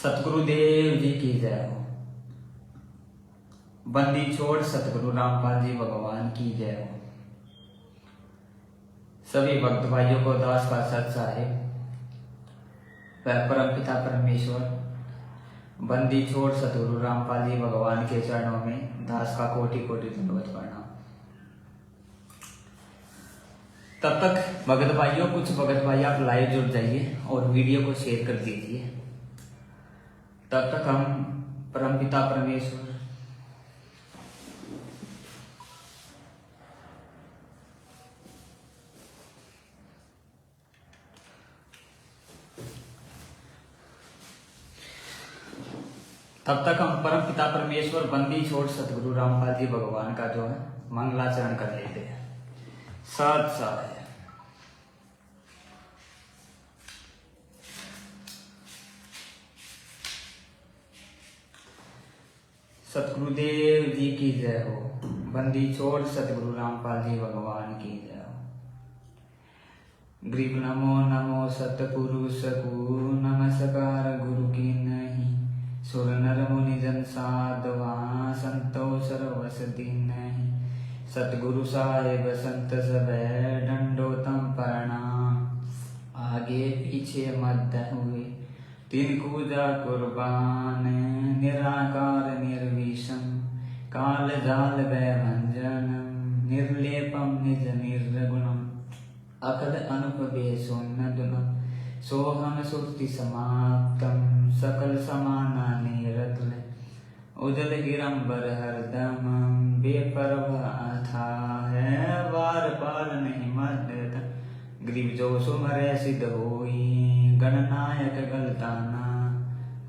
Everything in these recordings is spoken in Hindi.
सतगुरुदेव जी की जय हो। बंदी छोड़ सतगुरु रामपाल जी भगवान की जय हो। सभी भक्त भाइयों को दास का सत साहिब परम पिता परमेश्वर बंदी छोड़ सतगुरु रामपाल जी भगवान के चरणों में दास का कोटि कोटि दंडवत प्रणाम। तब तक भगत भाइयों, कुछ भगत भाई आप लाइव जुड़ जाइए और वीडियो को शेयर कर दीजिए। तब तक हम परमपिता परमेश्वर परमपिता परमेश्वर बंदी छोड़ सतगुरु रामपाल जी भगवान का जो है मंगलाचरण कर लेते हैं। सत साय सतगुरुदेव जी की जय हो। बंदी छोड़ सतगुरु रामपाल जी भगवान की जय हो। ग्रीव नमो नमो सतपुरुष को नमस्कार गुरु की नहीं। सुर नर मुनि जन साधवा संतो सर्वस दीन नहीं। सतगुरु साहेब संत सब दंडोतम प्रणाम। आगे पीछे मध्य हुए तीन पूजा कुर्बान। निराकार निर्विषम काल जाल भंजन। निर्लेपम निज निर्गुणम अकल अनुपवे सोन्नदुनम। सोहम सुक्ति समाप्तम सकल समाना निरतल। उदल गिरंबर हरदम बेपरवाह था है। वार पार नहीं मदद ग्रीव जो सुमरे सिद्ध होई। गणनायक गलताना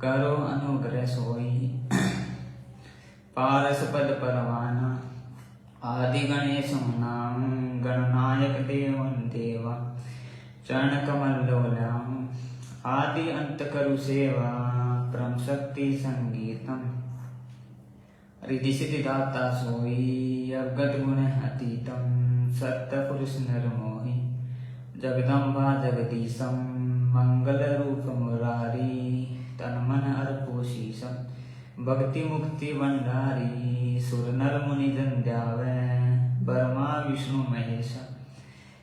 करो अनुग्रह सोई। पारस पद परवाना आदि गणेश नाम। गणनायक देवन देवा चरण कमल लोलाम। आदि अंत करु सेवा परम शक्ति संगीतम। रिधि सिद्धि दाता सोई अवगत गुण अतीतम। सत्य पुरुष नर मोहि जगदम्बा जगदीशम। मंगल रूप मुरारी तन मन अर्पो शीशम। भक्ति मुक्ति भंडारी सुर नर मुनि जन ध्यावे। ब्रह्मा विष्णु महेश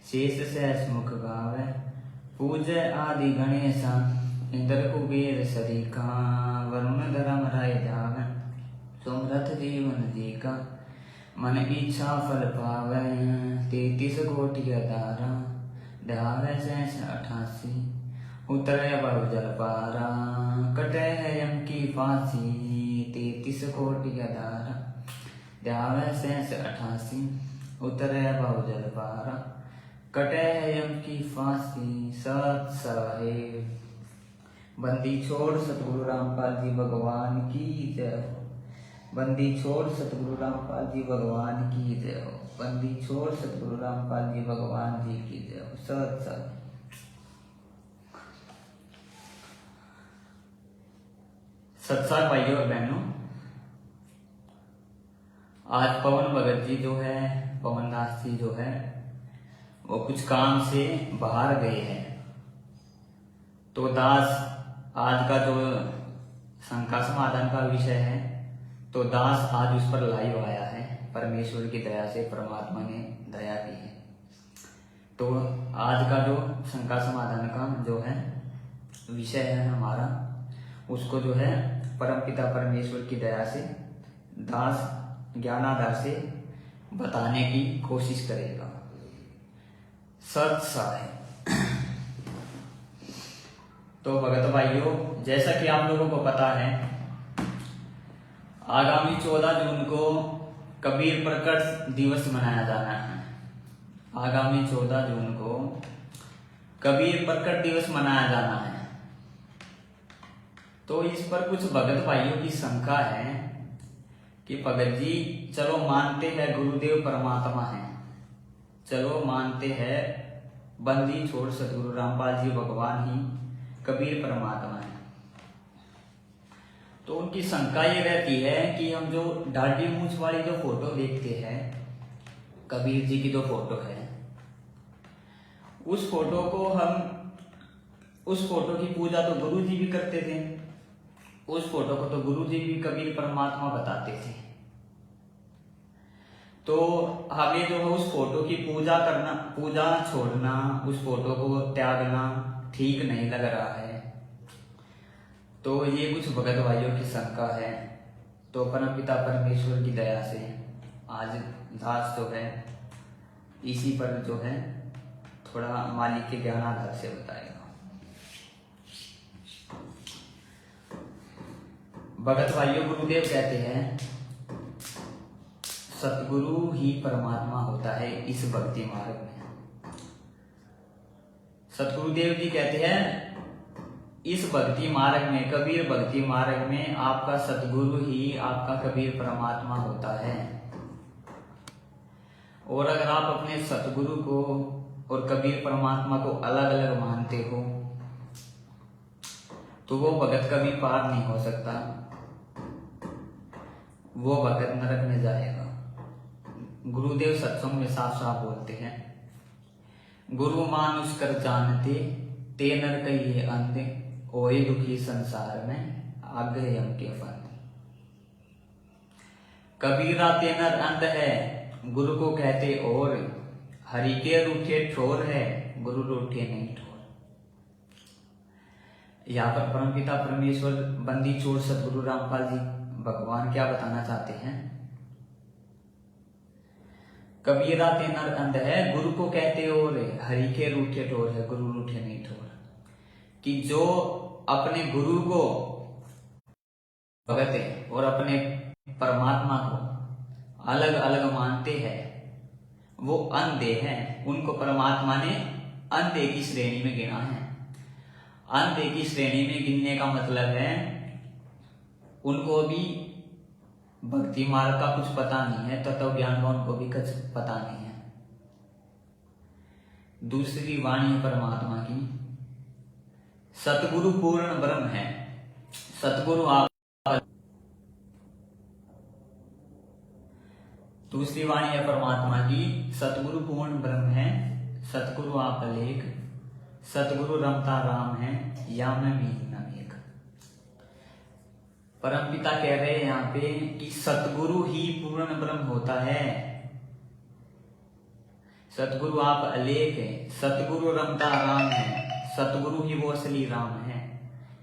शेष सहस मुख गावे। पूजय आदि गणेशा इंद्र कुबेर सरीका। वरुण धर्म राय ध्यावे सुमरथ जीवन जी का। मन इच्छा फल पावे 33 कोटि अधारा। ध्यावे 88 उतरे बहु जल पारा। कटे है यम की फांसी 33 कोटि अधारा। ध्यावे 88 उतरे बहु जल पारा। कटे है यम की फांसी। सत साहेब बंदी छोड़ सतगुरु रामपाल जी भगवान की जय हो। बंदी छोड़ सतगुरु रामपाल जी भगवान की जय हो। बंदी छोड़ सतगुरु रामपाल जी भगवान जी की जय हो। सत साहेब सत्संग भाइयों और बहनों, आज पवन भगत जी जो है, पवन दास जी जो है, वो कुछ काम से बाहर गए हैं। तो दास आज का जो शंका समाधान का विषय है, तो दास आज उस पर लाइव आया है। परमेश्वर की दया से परमात्मा ने दया की है। तो आज का जो शंका समाधान का जो है विषय है हमारा, उसको जो है परमपिता परमेश्वर की दया से दास ज्ञानाधार से बताने की कोशिश करेगा। सत साहेब तो भगत भाइयों, जैसा कि आप लोगों को पता है, आगामी 14 जून को कबीर प्रकट दिवस मनाया जाना है। आगामी 14 जून को कबीर प्रकट दिवस मनाया जाना है। तो इस पर कुछ भगत भाइयों की शंका है कि भगत जी चलो मानते हैं गुरुदेव परमात्मा है, चलो मानते हैं बंदी छोड़ सतगुरु रामपाल जी भगवान ही कबीर परमात्मा है। तो उनकी शंका ये रहती है कि हम जो दाढ़ी मूंछ वाली जो फोटो देखते हैं, कबीर जी की जो फोटो है, उस फोटो की पूजा तो गुरु जी भी करते थे उस फोटो को तो गुरु जी भी कबीर परमात्मा बताते थे। तो हमें जो है उस फोटो की पूजा करना, पूजा छोड़ना, उस फोटो को त्यागना ठीक नहीं लग रहा है। तो ये कुछ भगत भाइयों की शंका है। तो परमपिता परमेश्वर की दया से आज दास जो है इसी पर जो है थोड़ा मालिक के ज्ञान आधार से बताएगा। भगत भाइयों, गुरुदेव कहते हैं सतगुरु ही परमात्मा होता है इस भक्ति मार्ग में। सतगुरुदेव जी कहते हैं इस भक्ति मार्ग में, कबीर भक्ति मार्ग में आपका सतगुरु ही आपका कबीर परमात्मा होता है। और अगर आप अपने सतगुरु को और कबीर परमात्मा को अलग अलग मानते हो तो वो भगत कभी पार नहीं हो सकता, वो भगत नरक में जाएगा। गुरुदेव सत्संग में साफ साफ बोलते हैं, गुरु मानुष कर जानते ते नर कहिए अंधे, ओए दुखी संसार में आगे हम के फंदे। कबीरा ते नर अंध है गुरु को कहते और, हरि के रूठे ठोर है गुरु रूठे नहीं ठोर। यहाँ पर परमपिता परमेश्वर बंदी चोर सतगुरु रामपाल जी भगवान क्या बताना चाहते हैं? कबीरा ते नर अंध है गुरु को कहते और, हरि के रूठे ठोर है गुरु रूठे नहीं ठोर। कि जो अपने गुरु को भगत है और अपने परमात्मा को अलग अलग मानते हैं वो अंधे हैं। उनको परमात्मा ने अंधे की श्रेणी में गिना है। अंधे की श्रेणी में गिनने का मतलब है उनको भी भक्ति मार्ग का कुछ पता नहीं है, तत्व ज्ञान का उनको भी कुछ पता नहीं है। दूसरी वाणी है परमात्मा की, सतगुरु पूर्ण ब्रह्म है। सतगुरु आप, दूसरी वाणी है परमात्मा की, सतगुरु पूर्ण ब्रह्म है, सतगुरु आप अलेख, सतगुरु रमता राम है, या मैं मीन न एक। परमपिता कह रहे हैं यहाँ पे कि सतगुरु ही पूर्ण ब्रह्म होता है। सतगुरु आप अलेख है, सतगुरु रमता राम है, सतगुरु ही वो असली राम है।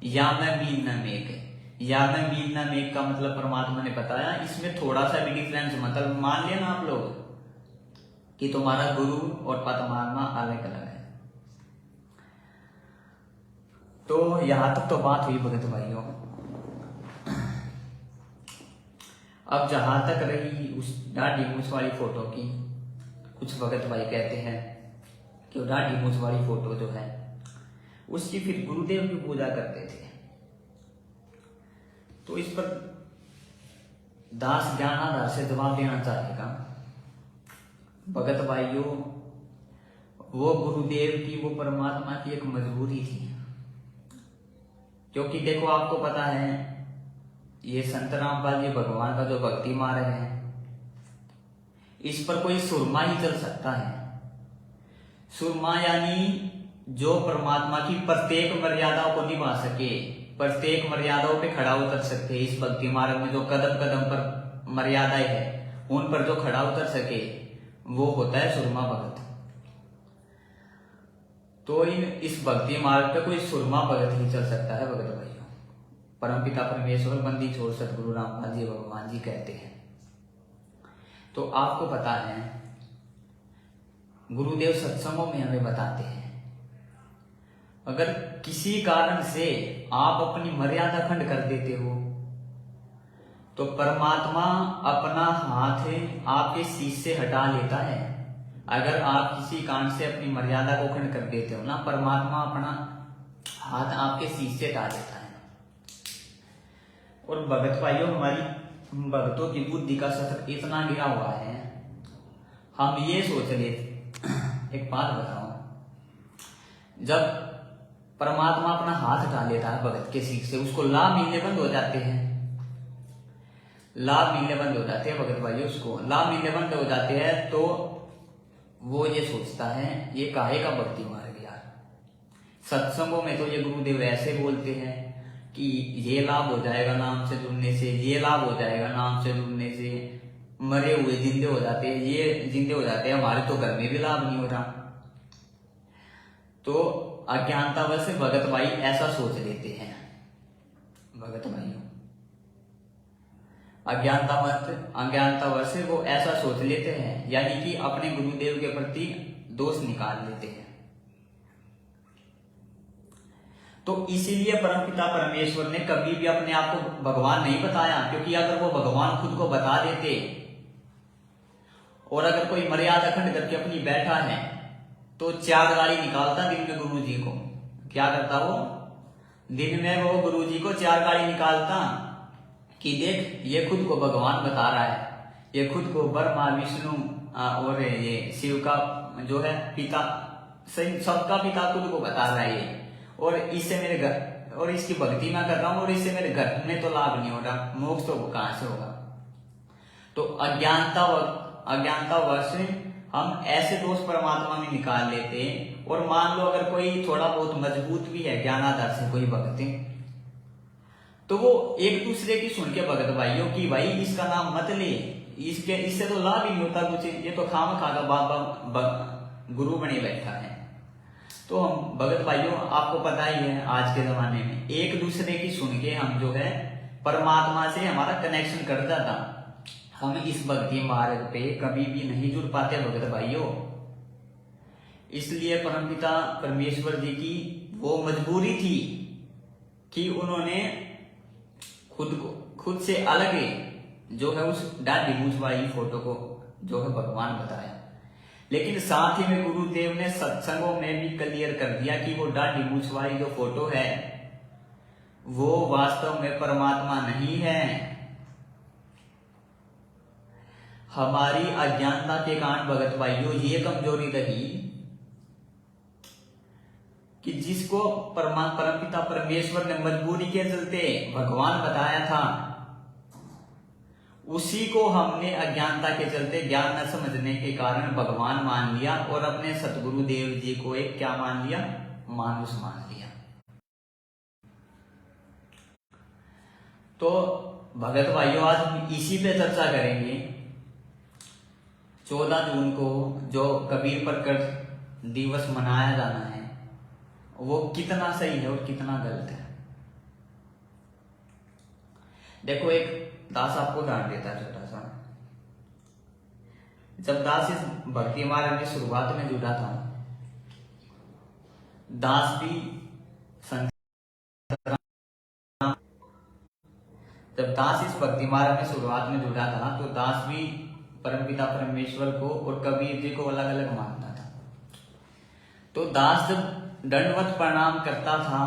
या मैं मीन न मेक है, या मैं मीन न मेक का मतलब परमात्मा ने बताया। इसमें थोड़ा सा भी डिफरेंस, मतलब मान लेना आप लोग कि तुम्हारा गुरु और परमात्मा अलग अलग है। तो यहां तक तो बात हुई भगत भाइयों। अब जहां तक रही उस दाढ़ी मूछ वाली फोटो की, कुछ भगत भाई कहते हैं कि वो दाढ़ी मूछ वाली फोटो जो है उसकी फिर गुरुदेव की पूजा करते थे। तो इस पर दास ज्ञान आधार से जवाब देना चाहेगा। भगत भाइयों, वो गुरुदेव की, वो परमात्मा की एक मजबूरी थी। क्योंकि देखो आपको पता है ये संत रामपाल जी भगवान का जो भक्ति मार्ग है इस पर कोई सुरमा ही चल सकता है। सुरमा यानी जो परमात्मा की प्रत्येक मर्यादाओं को निभा सके, प्रत्येक मर्यादाओं पे खड़ा उतर सकते। इस भक्ति मार्ग में जो कदम कदम पर मर्यादाएं है उन पर जो खड़ा उतर सके वो होता है सुरमा भगत। तो इस भक्ति मार्ग पे कोई सुरमा भगत ही चल सकता है भगत भाइयों। परमपिता परमेश्वर बंदी छोड़ सतगुरु रामपाल जी भगवान जी कहते हैं। तो आपको पता है गुरुदेव सत्संगों में हमें बताते हैं अगर किसी कारण से आप अपनी मर्यादा खंड कर देते हो तो परमात्मा अपना हाथ आपके शीश से हटा लेता है। अगर आप किसी कारण से अपनी मर्यादा को खंड कर देते हो ना, परमात्मा अपना हाथ आपके शीश से हटा देता है। और भगत भाइयों, हमारी भक्तों की बुद्धि का सतर इतना गिरा हुआ है, हम ये सोच ले, एक बात बताओ, जब परमात्मा अपना हाथ हटा लेता है भगत के शीश से, उसको लाभ मिलने बंद हो जाते हैं। लाभ मिलने बंद हो जाते हैं भगत भाइयों, उसको लाभ मिलने बंद हो जाते हैं तो वो ये सोचता है ये काहे का भक्ति मार्ग यार। सत्संगों में तो ये गुरुदेव ऐसे बोलते हैं, कि ये लाभ हो जाएगा नाम से जुड़ने से, ये लाभ हो जाएगा नाम से जुड़ने से, मरे हुए जिंदे हो जाते हैं, ये जिंदे हो जाते हैं, हमारे तो घर में भी लाभ नहीं हो रहा। तो अज्ञानतावश से भगत भाई ऐसा सोच लेते हैं। भगत भाइयों, अज्ञानतावश से वो ऐसा सोच लेते हैं, यानी कि अपने गुरुदेव के प्रति दोष निकाल लेते हैं। तो इसीलिए परमपिता परमेश्वर ने कभी भी अपने आप को भगवान नहीं बताया, क्योंकि अगर वो भगवान खुद को बता देते और अगर कोई मर्यादा खंड करके अपनी बैठा है तो 4 गाली निकालता दिन में गुरु जी को। क्या करता वो? दिन में वो गुरु जी को 4 गाली निकालता कि देख ये खुद को भगवान बता रहा है, ये खुद को ब्रह्मा विष्णु और ये शिव का जो है पिता, सबका पिता खुद को बता रहा है ये, और इससे मेरे घर और इसकी भक्ति मैं कर रहा हूं और इससे मेरे घर में तो लाभ नहीं हो रहा, मोक्ष तो कहां से होगा। तो अज्ञानतावश हम ऐसे दोष परमात्मा में निकाल लेते हैं। और मान लो अगर कोई थोड़ा बहुत मजबूत भी है ज्ञानाधार से कोई भक्त, तो वो एक दूसरे की सुन के भगत भाइयों की भाई इसका नाम मत ले, इससे तो लाभ ही नहीं होता कुछ, ये तो खाम खागा बाबा गुरु बने बैठा है। तो हम भगत भाइयों आपको पता ही है आज के जमाने में एक दूसरे की सुन के हम जो है परमात्मा से हमारा कनेक्शन कट जाता, हम इस भक्ति मार्ग पे कभी भी नहीं जुड़ पाते भगत भाइयों। इसलिए परमपिता परमेश्वर जी की वो मजबूरी थी कि उन्होंने खुद से अलग जो है उस दाढ़ी मूंछ वाली फोटो को जो है भगवान बताया। लेकिन साथ ही में गुरुदेव ने सत्संगों में भी क्लियर कर दिया कि वो दाढ़ी मूंछ वाली जो फोटो है वो वास्तव में परमात्मा नहीं है। हमारी अज्ञानता के कारण भगत भाइयों ये कमजोरी रही कि जिसको परमपिता परमेश्वर ने मजबूरी के चलते भगवान बताया था, उसी को हमने अज्ञानता के चलते ज्ञान न समझने के कारण भगवान मान लिया और अपने सतगुरु देव जी को एक क्या मान लिया? मानुष मान लिया। तो भगत भाइयों आज हम इसी पे चर्चा करेंगे। 14 जून को जो कबीर प्रकट दिवस मनाया जाना है वो कितना सही है और कितना गलत है। देखो एक दास आपको उदाहरण देता है छोटा सा। जब दास इस भक्ति मार्ग की शुरुआत में जुड़ा था, दास भी जब दास इस भक्ति मार्ग में शुरुआत में जुड़ा था तो दास भी परमपिता परमेश्वर को और कबीर जी को अलग अलग मानता था। तो दास जब दंडवत प्रणाम करता था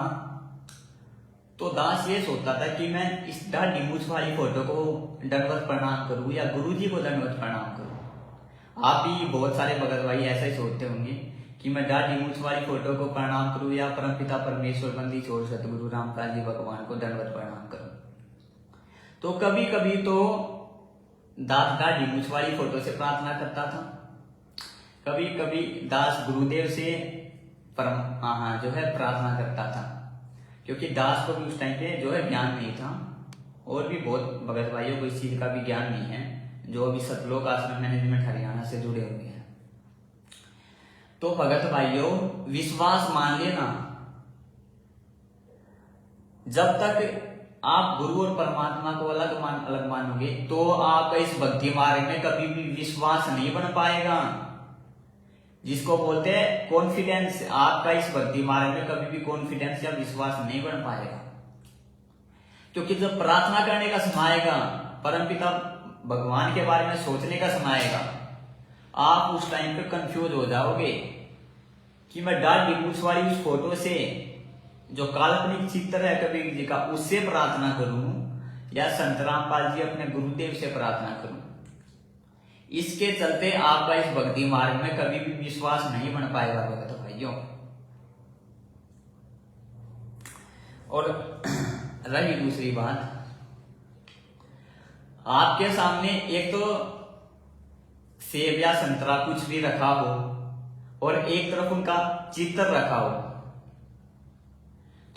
तो दास ये सोचता था कि मैं इस दाढ़ी मूंछ वाली फोटो को दंडवत प्रणाम करूं या गुरु जी को दंडवत प्रणाम करूं। आप भी बहुत सारे भगत भाई ऐसा ही सोचते होंगे कि मैं दाढ़ी मूंछ वाली फोटो को प्रणाम करूं या परमपिता परमेश्वर बंदी छोड़ सतगुरु रामकाज जी भगवान को दंडवत प्रणाम करूं। तो कभी कभी तो दास दाढ़ी मूंछ वाली फोटो से प्रार्थना करता था, कभी कभी दास गुरुदेव से जो है प्रार्थना करता था, क्योंकि दास को भी उस टाइम पे जो है ज्ञान नहीं था और भी बहुत भगत भाइयों को इस चीज का भी ज्ञान नहीं है जो अभी सतलोक आश्रम मैनेजमेंट हरियाणा से जुड़े हुए हैं। तो भगत भाइयों विश्वास मान लेना, जब तक आप गुरु और परमात्मा को अलग मानोगे तो आपका इस भक्ति मार्ग में कभी भी विश्वास नहीं बन पाएगा, जिसको बोलते हैं कॉन्फिडेंस। आपका इस भक्ति मार्ग में कभी भी कॉन्फिडेंस या विश्वास नहीं बन पाएगा, क्योंकि जब प्रार्थना करने का समय आएगा, परमपिता भगवान के बारे में सोचने का समय आएगा, आप उस टाइम पे कंफ्यूज हो जाओगे कि मैं दाढ़ी मूंछ वाली उस फोटो से जो काल्पनिक चित्र है कबीर जी का उससे प्रार्थना करूं या संत रामपाल जी अपने गुरुदेव से प्रार्थना करूं। इसके चलते आपका इस भक्ति मार्ग में कभी भी विश्वास नहीं बन पाएगा भगत भाइयों। और रही दूसरी बात, आपके सामने एक तो सेब या संतरा कुछ भी रखा हो और एक तरफ उनका चित्र रखा हो,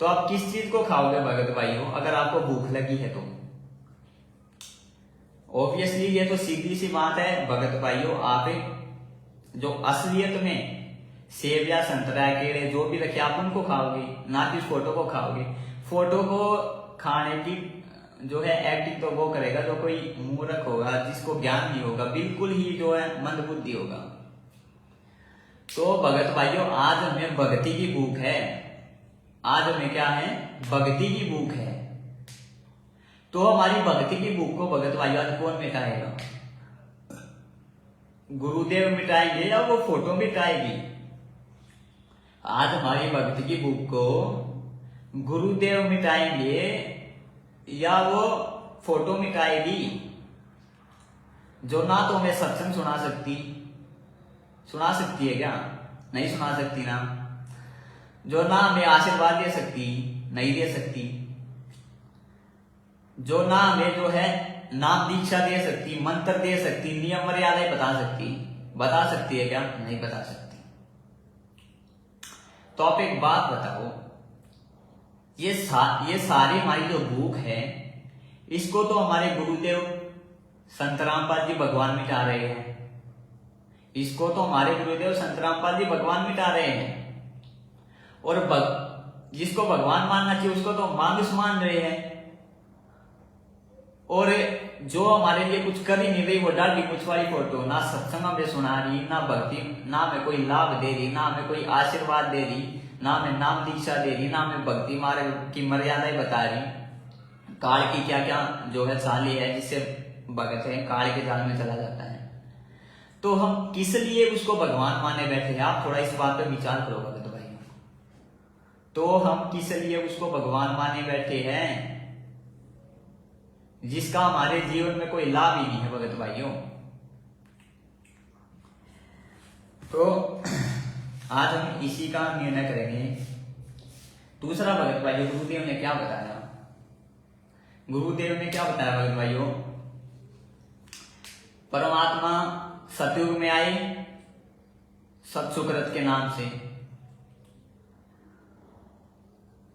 तो आप किस चीज को खाओगे भगत भाइयों अगर आपको भूख लगी है तो? ऑब्वियसली ये तो सीधी सी बात है भगत भाइयों, आप जो असलियत में सेब या संतरा केले जो भी रखे आप उनको खाओगे, ना कि उस फोटो को खाओगे। फोटो को खाने की जो है एक्टिंग तो वो करेगा जो कोई मूर्ख होगा, जिसको ज्ञान नहीं होगा, बिल्कुल ही जो है मंदबुद्धि होगा। तो भगत भाइयों आज हमें भक्ति की भूख है, आज हमें क्या है, भक्ति की भूख है। तो हमारी भक्ति की भूख को भगत भाइयों आज कौन मिटाएगा? गुरुदेव मिटाएंगे या वो फोटो मिटाएगी? आज हमारी भक्ति की भूख को गुरुदेव मिटाएंगे या वो फोटो मिटाएगी, जो ना तो हमें सत्संग सुना सकती है क्या? नहीं सुना सकती ना। जो ना हमें आशीर्वाद दे सकती, नहीं दे सकती। जो ना हमें जो है नाम दीक्षा दे सकती, मंत्र दे सकती, नियम मर्यादाएं बता सकती है क्या? नहीं बता सकती। तो आप एक बात बताओ, ये सारी हमारी जो भूख है, इसको तो हमारे गुरुदेव संत रामपाल जी भगवान मिटा रहे हैं। इसको तो हमारे गुरुदेव संत रामपाल जी भगवान मिटा रहे हैं। और जिसको भगवान मानना चाहिए उसको तो मानुष मान रहे हैं। और जो हमारे लिए कुछ कर ही नहीं रही, वो डाली कुछ वाली फोटो ना सत्संग में सुना रही, ना भक्ति, ना हमें कोई लाभ दे रही, ना हमें कोई आशीर्वाद दे रही, ना हमें नाम दीक्षा दे रही, ना हमें भक्ति मार्ग की मर्यादाएं बता रही। काल की क्या क्या जो है चाली है जिससे भगत है काल के जाल में चला जाता है। तो हम किस लिए उसको भगवान माने बैठे हैं? आप थोड़ा इस बात पे विचार करो भगत भाई। तो हम किस लिए उसको भगवान माने बैठे हैं जिसका हमारे जीवन में कोई लाभ ही नहीं है भगत भाइयों? तो आज हम इसी का निर्णय करेंगे। दूसरा भगत भाइयों, गुरुदेव ने क्या बताया? गुरुदेव ने क्या बताया भगत भाइयों? परमात्मा सतयुग में आए सत्सुकृत के नाम से,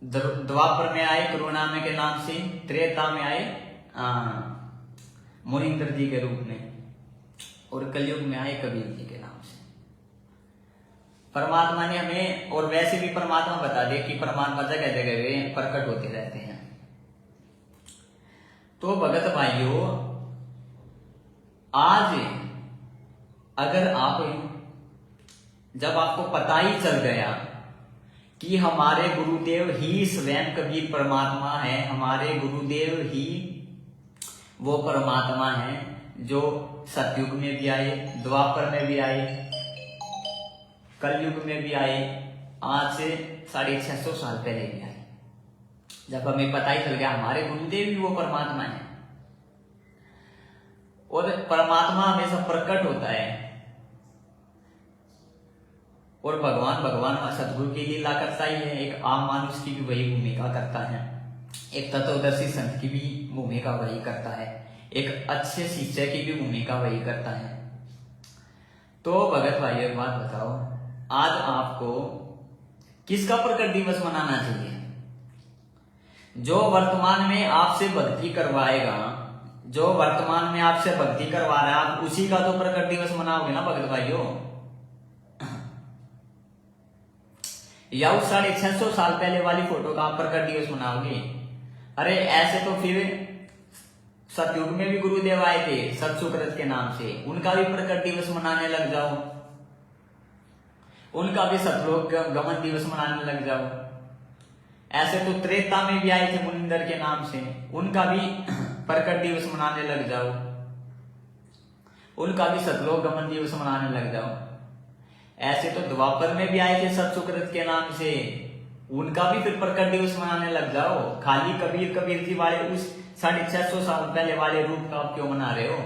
द्वापर में आए करुणामय के नाम से, त्रेता में आए मुनिंदर जी के रूप में, और कलयुग में आए कबीर जी के नाम से। परमात्मा ने हमें, और वैसे भी परमात्मा बता दिया कि परमात्मा जगह जगह प्रकट होते रहते हैं। तो भगत भाइयों, आज अगर जब आपको पता ही चल गया कि हमारे गुरुदेव ही स्वयं कबीर परमात्मा है, हमारे गुरुदेव ही वो परमात्मा है जो सतयुग में भी आए, द्वापर में भी आए, कलयुग में भी आए, आज से 650 साल पहले भी आए। जब हमें पता ही चल गया हमारे गुरुदेव ही वो परमात्मा है, और परमात्मा हमेशा प्रकट होता है, और भगवान सतगुरु की लीला करता ही है। एक आम मानुष की भी वही भूमिका करता है, एक तत्वदर्शी संत की भी भूमिका वही करता है, एक अच्छे शिष्य की भी भूमिका वही करता है। तो भगत भाई एक बात बताओ, आज आपको किसका प्रकट दिवस मनाना चाहिए? जो वर्तमान में आपसे भक्ति करवाएगा, जो वर्तमान में आपसे भक्ति करवा रहा है, आप उसी का तो प्रकट दिवस मनाओगे ना भगत भाइयों? या उस 650 साल पहले वाली फोटो का आप प्रकट दिवस मनाओगे? अरे ऐसे तो फिर सतयुग में भी गुरुदेव आए थे सत्सुकृत के नाम से, उनका भी प्रकट दिवस मनाने लग जाओ, उनका भी सतलोक गमन दिवस मनाने लग जाओ। ऐसे तो त्रेता में भी आए थे मुनिंदर के नाम से, उनका भी प्रकट दिवस मनाने लग जाओ, उनका भी सतलोक गमन दिवस मनाने लग जाओ। ऐसे तो द्वापर में भी आए थे सत्सुकृत के नाम से, उनका भी फिर प्रकट दिवस मनाने लग जाओ। खाली कबीर जी वाले उस 650 साल पहले वाले रूप का आप क्यों मना रहे हो?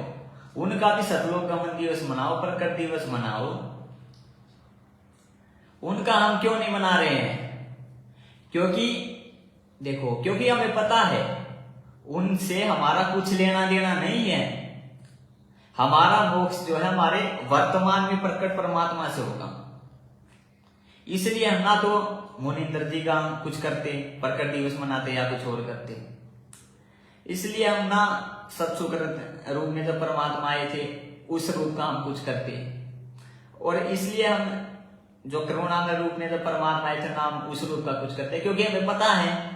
उनका भी सतलोक गमन दिवस मनाओ, प्रकट दिवस मनाओ। उनका हम क्यों नहीं मना रहे हैं? क्योंकि हमें पता है उनसे हमारा कुछ लेना देना नहीं है। हमारा मोक्ष जो है हमारे वर्तमान में प्रकट परमात्मा से होगा। इसलिए हम ना तो मुनिंदर जी का कुछ करते, प्रकट दिवस मनाते या कुछ और करते। इसलिए हम ना सत्सुकृत रूप में जब परमात्मा आए थे उस रूप का हम कुछ करते, और इसलिए हम जो करुणा में रूप में जब परमात्मा आए थे ना हम उस रूप का कुछ करते, क्योंकि हमें पता है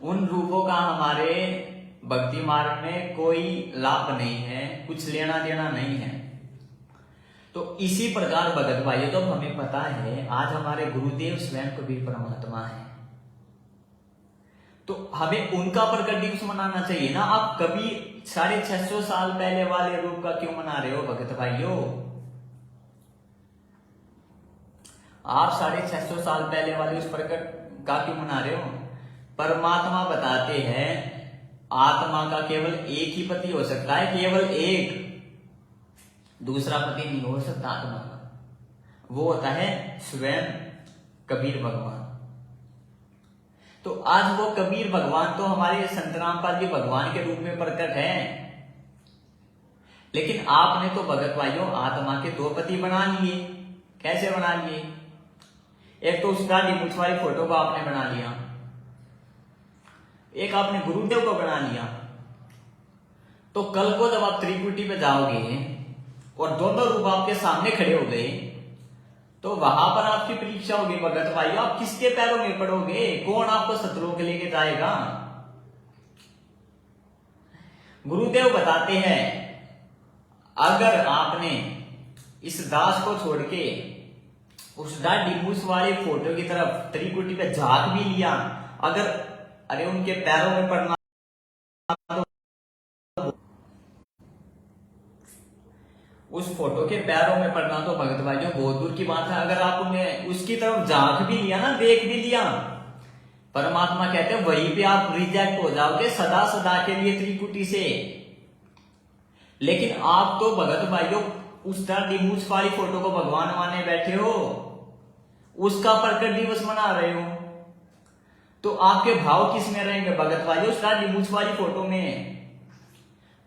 उन रूपों का हमारे भक्ति मार्ग में कोई लाभ नहीं है, कुछ लेना देना नहीं है। तो इसी प्रकार भगत भाइयों, तो हमें पता है आज हमारे गुरुदेव स्वयं कबीर परमात्मा है, तो हमें उनका प्रकट दिवस मनाना चाहिए ना। आप कभी 650 साल पहले वाले रूप का क्यों मना रहे हो भगत भाइयों? आप 650 साल पहले वाले उस प्रकट का क्यों मना रहे हो? परमात्मा बताते हैं आत्मा का केवल एक ही पति हो सकता है, केवल एक, दूसरा पति नहीं हो सकता आत्मा का, वो होता है स्वयं कबीर भगवान। तो आज वो कबीर भगवान तो हमारे संत रामपाल जी भगवान के रूप में प्रकट है, लेकिन आपने तो भगत भाइयों आत्मा के 2 पति बना लिए। कैसे बना लिए? एक तो उसका मूछ वाली फोटो को आपने बना लिया, एक आपने गुरुदेव को बना लिया। तो कल को जब आप त्रिकुटी पे जाओगे और दोनों रूप आपके सामने खड़े हो गए, तो वहां पर आपकी परीक्षा होगी भगत भाई, आप किसके पैरों में पड़ोगे? कौन आपको सतलोक लेके जाएगा? गुरुदेव बताते हैं अगर आपने इस दास को छोड़ के उस दाढ़ी मूछ वाली फोटो की तरफ त्रिकुटी पे झांक भी लिया, अगर अरे उनके पैरों में पड़ना, उस फोटो के पैरों में पड़ना तो भगत भाइयों बहुत दूर की बात है। अगर आप उन्हें उसकी तरफ झांक भी लिया ना, देख भी लिया, परमात्मा कहते हैं वहीं पे आप रिजेक्ट हो जाओगे सदा सदा के लिए त्रिकुटी से। लेकिन आप तो भगत भाइयों उस दाढ़ी मूछ वाली फोटो को भगवान माने बैठे हो, उसका प्रकट दिवस मना रहे हो, तो आपके भाव किस में रहेंगे भगत भाइयों? उस दाढ़ी मूछ वाली फोटो में।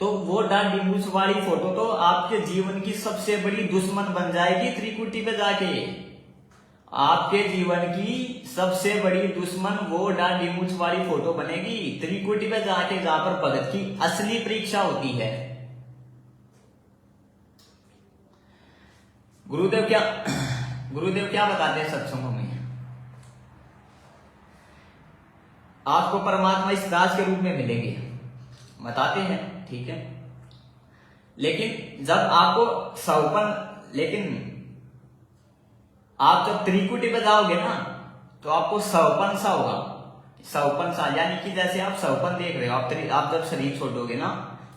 तो वो दाढ़ी मूछ वाली फोटो तो आपके जीवन की सबसे बड़ी दुश्मन बन जाएगी त्रिकुटी पे जाके। आपके जीवन की सबसे बड़ी दुश्मन वो दाढ़ी मूछ वाली फोटो बनेगी त्रिकुटी पे जाके, जहां पर भगत की असली परीक्षा होती है। गुरुदेव क्या बताते हैं सत्संगों में? आपको परमात्मा इस दास के रूप में मिलेंगे, बताते हैं, ठीक है। लेकिन जब आपको लेकिन आप जब त्रिकुटी पे जाओगे ना, तो आपको सवपन सा होगा। सवपन सा यानी कि जैसे आप सवपन देख रहे हो, आप जब शरीर छोड़ोगे ना,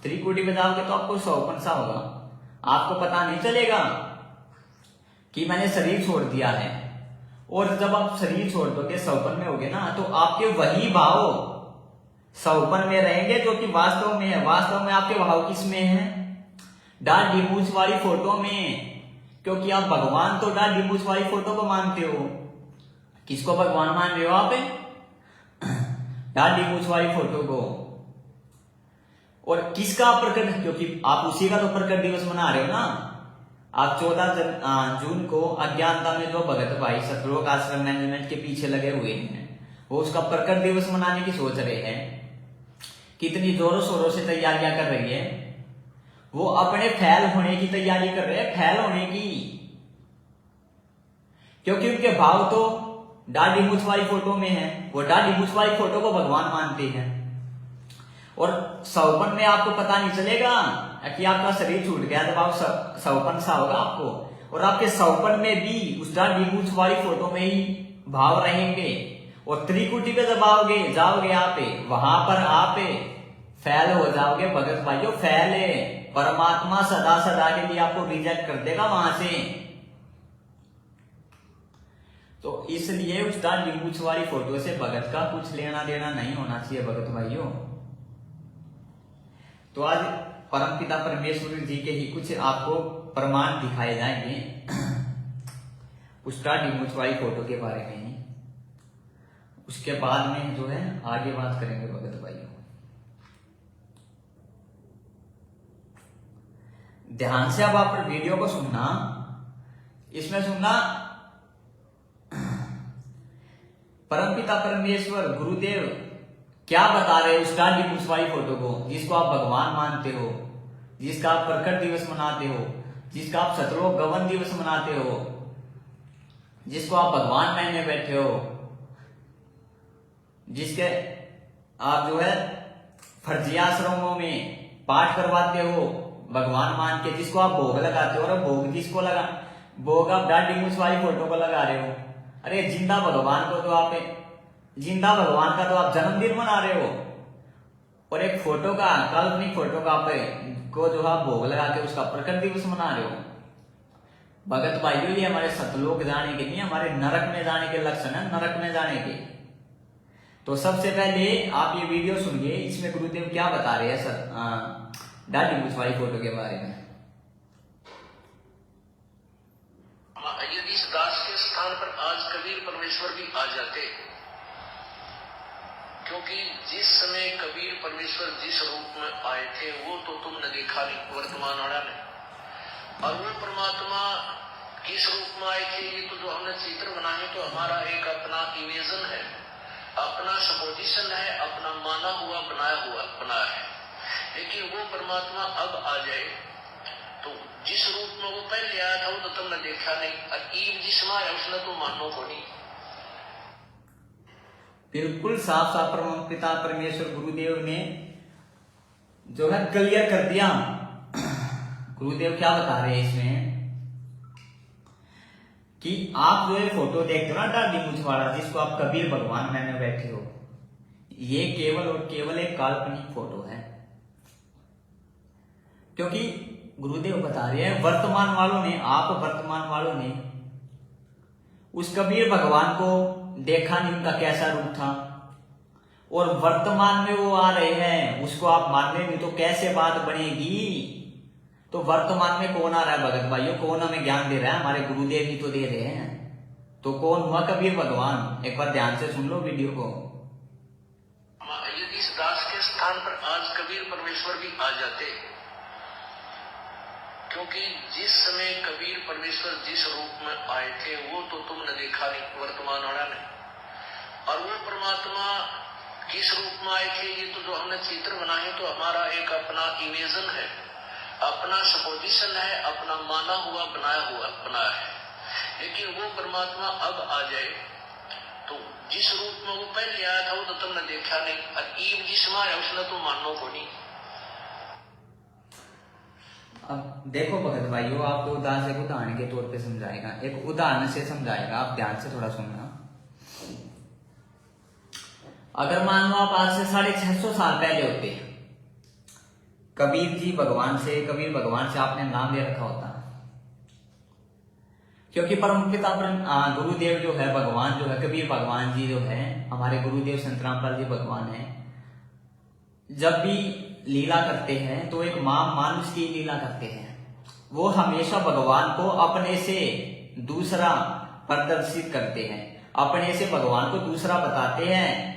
त्रिकुटी पे जाओगे तो आपको सवपन सा होगा। आपको पता नहीं चलेगा कि मैंने शरीर छोड़ दिया है। और जब आप शरीर छोड़ दोगे, सवपन में होगे ना, तो आपके वही भाव सवपन में रहेंगे जो कि वास्तव में है। वास्तव में आपके भाव किस में है? दाढ़ी मूछ वाली फोटो में। क्योंकि आप भगवान तो दाढ़ी मूछ वाली फोटो को मानते हो। किसको भगवान मान रहे हो आप? दाढ़ी मूछ वाली फोटो को। और किसका प्रकट? क्योंकि आप उसी का तो प्रकट दिवस मना रहे हो ना। आप 14 जून को अज्ञानता में जो भगत भाई सतलोक आश्रम मैनेजमेंट के पीछे लगे हुए हैं, वो उसका प्रकट दिवस मनाने की सोच रहे हैं। कितनी जोरों शोरों से तैयारियां कर रही है। वो अपने फैल होने की तैयारी कर रहे हैं, फैल होने की। क्योंकि उनके भाव तो दाढ़ी मूछ वाली फोटो में है। वो दाढ़ी मूछ वाली फोटो को भगवान मानते हैं। और सवपन में आपको पता नहीं चलेगा कि आपका शरीर छूट गया, जब आप सवपन सा होगा आपको। और आपके सवपन में भी उस दाढ़ी मूछ वाली फोटो में ही भाव रहेंगे। और त्रिकुटी पे जब जाओगे आप, वहां पर आप फैल हो जाओगे भगत भाइयों, फैले। परमात्मा सदा सदा के लिए आपको रिजेक्ट कर देगा वहां से। तो इसलिए उस दाढ़ी मूछ वाली फोटो से भगत का कुछ लेना देना नहीं होना चाहिए भगत भाइयों। तो आज परमपिता परमेश्वर जी के ही कुछ आपको प्रमाण दिखाए जाएंगे उस दाढ़ी मूछ वाली फोटो के बारे में ही। उसके बाद में जो है आगे बात करेंगे भगत भाइयों। ध्यान से अब आप वीडियो को सुनना, इसमें सुनना परमपिता परमेश्वर गुरुदेव क्या बता रहे हो स्टार डिम्स वाली फोटो को, जिसको आप भगवान मानते हो, जिसका आप प्रकट दिवस मनाते हो, जिसका आप सतलोक गवन दिवस मनाते हो, जिसको आप भगवान मानने बैठे हो, जिसके आप जो है फर्जी आश्रमों में पाठ करवाते हो भगवान मान के, जिसको आप भोग लगाते हो, और भोग जिसको लगा भोग आप डाडी मूछ वाली फोटो को लगा रहे हो। अरे जिंदा भगवान को तो आप जिंदा भगवान का तो आप जन्मदिन मना रहे हो, और एक फोटो का काल्पनिक फोटो का आप को जो आप भोग लगा के उसका प्रकट दिवस मना रहे हो। भगत भाइयों ये हमारे सतलोक जाने के नहीं, हमारे नरक में जाने के लक्षण है, नरक में जाने के। तो सबसे पहले आप ये वीडियो सुनिए, इसमें गुरुदेव क्या बता रहे हैं डाडी मूछ वाली फोटो के बारे में। यदि इस दास के स्थान पर आज कबीर परमेश्वर भी आ जाते, क्योंकि जिस समय कबीर परमेश्वर जिस रूप में आए थे वो तो तुमने देखा नहीं वर्तमान वाला ने, और वो परमात्मा किस रूप में आए थे ये तो जो हमने चित्र बनाए तो हमारा एक अपना इमेजन है, अपना सपोजिशन है, अपना माना हुआ बना है। लेकिन वो परमात्मा अब आ जाए तो जिस रूप में वो पहले आया था वो तो तुमने देखा नहीं, और ईव जिसमें आया उसने तो मानो को नहीं। बिल्कुल साफ साफ परमपिता परमेश्वर गुरुदेव ने जो है क्लियर कर दिया। गुरुदेव क्या बता रहे हैं इसमें कि आप जो है फोटो देखते हो ना डाडी मूछ वाला, जिसको आप कबीर भगवान मानने बैठे हो, ये केवल और केवल एक काल्पनिक फोटो है। क्योंकि गुरुदेव बता रहे हैं वर्तमान वालों ने, आप वर्तमान वालों ने उस कबीर भगवान को देखा नहीं, उनका कैसा रूप था, और वर्तमान में वो आ रहे हैं, उसको आप मानने नहीं तो कैसे बात बनेगी। तो वर्तमान में कौन आ रहा है भगत भाइयों, कौन हमें ज्ञान दे रहा है, हमारे गुरुदेव ही तो दे रहे हैं। तो कौन हुआ कबीर भगवान, एक बार ध्यान से सुन लो वीडियो को। यदि इस दास के स्थान पर आज कबीर परमेश्वर भी आ जाते, क्योंकि जिस समय कबीर परमेश्वर जिस रूप में आए थे वो तो तुमने देखा नहीं वर्तमान वाला ने, और वो परमात्मा किस रूप में आए थे ये तो जो हमने चित्र बनाए तो हमारा एक अपना इमेजन है, अपना सपोजिशन है, अपना माना हुआ बना है। लेकिन वो परमात्मा अब आ जाए तो जिस रूप में वो पहले आया था वो तो तुमने देखा नहीं, और ईव जिसमें आया उसने तो मानो को नहीं। अब देखो भगत भाइयों, आपको उदाहरण के तौर पे समझाएगा, एक उदाहरण से समझाएगा, आप ध्यान से थोड़ा सुनना। अगर मान लो आप आज से 650 साल पहले होते, कबीर भगवान से आपने नाम ले रखा होता, क्योंकि परमपिता गुरुदेव जो है भगवान जो है कबीर भगवान जी जो है हमारे गुरुदेव संत रामपाल जी भगवान है, जब भी लीला करते हैं तो एक मानुष की लीला करते हैं। वो हमेशा भगवान को अपने से दूसरा प्रदर्शित करते हैं, अपने से भगवान को दूसरा बताते हैं।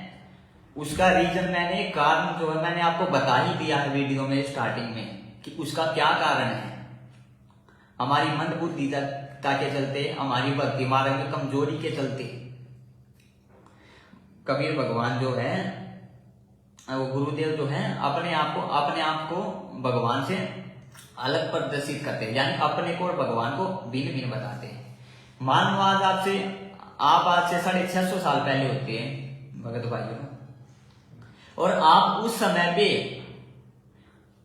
उसका रीजन कारण जो है मैंने आपको बता ही दिया है वीडियो में स्टार्टिंग में कि उसका क्या कारण है। हमारी मंद बुद्धिता के चलते, हमारी भक्ति मार्ग में कमजोरी के चलते कबीर भगवान जो है वो गुरुदेव जो है अपने आप को भगवान से अलग प्रदर्शित करते हैं, यानी अपने को और भगवान को भिन्न भिन्न बताते हैं। मान लो आज आप आज से 650 साल पहले होते हैं भगत भाइयों, और आप उस समय पे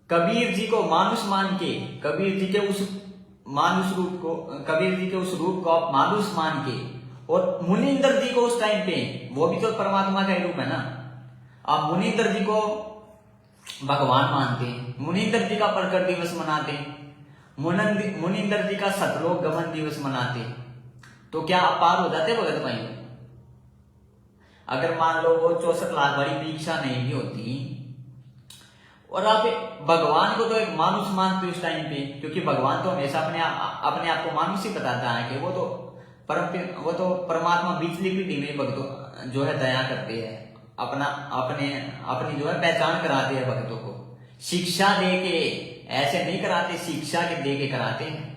कबीर जी को मानुष मान के, कबीर जी के उस रूप को आप मानुष मान के, और मुनिंदर जी को उस टाइम पे, वो भी तो परमात्मा का रूप है ना, आप मुनिंदर जी को भगवान मानते हैं, मुनिंदर जी का प्रकट दिवस मनाते हैं, मुनिंदर जी का सतलोक गमन दिवस मनाते हैं, तो क्या आप पार हो जाते भगत भाई? अगर मान लो वो 64 लाख वाली परीक्षा नहीं भी होती, और आप भगवान को तो एक मानुष मानते उस टाइम पे, क्योंकि भगवान तो हमेशा अपने आप को मानुष ही बताता है कि वो तो परमात्मा बीचली पीढ़ी में भक्तों जो है दया करते हैं, अपनी जो है पहचान कराते हैं भक्तों को, शिक्षा दे के, ऐसे नहीं कराते, शिक्षा के दे के कराते हैं।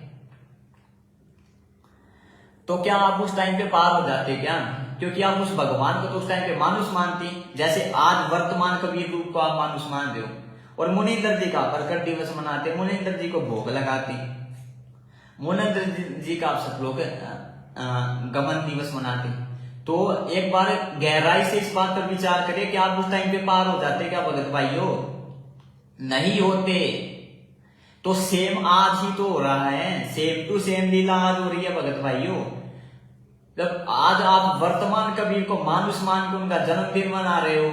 तो क्या आप उस टाइम पे पार हो जाते क्या? क्योंकि आप उस भगवान को तो उस टाइम पे मानुष मानती, जैसे आज वर्तमान कबीर रूप को आप मानुष मान रहे हो। और मुनिंदर जी का प्रकट दिवस मनाते, मुनिंदर जी को भोग लगाती, मुनिंदर जी का आप सतलोक गमन दिवस मनाते। तो एक बार गहराई से इस बात पर विचार करें कि आप उस टाइम पे पार हो जाते क्या भगत भाइयों? नहीं होते। तो सेम आज ही तो हो रहा है, सेम टू सेम लीला आज हो रही है भगत भाइयों। जब आज आप वर्तमान कबीर को मानुष मान के उनका जन्मदिन मना रहे हो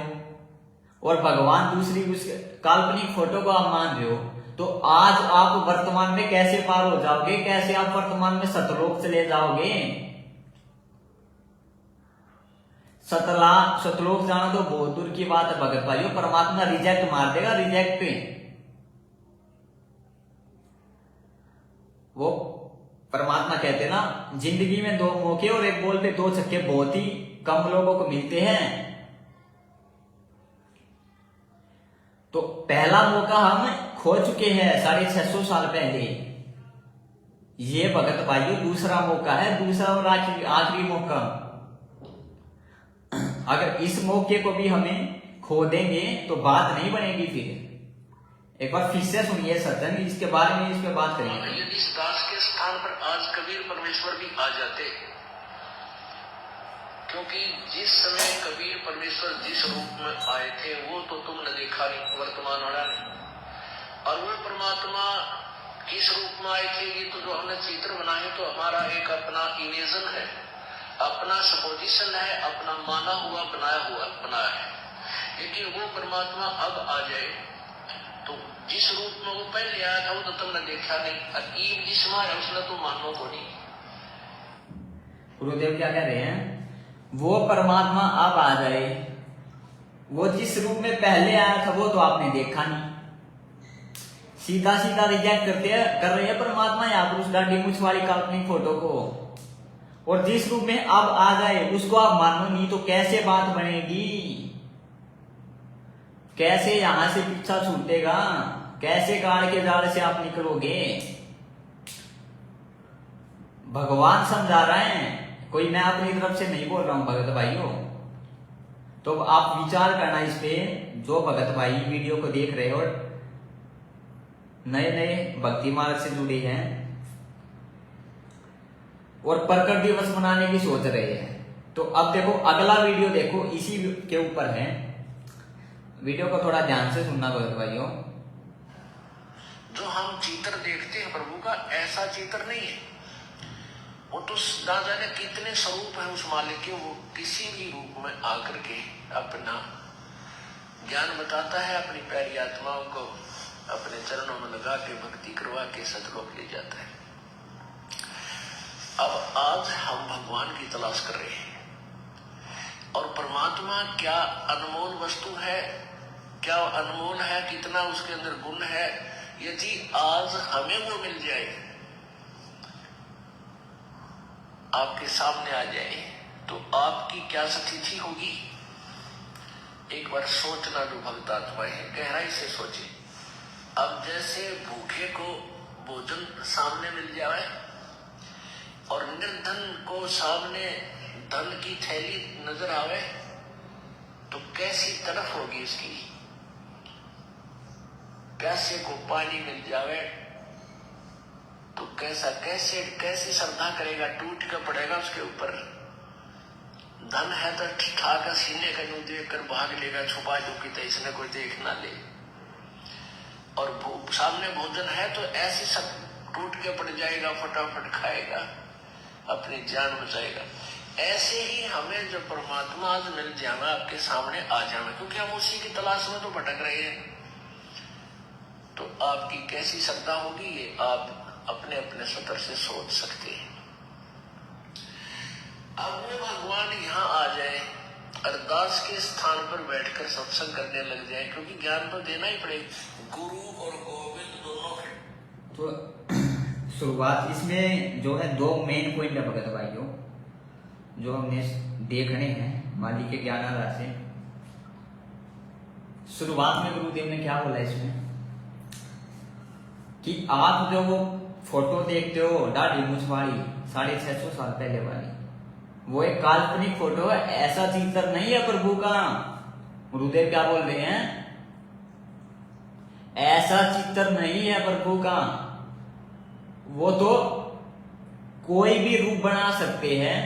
और भगवान दूसरी उस काल्पनिक फोटो को आप मान रहे हो, तो आज आप वर्तमान में कैसे पार हो जाओगे? कैसे आप वर्तमान में सतलोक चले जाओगे? सतलोक जाना तो बहुत दूर की बात है भगत भाइयों। परमात्मा रिजेक्ट मार देगा, रिजेक्ट पे। वो परमात्मा कहते ना, जिंदगी में 2 मौके और एक बॉल पे 2 छक्के बहुत ही कम लोगों को मिलते हैं। तो पहला मौका हम खो चुके हैं 650 साल पहले। ये भगत भाइयों दूसरा मौका है, दूसरा और आखिरी मौका। अगर इस मौके को भी हमें खो देंगे तो बात नहीं बनेगी। फिर एक बार फिर से सुनिए सज्जन, इसके बारे में इस पे बात करेंगे। यदि इस दास के स्थान पर आज कबीर परमेश्वर भी आ जाते, क्योंकि जिस समय कबीर परमेश्वर जिस रूप में आए थे वो तो तुमने देखा नहीं, वर्तमान वाला नहीं। और वो परमात्मा किस रूप में आए थे, ये तो जो हमने चित्र बनाए तो हमारा एक अपना इमेजन है, अपना सपोजिशन है, अपना माना हुआ बनाया है। लेकिन वो परमात्मा अब आ जाए तो जिस रूप में वो पहले आया था वो तो तुमने देखा नहीं, अकीब जिसमें है उसने तो मानो को नहीं। गुरुदेव क्या कह रहे हैं? वो परमात्मा अब आ जाए, वो जिस रूप में पहले आया था वो तो आपने देखा नहीं। सीधा सीधा रिजेक्ट कर रहे हैं परमात्मा यहाँ पर उस दाढ़ी मूंछ वाली काल्पनिक फोटो को। और जिस रूप में अब आ जाए उसको आप मानो नहीं तो कैसे बात बनेगी? कैसे यहां से पीछा छूटेगा? कैसे काट के जाल से आप निकलोगे? भगवान समझा रहे हैं, कोई मैं अपनी तरफ से नहीं बोल रहा हूं भगत भाइयों। तो आप विचार करना इस पे, जो भगत भाई वीडियो को देख रहे हो, नए नए भक्ति मार्ग से जुड़े हैं और प्रकट दिवस मनाने की सोच रहे हैं। तो अब देखो अगला वीडियो देखो, इसी के ऊपर है। वीडियो को थोड़ा ध्यान से सुनना भगत भाइयों। जो हम चित्र देखते हैं प्रभु का, ऐसा चित्र नहीं है। वो तो ना जाने कितने स्वरूप है उस मालिक के, वो किसी भी रूप में आकर के अपना ज्ञान बताता है, अपनी प्यारी आत्माओं को अपने चरणों में लगा के भक्ति करवा के सतलोक ले जाता है। अब आज हम भगवान की तलाश कर रहे हैं और परमात्मा क्या अनमोल वस्तु है, क्या अनमोल है, कितना उसके अंदर गुण है। यदि आज हमें वो मिल जाए, आपके सामने आ जाए, तो आपकी क्या स्थिति होगी? एक बार सोचना, जो भक्त आत्मा है गहराई से सोचे। अब जैसे भूखे को भोजन सामने मिल जाए और निर्धन को सामने धन की थैली नजर आवे तो कैसी तरफ होगी इसकी? प्यासे को पानी मिल जावे तो कैसी श्रद्धा करेगा, टूट कर पड़ेगा उसके ऊपर। धन है तो ठाका सीने का यूं देख कर भाग लेगा, छुपा चुकी तो इसने कोई देख ना ले। और सामने भोजन है तो ऐसे सब टूट के पड़ जाएगा, फटाफट खाएगा, अपनी जान बचाएगा। ऐसे ही हमें जब परमात्मा आज मिल जाना, आपके सामने आ जाना, क्योंकि हम उसी की तलाश में तो भटक रहे हैं, तो आपकी कैसी श्रद्धा होगी ये आप अपने अपने स्तर से सोच सकते हैं। अब वो भगवान यहाँ आ जाए, अरदास के स्थान पर बैठकर सत्संग करने लग जाए, क्योंकि ज्ञान तो देना ही पड़ेगा। गुरु और गोविंद दोनों के तो शुरुआत इसमें जो है 2 मेन पॉइंट है भगत भाइयों, जो हमने देखने हैं मालिक के ज्ञान आधार से। शुरुआत में गुरुदेव ने क्या बोला इसमें कि आप जो वो फोटो देखते हो दाढ़ी मूंछ वाली 650 साल पहले वाली, वो एक काल्पनिक फोटो है, ऐसा चित्र नहीं है प्रभु का। गुरुदेव क्या बोल रहे हैं? ऐसा चित्र नहीं है प्रभु का। वो तो कोई भी रूप बना सकते हैं,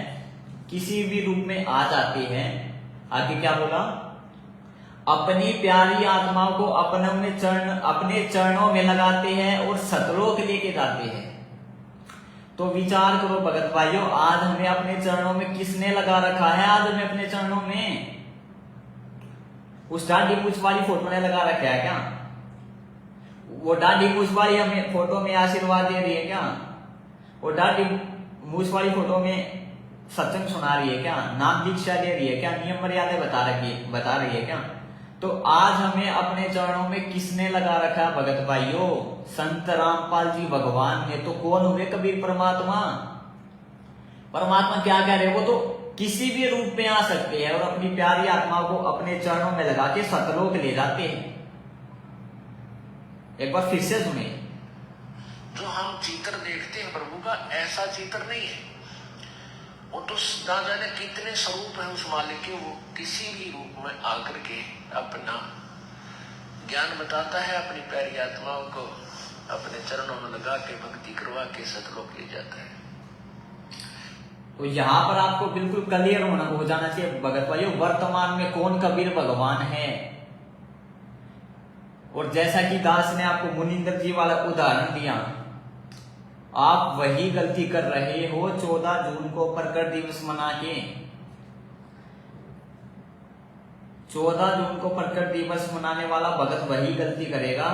किसी भी रूप में आ जाते हैं। आगे क्या बोला? अपनी प्यारी आत्माओं को अपने चरणों में लगाते हैं और सतलोक लेके जाते हैं। तो विचार करो भगत भाइयों, आज हमें अपने चरणों में किसने लगा रखा है? आज हमें अपने चरणों में उस दाढ़ी मूछ वाली फोटो ने लगा रखा है क्या? वो दाढ़ी मूछ वाली हमें फोटो में आशीर्वाद दे रही है क्या? वो दाढ़ी मूछ वाली फोटो में सत्संग सुना रही है क्या? नाम दीक्षा दे रही है क्या? नियम मर्यादा बता रही है क्या? तो आज हमें अपने चरणों में किसने लगा रखा है भगत भाइयों? संत रामपाल जी भगवान ने। तो कौन हुए कबीर? परमात्मा। परमात्मा क्या कह रहे? वो तो किसी भी रूप में आ सकते हैं और अपनी प्यारी आत्मा को अपने चरणों में लगा के सतलोक ले जाते हैं। एक बार फिर से सुने। जो हम चित्र देखते हैं प्रभु का, ऐसा चित्र नहीं है। वो तो ना जाने कितने स्वरूप है उस मालिक के। वो किसी भी रूप में आकर के अपना ज्ञान बताता है, अपनी प्यारी आत्माओं को अपने चरणों में लगा के भक्ति करवा के सतलोक ले जाता है। तो यहाँ पर आपको बिल्कुल क्लियर हो जाना चाहिए भगत भाइयों, वर्तमान में कौन कबीर भगवान है। और जैसा कि दास ने आपको मुनिंदर जी वाला उदाहरण दिया, आप वही गलती कर रहे हो। 14 जून को प्रकट दिवस मना के 14 जून को प्रकट दिवस मनाने वाला भगत वही गलती करेगा।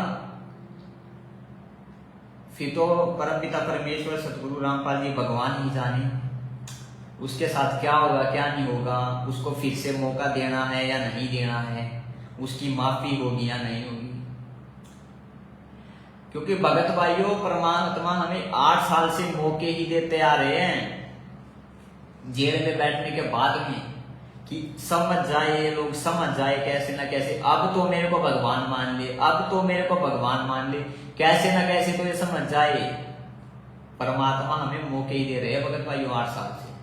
फिर तो परमपिता परमेश्वर सतगुरु रामपाल जी भगवान ही जाने उसके साथ क्या होगा क्या नहीं होगा। उसको फिर से मौका देना है या नहीं देना है, उसकी माफी होगी या नहीं होगी। क्योंकि भगत भाइयों, परमात्मा हमें 8 साल से मौके ही देते आ रहे हैं जेल में बैठने के बाद में, कि समझ जाए ये लोग, समझ जाए कैसे ना कैसे। अब तो मेरे को भगवान मान ले, अब तो मेरे को भगवान मान ले, कैसे ना कैसे तो ये समझ जाए। परमात्मा हमें मौके ही दे रहे हैं भगत भाइयों 8 साल से।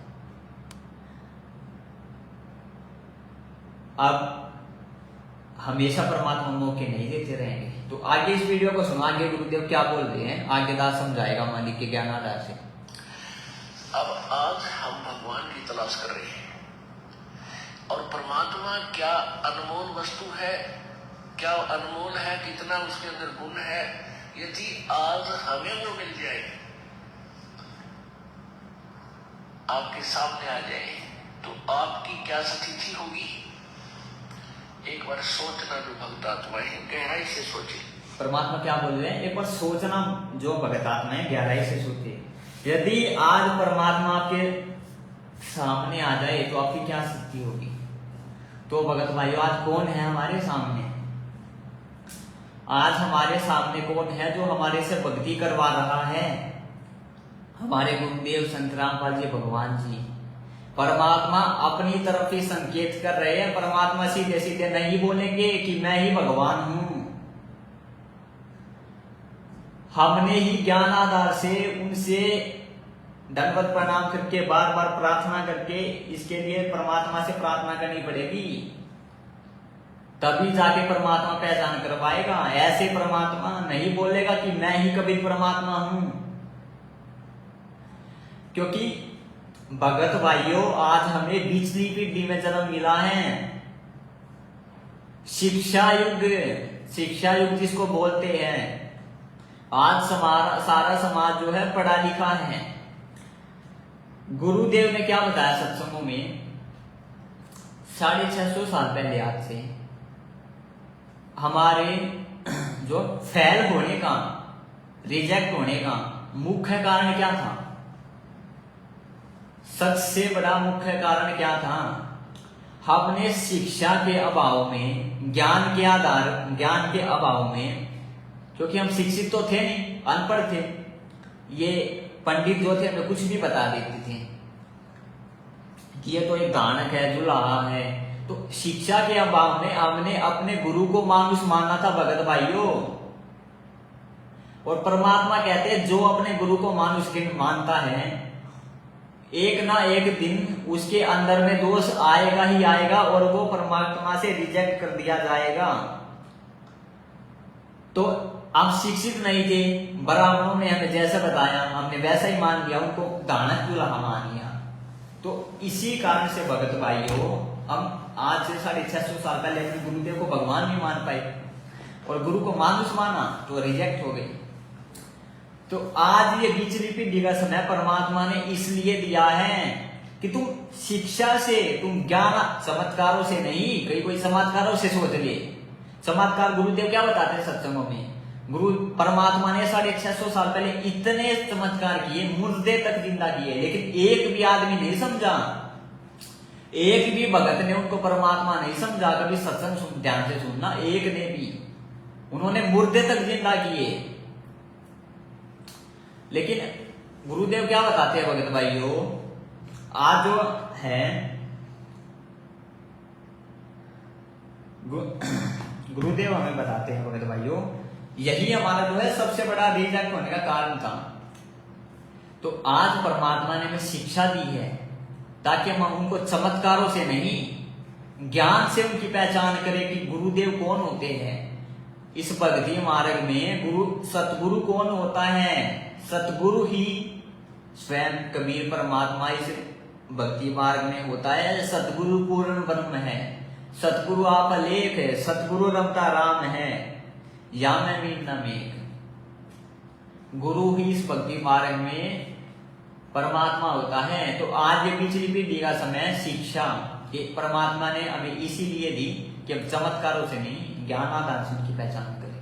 अब हमेशा परमात्मा मौके नहीं देते रहेंगे। तो आगे इस वीडियो को सुनो, आगे गुरुदेव क्या बोल रहे हैं, आगे दास समझाएगा मालिक के ज्ञान आधार से। अब आज हम भगवान की तलाश कर रहे हैं, और परमात्मा क्या अनमोल वस्तु है, क्या अनमोल है, कितना उसके अंदर गुण है। यदि आज हमें वो मिल जाए, आपके सामने आ जाए, तो आपकी क्या स्थिति होगी? एक बार सोचना, जो भक्त आत्माएं गहराई से सोचे। परमात्मा क्या बोल रहे हैं? एक बार सोचना, जो भक्त आत्माएं गहराई से सोचे। यदि आज परमात्मा आपके सामने आ जाए तो आपकी क्या स्थिति होगी? तो भगत भाइयों, आज कौन है हमारे सामने? आज हमारे सामने कौन है जो हमारे से भक्ति करवा रहा है? हमारे गुरुदेव संत रामपाल जी भगवान जी। परमात्मा अपनी तरफ ही संकेत कर रहे हैं। परमात्मा सीधे सीधे नहीं बोलेंगे कि मैं ही भगवान हूं। हमने ही ज्ञान आधार से उनसे दंडवत प्रणाम करके, बार बार प्रार्थना करके, इसके लिए परमात्मा से प्रार्थना करनी पड़ेगी, तभी जाके परमात्मा पहचान कर पाएगा। ऐसे परमात्मा नहीं बोलेगा कि मैं ही कबीर परमात्मा हूं। क्योंकि भगत भाइयों, आज हमें बीचली पीढ़ी में जन्म मिला है। शिक्षा युग जिसको बोलते हैं। आज सारा समाज जो है पढ़ा लिखा है। गुरुदेव ने क्या बताया सत्संगों में? 650 साल पहले आज से हमारे जो फेल होने का, रिजेक्ट होने का मुख्य कारण क्या था? सबसे बड़ा मुख्य कारण क्या था? हमने शिक्षा के अभाव में, ज्ञान के अभाव में, क्योंकि हम शिक्षित तो थे नहीं, अनपढ़ थे। ये पंडित जो थे हमें कुछ भी बता देते थे कि ये तो एक दानक है, जुलाहा है। तो शिक्षा के अभाव में हमने अपने गुरु को मानुष माना था भगत भाइयों। और परमात्मा कहते हैं जो अपने गुरु को मानुष मानता है, एक ना एक दिन उसके अंदर में दोष आएगा ही आएगा और वो परमात्मा से रिजेक्ट कर दिया जाएगा। तो आप शिक्षित नहीं थे, ब्राह्मणों ने हमें जैसा बताया हमने वैसा ही मान लिया, उनको दाना दूल्हा मान लिया। तो इसी कारण से भगत भाइयों, हम आज से 650 साल पहले अपने गुरुदेव को भगवान नहीं मान पाए और गुरु को मानुष माना तो रिजेक्ट हो गई। तो आज ये बीचली पीढ़ी का समय परमात्मा ने इसलिए दिया है कि तुम शिक्षा से, तुम ज्ञान चमत्कारों से नहीं, कोई चमत्कारों से सोच ले। चमत्कार गुरुदेव क्या बताते हैं सत्संगों में, गुरु परमात्मा ने 650 साल पहले इतने चमत्कार किए, मुर्दे तक जिंदा किए, लेकिन एक भी आदमी नहीं समझा, एक भी भगत ने उनको परमात्मा नहीं समझा। कभी सत्संग ध्यान से सुनना, एक ने भी, उन्होंने मुर्दे तक जिंदा किए। लेकिन गुरुदेव क्या बताते हैं भगत भाइयों, आज जो है गुरुदेव हमें बताते हैं भगत भाइयों, यही हमारा जो है सबसे बड़ा रिजेक्ट होने का कारण था। तो आज परमात्मा ने हमें शिक्षा दी है ताकि हम उनको चमत्कारों से नहीं, ज्ञान से उनकी पहचान करें कि गुरुदेव कौन होते हैं। इस भक्ति मार्ग में गुरु सतगुरु कौन होता है, सतगुरु ही स्वयं कबीर परमात्मा इस भक्ति मार्ग में होता है। सतगुरु पूर्ण ब्रह्म है, सतगुरु आप अलेख है, सतगुरु रमता राम है, या मैं मीन न मेघ। गुरु ही इस भक्ति मार्ग में परमात्मा होता है। तो आज ये पिछली पीढ़ी का समय शिक्षा ये परमात्मा ने हमें इसीलिए दी कि अब चमत्कारों से नहीं, ज्ञान आधार से उनकी पहचान करें।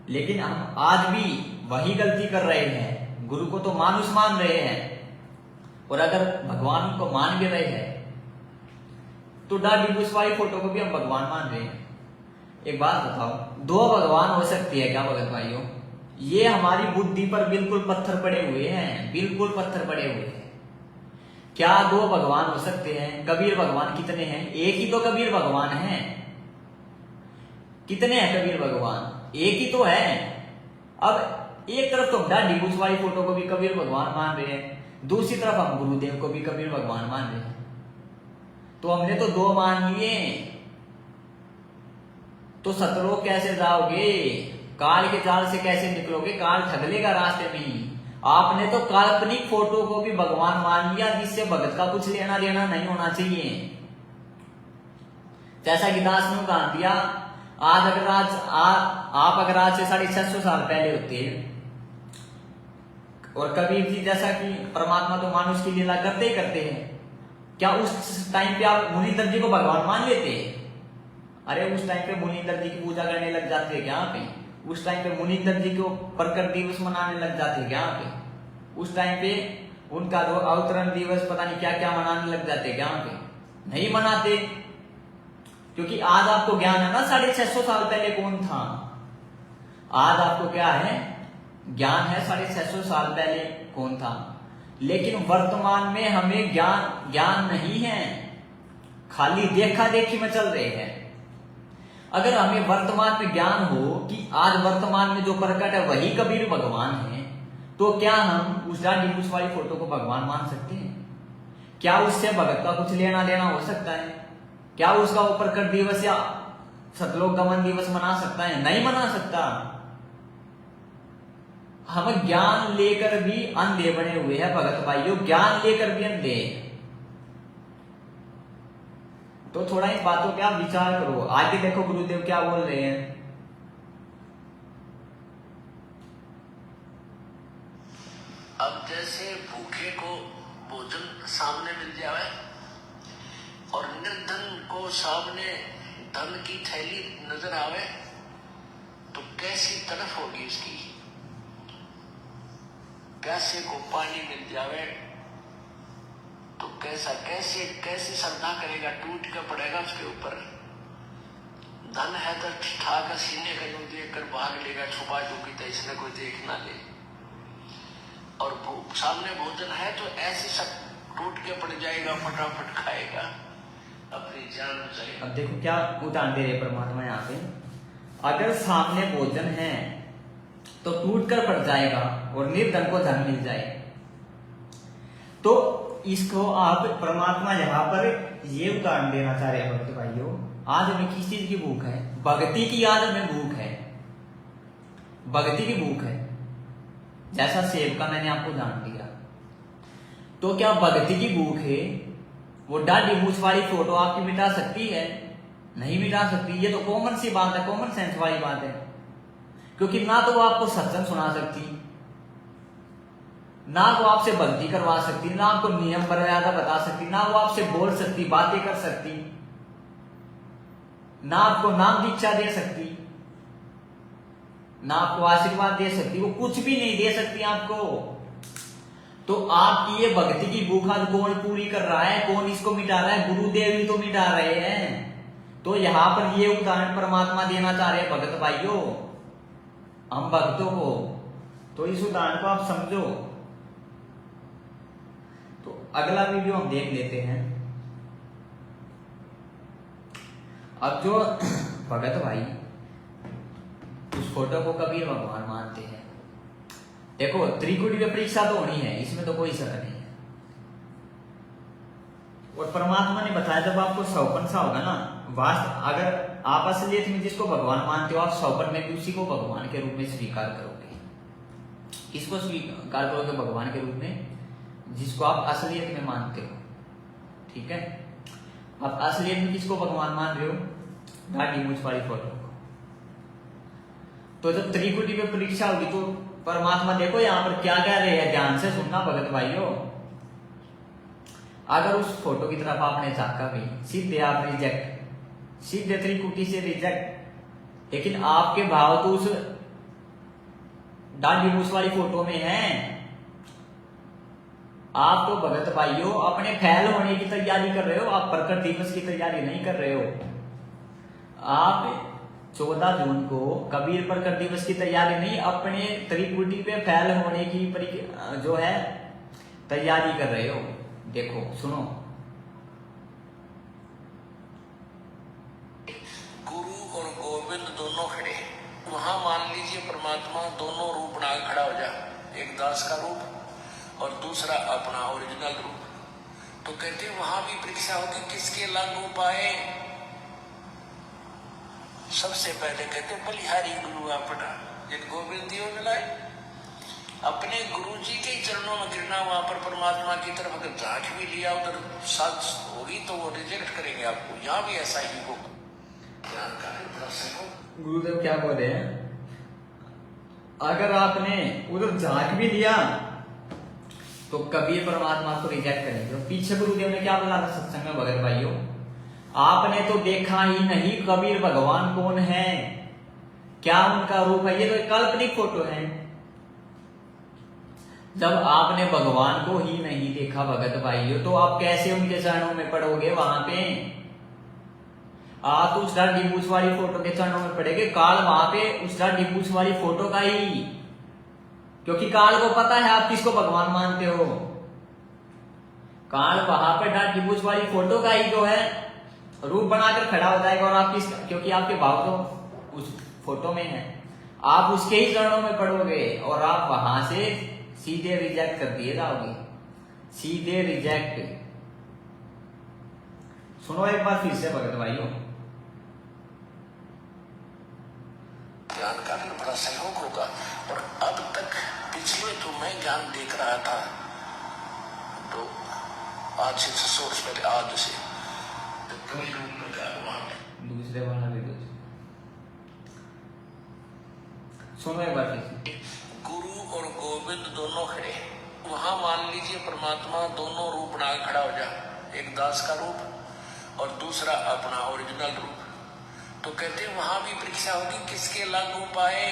लेकिन हम आज भी वही गलती कर रहे हैं, गुरु को तो मानुष मान रहे हैं, और अगर भगवान को मान भी रहे हैं तो दाढ़ी बुसवाई फोटो को भी हम भगवान मान रहे हैं। एक बात बताओ, दो भगवान हो सकती है क्या भगत भाइयों? ये हमारी बुद्धि पर बिल्कुल पत्थर पड़े हुए हैं, बिल्कुल पत्थर पड़े हुए हैं। क्या दो भगवान हो सकते हैं? कबीर भगवान कितने हैं? एक ही तो कबीर भगवान है। कितने हैं कबीर भगवान? एक ही तो है। अब एक तरफ तो दाढ़ी बुसवाई फोटो को भी कबीर भगवान मान रहे हैं, दूसरी तरफ हम गुरुदेव को भी कबीर भगवान मान रहे हैं। तो हमने तो दो मान लिए, तो सतलोक कैसे जाओगे? काल के जाल से कैसे निकलोगे? काल ठग लेगा रास्ते में ही। आपने तो काल्पनिक फोटो को भी भगवान मान लिया, जिससे भगत का कुछ लेना देना नहीं होना चाहिए। जैसा कि दास ने कहा दिया, आप अगर आज से 650 साल पहले होते, और कबीर जी जैसा कि परमात्मा तो मानुष की लीला करते ही करते हैं, क्या उस टाइम पे आप मुनींद्र जी को भगवान मान लेते? अरे उस टाइम पे मुनींद्र जी की पूजा करने लग जाते हैं क्या पे? उस टाइम पे मुनींद्र जी को प्रकट दिवस मनाने लग जाते हैं क्या पे? उस टाइम पे उनका जो अवतरण दिवस पता नहीं क्या क्या मनाने लग जाते हैं क्या पे? नहीं मनाते, क्योंकि आज आपको ज्ञान है ना 650 साल पहले कौन था। आज आपको क्या है? ज्ञान है 650 साल पहले कौन था। लेकिन वर्तमान में हमें ज्ञान नहीं है, खाली देखा देखी में चल रहे हैं। अगर हमें वर्तमान में ज्ञान हो कि आज वर्तमान में जो प्रकट है वही कबीर भगवान है, तो क्या हम उस दाढ़ी बुसवाई फोटो को भगवान मान सकते हैं? क्या उससे भगत का कुछ लेना देना हो सकता है? क्या उसका वो प्रकट दिवस या सतलोक गमन दिवस मना सकता है? नहीं मना सकता। हम ज्ञान लेकर भी अंधे बने हुए हैं भगत भाइयों, ज्ञान लेकर भी अंधे। तो थोड़ा इन बातों पे आप विचार करो। आगे देखो गुरुदेव क्या बोल रहे हैं। अब जैसे भूखे को भोजन सामने मिल जाए और निर्धन को सामने धन की थैली नजर आवे, तो कैसी तड़फ होगी इसकी। प्यासे को पानी मिल जावे तो कैसी श्रद्धा करेगा, टूट कर पड़ेगा उसके ऊपर। धन है तो ठाकर सीने का यूं देख कर भाग लेगा, छुपा चुकी तो इसने कोई देख ना ले। और सामने भोजन है तो ऐसे सब टूट के पड़ जाएगा, फटाफट खाएगा, अपनी जान बचाएगा। अब देखो क्या उदाहरण दे रहे परमात्मा यहाँ पे। अगर सामने भोजन है तो टूट कर पड़ जाएगा और निर्धन को धन मिल जाए। तो इसको आप परमात्मा यहाँ पर ये उदाहरण देना चाह रहे हैं भक्त भाइयों। आज हमें किस चीज की भूख है? भक्ति की आज हमें भूख है, भक्ति की भूख है। जैसा सेब का मैंने आपको जान दिया, तो क्या भक्ति की भूख है वो दाढ़ी मूछ वाली फोटो आपकी मिटा सकती है? नहीं मिटा सकती। ये तो कॉमन सी बात है, कॉमन सेंस वाली बात है। क्योंकि ना तो वो आपको सत्संग सुना सकती, ना वो आपसे भक्ति करवा सकती, ना आपको नियम मर्यादा बता सकती, ना वो आपसे बोल सकती, बातें कर सकती, ना आपको नाम दीक्षा दे सकती, ना आपको आशीर्वाद दे सकती। वो कुछ भी नहीं दे सकती आपको। तो आपकी ये भक्ति की भूख आज कौन पूरी कर रहा है? कौन इसको मिटा रहा है? गुरुदेव ही तो मिटा रहे हैं। तो यहां पर ये उदाहरण परमात्मा देना चाह रहे हैं भक्त भाइयों, हम भक्तों को। तो इस उदाहरण को आप समझो। तो अगला वीडियो हम देख लेते हैं। अब जो भगत भाई उस फोटो को कबीर भगवान मानते हैं, देखो त्रिकुटी में परीक्षा तो होनी है, इसमें तो कोई शक नहीं है। और परमात्मा ने बताया जब आपको सौपन सा होगा ना, वास्तव अगर आप असलियत में जिसको भगवान मानते हो, आप सौपन में भी उसी को भगवान के रूप में स्वीकार करोगे। किसको स्वीकार करोगे? भगवान के रूप में, जिसको आप असलियत में मानते हो। ठीक है, आप असलियत में किसको भगवान मान रहे हो? दाढ़ी मूछ वाली फोटो को। तो जब त्रिकुटी में परीक्षा होगी तो परमात्मा देखो यहाँ पर क्या कह रहे हैं, ध्यान से सुनना भगत भाइयों। अगर उस फोटो की तरफ आपने झांका भी, सीधे आप रिजेक्ट, सीधे त्रिकुटी से रिजेक्ट। लेकिन आपके भाव तो उस दाढ़ी मूछ वाली फोटो में है। आप तो भगत भाइयों अपने फैल होने की तैयारी कर रहे हो, आप प्रकट दिवस की तैयारी नहीं कर रहे हो। आप 14 जून को कबीर प्रकट दिवस की तैयारी नहीं, अपने त्रिकुटी पे फैल होने की जो है तैयारी कर रहे हो। देखो सुनो, गुरु और गोविंद दोनों खड़े, वहां मान लीजिए परमात्मा दोनों रूप बना खड़ा हो जा, एक दास का रूप और दूसरा अपना ओरिजिनल रूप। तो कहते वहां भी परीक्षा होगी, किसके लागू पाए? सबसे पहले कहते बलिहारी गुरु अपना, जिन गोविंद दियो मिलाए। अपने गुरु जी के चरणों में गिरना, वहां पर परमात्मा की तरफ अगर झांक भी लिया, उधर साथ होगी तो वो रिजेक्ट करेंगे आपको। यहाँ भी ऐसा ही होगा। गुरुदेव क्या बोल रहे हैं? अगर आपने उधर झांक भी लिया तो कबीर परमात्मा को रिजेक्ट करेंगे। पीछे गुरुदेव ने क्या बोला था सत्संग में भगत भाइयों? आपने तो देखा ही नहीं कबीर भगवान कौन है, क्या उनका रूप है, ये तो एक काल्पनिक फोटो है। जब आपने भगवान को ही नहीं देखा भगत भाइयों, तो आप कैसे उनके चरणों में पड़ोगे? वहां पे आप उस दाढ़ी मूछ वाली फोटो के चरणों में पड़ेगे। काल वहां पे उस दाढ़ी मूछ वाली फोटो का ही, क्योंकि काल को पता है आप किसको भगवान मानते हो। काल वहां पे दाढ़ी मूछ वाली फोटो का ही जो है रूप बनाकर खड़ा हो जाएगा। और आप किस, क्योंकि आपके भाव तो उस फोटो में है, आप उसके ही चरणों में पड़ोगे और आप वहां से सीधे रिजेक्ट कर दिए जाओगे, सीधे रिजेक्ट। सुनो एक बार फिर से भगत भाइयों, ज्ञान का भी बड़ा सहयोग होगा। और अब तक पिछले तो मैं ज्ञान देख रहा था, तो आज से 100 वर्ष पहले, आज से दूसरे वाला भी कुछ सुनो एक बार फिर। गुरु और गोविंद दोनों खड़े, वहां मान लीजिए परमात्मा दोनों रूप बना खड़ा हो जा, एक दास का रूप और दूसरा अपना ओरिजिनल रूप। तो कहते वहां भी परीक्षा होगी, किसके लागू पाए?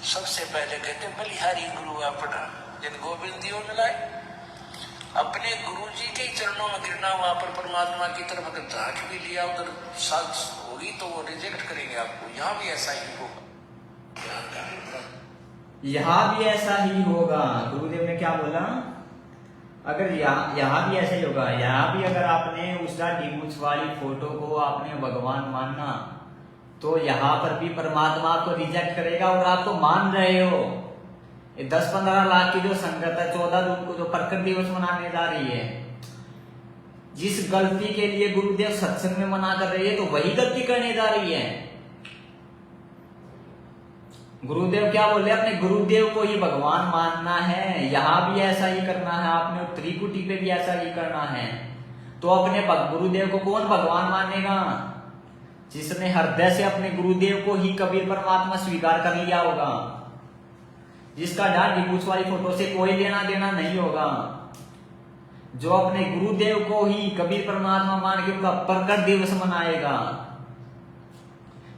सबसे पहले कहते बलिहारी गुरु अपना, जिन गोविंद दियो मिलाए। अपने गुरु जी के चरणों में गिरना, वहां पर परमात्मा की तरफ अगर झांक भी लिया, उधर साथ होगी तो वो रिजेक्ट करेंगे आपको। यहाँ भी ऐसा ही होगा। यहाँ भी ऐसा ही होगा। गुरुदेव ने क्या बोला? अगर यहाँ भी ऐसा ही होगा। यहाँ भी अगर आपने उस दाढ़ी मूछ वाली फोटो को आपने भगवान मानना, तो यहाँ पर भी परमात्मा आपको रिजेक्ट करेगा और आप तो मान रहे हो। ये 10-15 लाख की जो संगत है 14 जून को जो प्रकट दिवस मनाने जा रही है, जिस गलती के लिए गुरुदेव सत्संग में मना कर रही है तो वही गलती करने जा रही है। गुरुदेव क्या बोल रहे हैं, अपने गुरुदेव को ही भगवान मानना है, यहां भी ऐसा ही करना है आपने, और त्रिकुटी पे भी ऐसा ही करना है। तो अपने गुरुदेव को कौन भगवान मानेगा? जिसने हृदय से अपने गुरुदेव को ही कबीर परमात्मा स्वीकार कर लिया होगा, जिसका दाढ़ी मूंछ वाली फोटो से कोई लेना देना नहीं होगा, जो अपने गुरुदेव को ही कबीर परमात्मा मान के उनका प्रकट दिवस मनाएगा,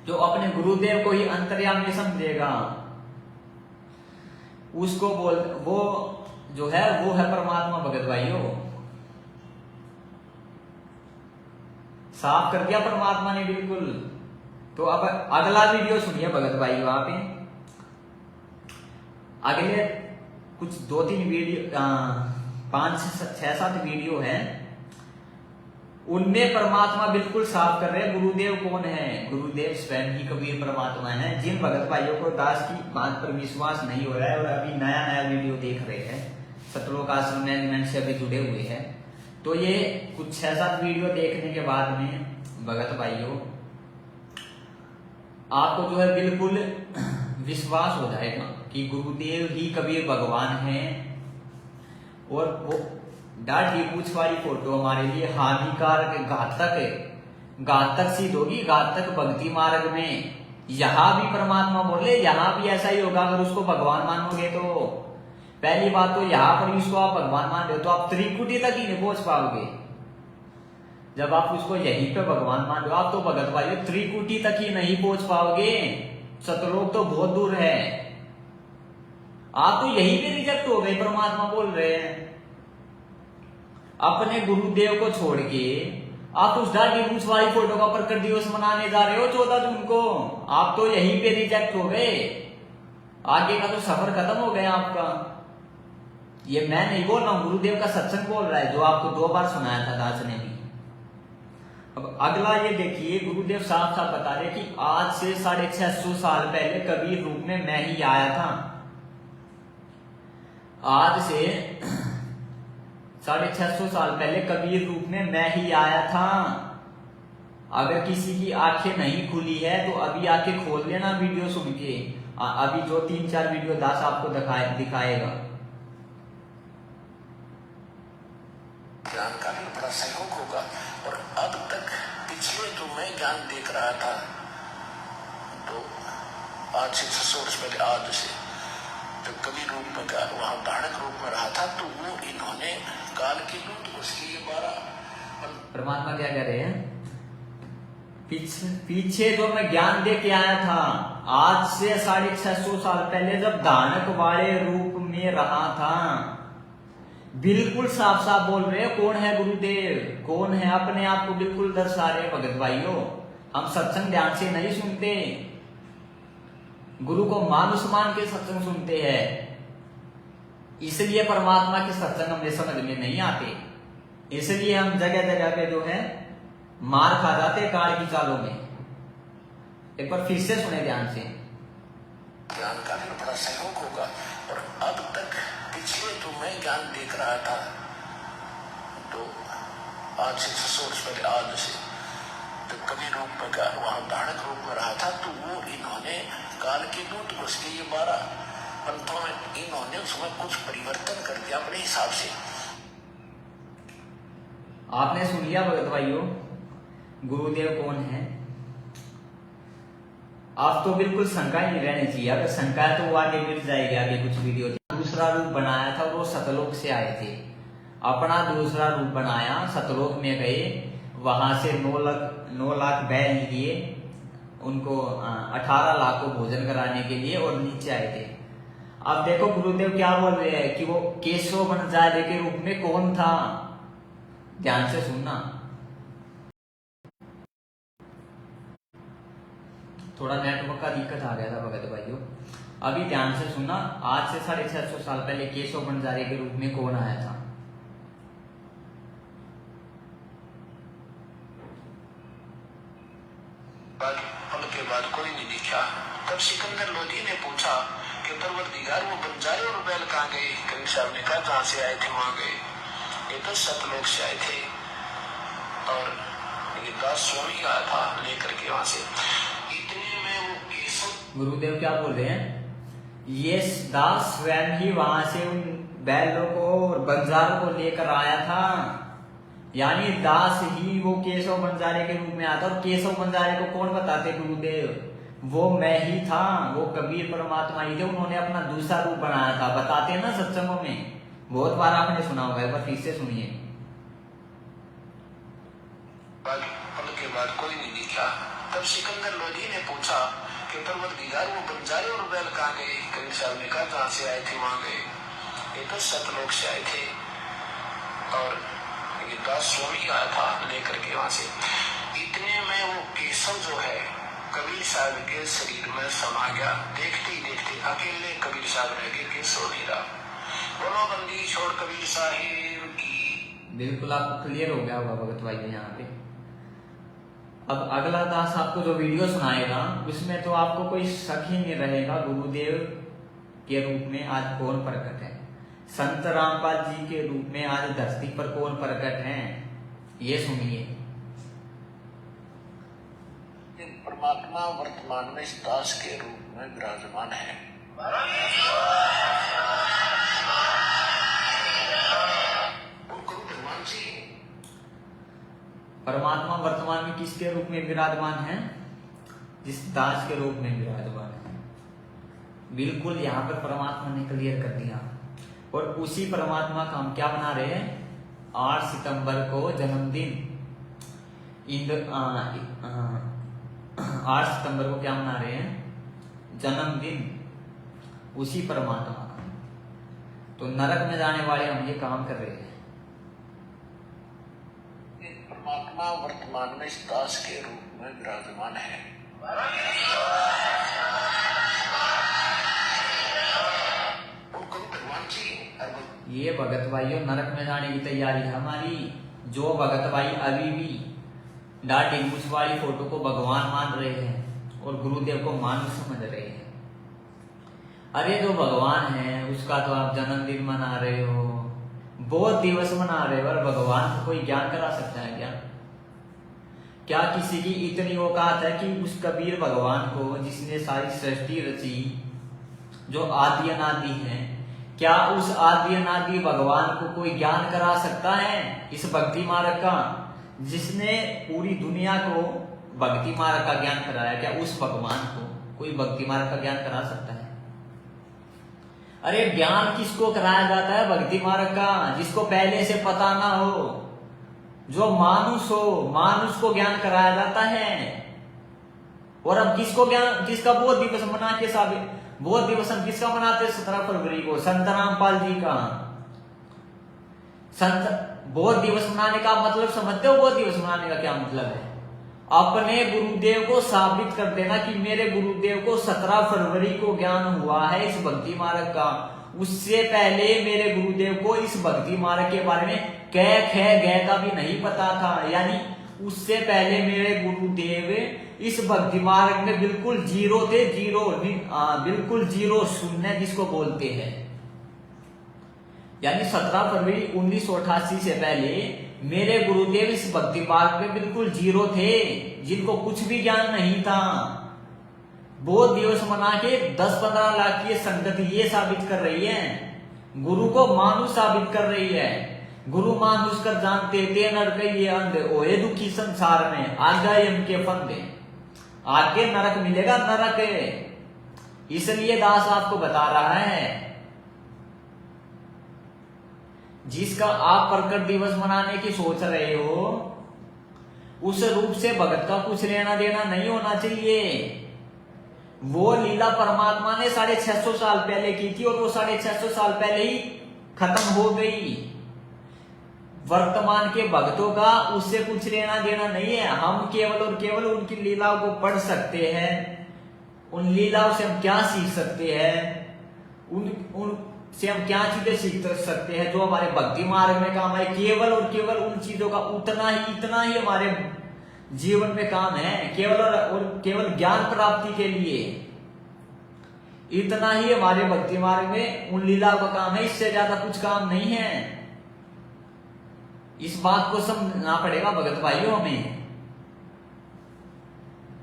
जो अपने गुरुदेव को ही अंतर्यामी समझेगा, उसको वो जो है वो है परमात्मा। भगत भाइयों, साफ कर दिया परमात्मा ने बिल्कुल। तो अब अगला वीडियो सुनिए भगत भाई, वहां पे अगले कुछ 2-3 वीडियो 5-6-7 वीडियो है, उनमें परमात्मा बिल्कुल साफ कर रहे हैं गुरुदेव कौन है। गुरुदेव स्वयं ही कबीर परमात्मा है। जिन भगत भाइयों को दास की बात पर विश्वास नहीं हो रहा है और अभी नया नया वीडियो देख रहे हैं, सतलोक आश्रम मैनेजमेंट से अभी जुड़े हुए हैं, तो ये कुछ 6-7 वीडियो देखने के बाद में भगत भाइयों आपको जो है बिल्कुल विश्वास हो जाएगा कि गुरुदेव ही कबीर भगवान है। और वो दाढ़ी मूंछ वाली फोटो हमारे लिए हानिकारक घातक सिद्ध होगी, घातक भक्ति मार्ग में। यहां भी परमात्मा बोले यहां भी ऐसा ही होगा। अगर उसको भगवान मानोगे तो पहली बात तो यहां पर उसको आप भगवान मान रहे हो तो आप त्रिकुटी तक ही नहीं पहुंच पाओगे। जब आप उसको यहीं पे भगवान मान रहे हो आप तो भगत भाई त्रिकुटी तक ही नहीं पहुंच पाओगे। सतलोक तो बहुत दूर है, आप तो यहीं पे रिजेक्ट हो गए। परमात्मा बोल रहे हैं अपने गुरुदेव को छोड़ के आप उस दाढ़ी मूंछ वाली फोटो का प्रकट दिवस मनाने जा रहे हो 14 जून को, आप तो यहीं पे रिजेक्ट हो गए। आगे का तो सफर खत्म हो गया आपका। ये मैं नहीं बोल रहा हूं, गुरुदेव का सत्संग बोल रहा है, जो आपको 2 बार सुनाया था दास ने भी। अब अगला ये देखिए, गुरुदेव साफ साफ बता रहे कि आज से 650 साल पहले कबीर रूप में मैं ही आया था। आज से 650 साल पहले कबीर रूप में मैं ही आया था। अगर किसी की आंखें नहीं खुली है तो अभी आके खोल लेना वीडियो सुन के। अभी जो 3-4 वीडियो दास आपको दिखाएगा। ज्ञान का भी बड़ा सहयोग होगा। और अब तक पिछले जो मैं ज्ञान देख रहा था, तो आज से 600 वर्ष पहले, आज से जब कबीर रूप में वहां धारणक रूप में रहा था, तो वो इन्होंने काल की लूट उसकी 12 परमात्मा क्या कह रहे हैं, पीछे जो मैं ज्ञान दे के आया था आज से 650 साल पहले जब धारणक वाले रूप में रहा था, बिल्कुल साफ साफ बोल रहे हैं कौन है गुरुदेव, कौन है, अपने आप को बिल्कुल दर्शा रहे भगत भाइयों। हम सत्संग ध्यान से नहीं सुनते, गुरु को मानुष मान के सत्संग सुनते हैं, इसलिए परमात्मा के सत्संग हमें समझ में नहीं आते। इसलिए हम जगह जगह पे जो है मार खा जाते काल की चालों में। एक बार फिर से सुने ध्यान से। ज्ञान का भी बड़ा सहयोग होगा। और अब तक पिछले जो मैं ज्ञान देख रहा था, तो आज से 600 वर्ष पहले, आज से जब कबीर रूप में वहां धारणक रूप में रहा था, तो वो इन्होंने काल की लूट उसके 12 पंथों में इन्होंने उसमें कुछ परिवर्तन कर दिया अपने हिसाब से। आपने सुन लिया भगत भाइयों गुरुदेव कौन है। आप तो बिल्कुल शंका ही नहीं रहनी चाहिए। अगर शंका है तो वो आगे मिल जाएगी, आगे कुछ वीडियो। दूसरा रूप बनाया था, वो सतलोक से आए थे, अपना दूसरा रूप बनाया, सतलोक में गए, वहां से 9 लाख बैल लिए उनको, 18 लाख को भोजन कराने के लिए, और नीचे आए थे। अब देखो गुरुदेव क्या बोल रहे हैं कि वो केशव बनजारे के रूप में कौन था, ध्यान से सुनना। थोड़ा नेटवर्क का दिक्कत आ गया था भगत भाइयों, अभी ध्यान से सुनना। आज से 650 साल पहले केशव बनजारे के रूप में कौन आया था। पल के बाद कोई नहीं दिखा। तब सिकंदर लोधी ने पूछा कि कि परवरदिगार वो बंजारे और बैल कहाँ गए? कबीर साहब ने कहा जहाँ से आए थे वहां गए, ये तो सतलोक से आए थे। और ये दास स्वामी आया था लेकर के वहां से। इतने में वो केशव गुरुदेव क्या बोल रहे हैं? ये दास स्वयं ही वहां से उन बैलों को और बंजारों को लेकर आया था, यानी दास ही वो केशव बंजारे के रूप में आता। और केशव बंजारे को कौन बताते गुरुदेव? वो मैं ही था, वो कबीर परमात्मा ही थे, उन्होंने अपना दूसरा रूप बनाया था। बताते हैं ना सत्संगों में, बहुत बार आपने सुना होगा, एक बार फिर से सुनिए। पल के बाद कोई नहीं दिखा। तब सिकंदर लोधी ने पूछा कि परवरदिगार वो बंजारे और बैल कहाँ गए? कबीर साहब ने कहा जहाँ से आए थे वहां गए, ये तो सतलोक से आए थे। और ये दास स्वामी आया था लेकर के वहां से। इतने में वो केशव जो है कबीर साहब के शरीर में समा गया। देखते ही देखते अकेले कबीर साहब रह गए, केशव नहीं रहा। बोलो बंदी छोड़ कबीर साहिब की। बिल्कुल आपको क्लियर हो गया होगा भगत भाई यहाँ पे। अब अगला दास आपको जो वीडियो सुनाएगा उसमें तो आपको कोई शक ही नहीं रहेगा गुरुदेव के रूप में आज कौन प्रकट है, संत रामपाल जी के रूप में आज धरती पर कौन प्रकट है, ये सुनिए। परमात्मा वर्तमान में इस दास के रूप में विराजमान है। भगवान जी परमात्मा वर्तमान में किसके रूप में विराजमान है? जिस दास के रूप में विराजमान है। बिल्कुल यहाँ पर परमात्मा ने क्लियर कर दिया। और उसी परमात्मा का हम क्या बना रहे हैं? 8 सितंबर को जन्मदिन, 8 सितंबर को क्या मना रहे हैं? जन्मदिन उसी परमात्मा का। तो नरक में जाने वाले हम ये काम कर रहे हैं। परमात्मा वर्तमान में इस दास के रूप में विराजमान है। भगवान जी ये भगत भाइयों नरक में जाने की तैयारी है हमारी। जो भगत भाई अभी भी दाढ़ी मूछ वाली फोटो को भगवान मान रहे हैं और गुरुदेव को मानुष समझ रहे हैं, अरे जो भगवान है उसका तो आप जन्मदिन मना रहे हो, बहुत दिवस मना रहे हो, और भगवान को कोई ज्ञान करा सकता है क्या? क्या किसी की इतनी औकात है कि उस कबीर भगवान को जिसने सारी सृष्टि रची, जो आदि अनादि है, क्या उस आदि अनादि भगवान को कोई ज्ञान करा सकता है? इस भक्ति मार्ग का, जिसने पूरी दुनिया को भक्ति मार्ग का ज्ञान कराया, क्या उस भगवान को कोई भक्ति मार्ग का ज्ञान करा सकता है? अरे ज्ञान किसको कराया जाता है भक्ति मार्ग का? जिसको पहले से पता ना हो, जो मानुष हो, मानुष को ज्ञान कराया जाता है। और अब किसको ज्ञान, किसका बोध दिवस मना के साबित, बोध दिवस हम किसका मनाते हैं? 17 फरवरी को संत रामपाल जी का। संत बोध दिवस मनाने का मतलब समझते हो? बोध दिवस मनाने का क्या मतलब है? अपने गुरुदेव को साबित कर देना कि मेरे गुरुदेव को 17 फरवरी को ज्ञान हुआ है इस भक्ति मार्ग का। उससे पहले मेरे गुरुदेव को इस भक्ति मार्ग के बारे में कै खे गै का भी नहीं पता था। यानी उससे पहले मेरे गुरुदेव इस भक्ति मार्ग में बिल्कुल जीरो थे, बिल्कुल जीरो, शून्य जिसको बोलते हैं। यानी 17 फरवरी 1988 से पहले मेरे गुरुदेव इस भक्ति मार्ग में बिल्कुल जीरो थे, जिनको कुछ भी ज्ञान नहीं था। बोध दिवस मना के 10-15 लाख की संगति ये साबित कर रही है, गुरु को मानुष साबित कर रही है। गुरु मानुष कर जानते ते नर कहिए अंधे, ओए दुखी संसार में आगा के फंदे। आगे नरक मिलेगा, नरक। इसलिए दास आपको बता रहा है, जिसका आप प्रकट दिवस मनाने की सोच रहे हो, उस रूप से भगत का कुछ लेना देना नहीं होना चाहिए। वो लीला परमात्मा ने 650 साल पहले की थी और वो 650 साल पहले ही खत्म हो गई। वर्तमान के भक्तों का उससे कुछ लेना देना नहीं है। हम केवल और केवल उनकी लीलाओं को पढ़ सकते हैं। उन लीलाओं से हम क्या सीख सकते हैं, उन से हम क्या चीजें सीख सकते हैं जो हमारे भक्ति मार्ग में काम आए। केवल और केवल उन चीजों का इतना ही हमारे जीवन में काम है, केवल और केवल ज्ञान प्राप्ति के लिए। इतना ही हमारे भक्ति मार्ग में उन लीला का काम है, इससे ज्यादा कुछ काम नहीं है। इस बात को समझना पड़ेगा भगत भाइयों हमें।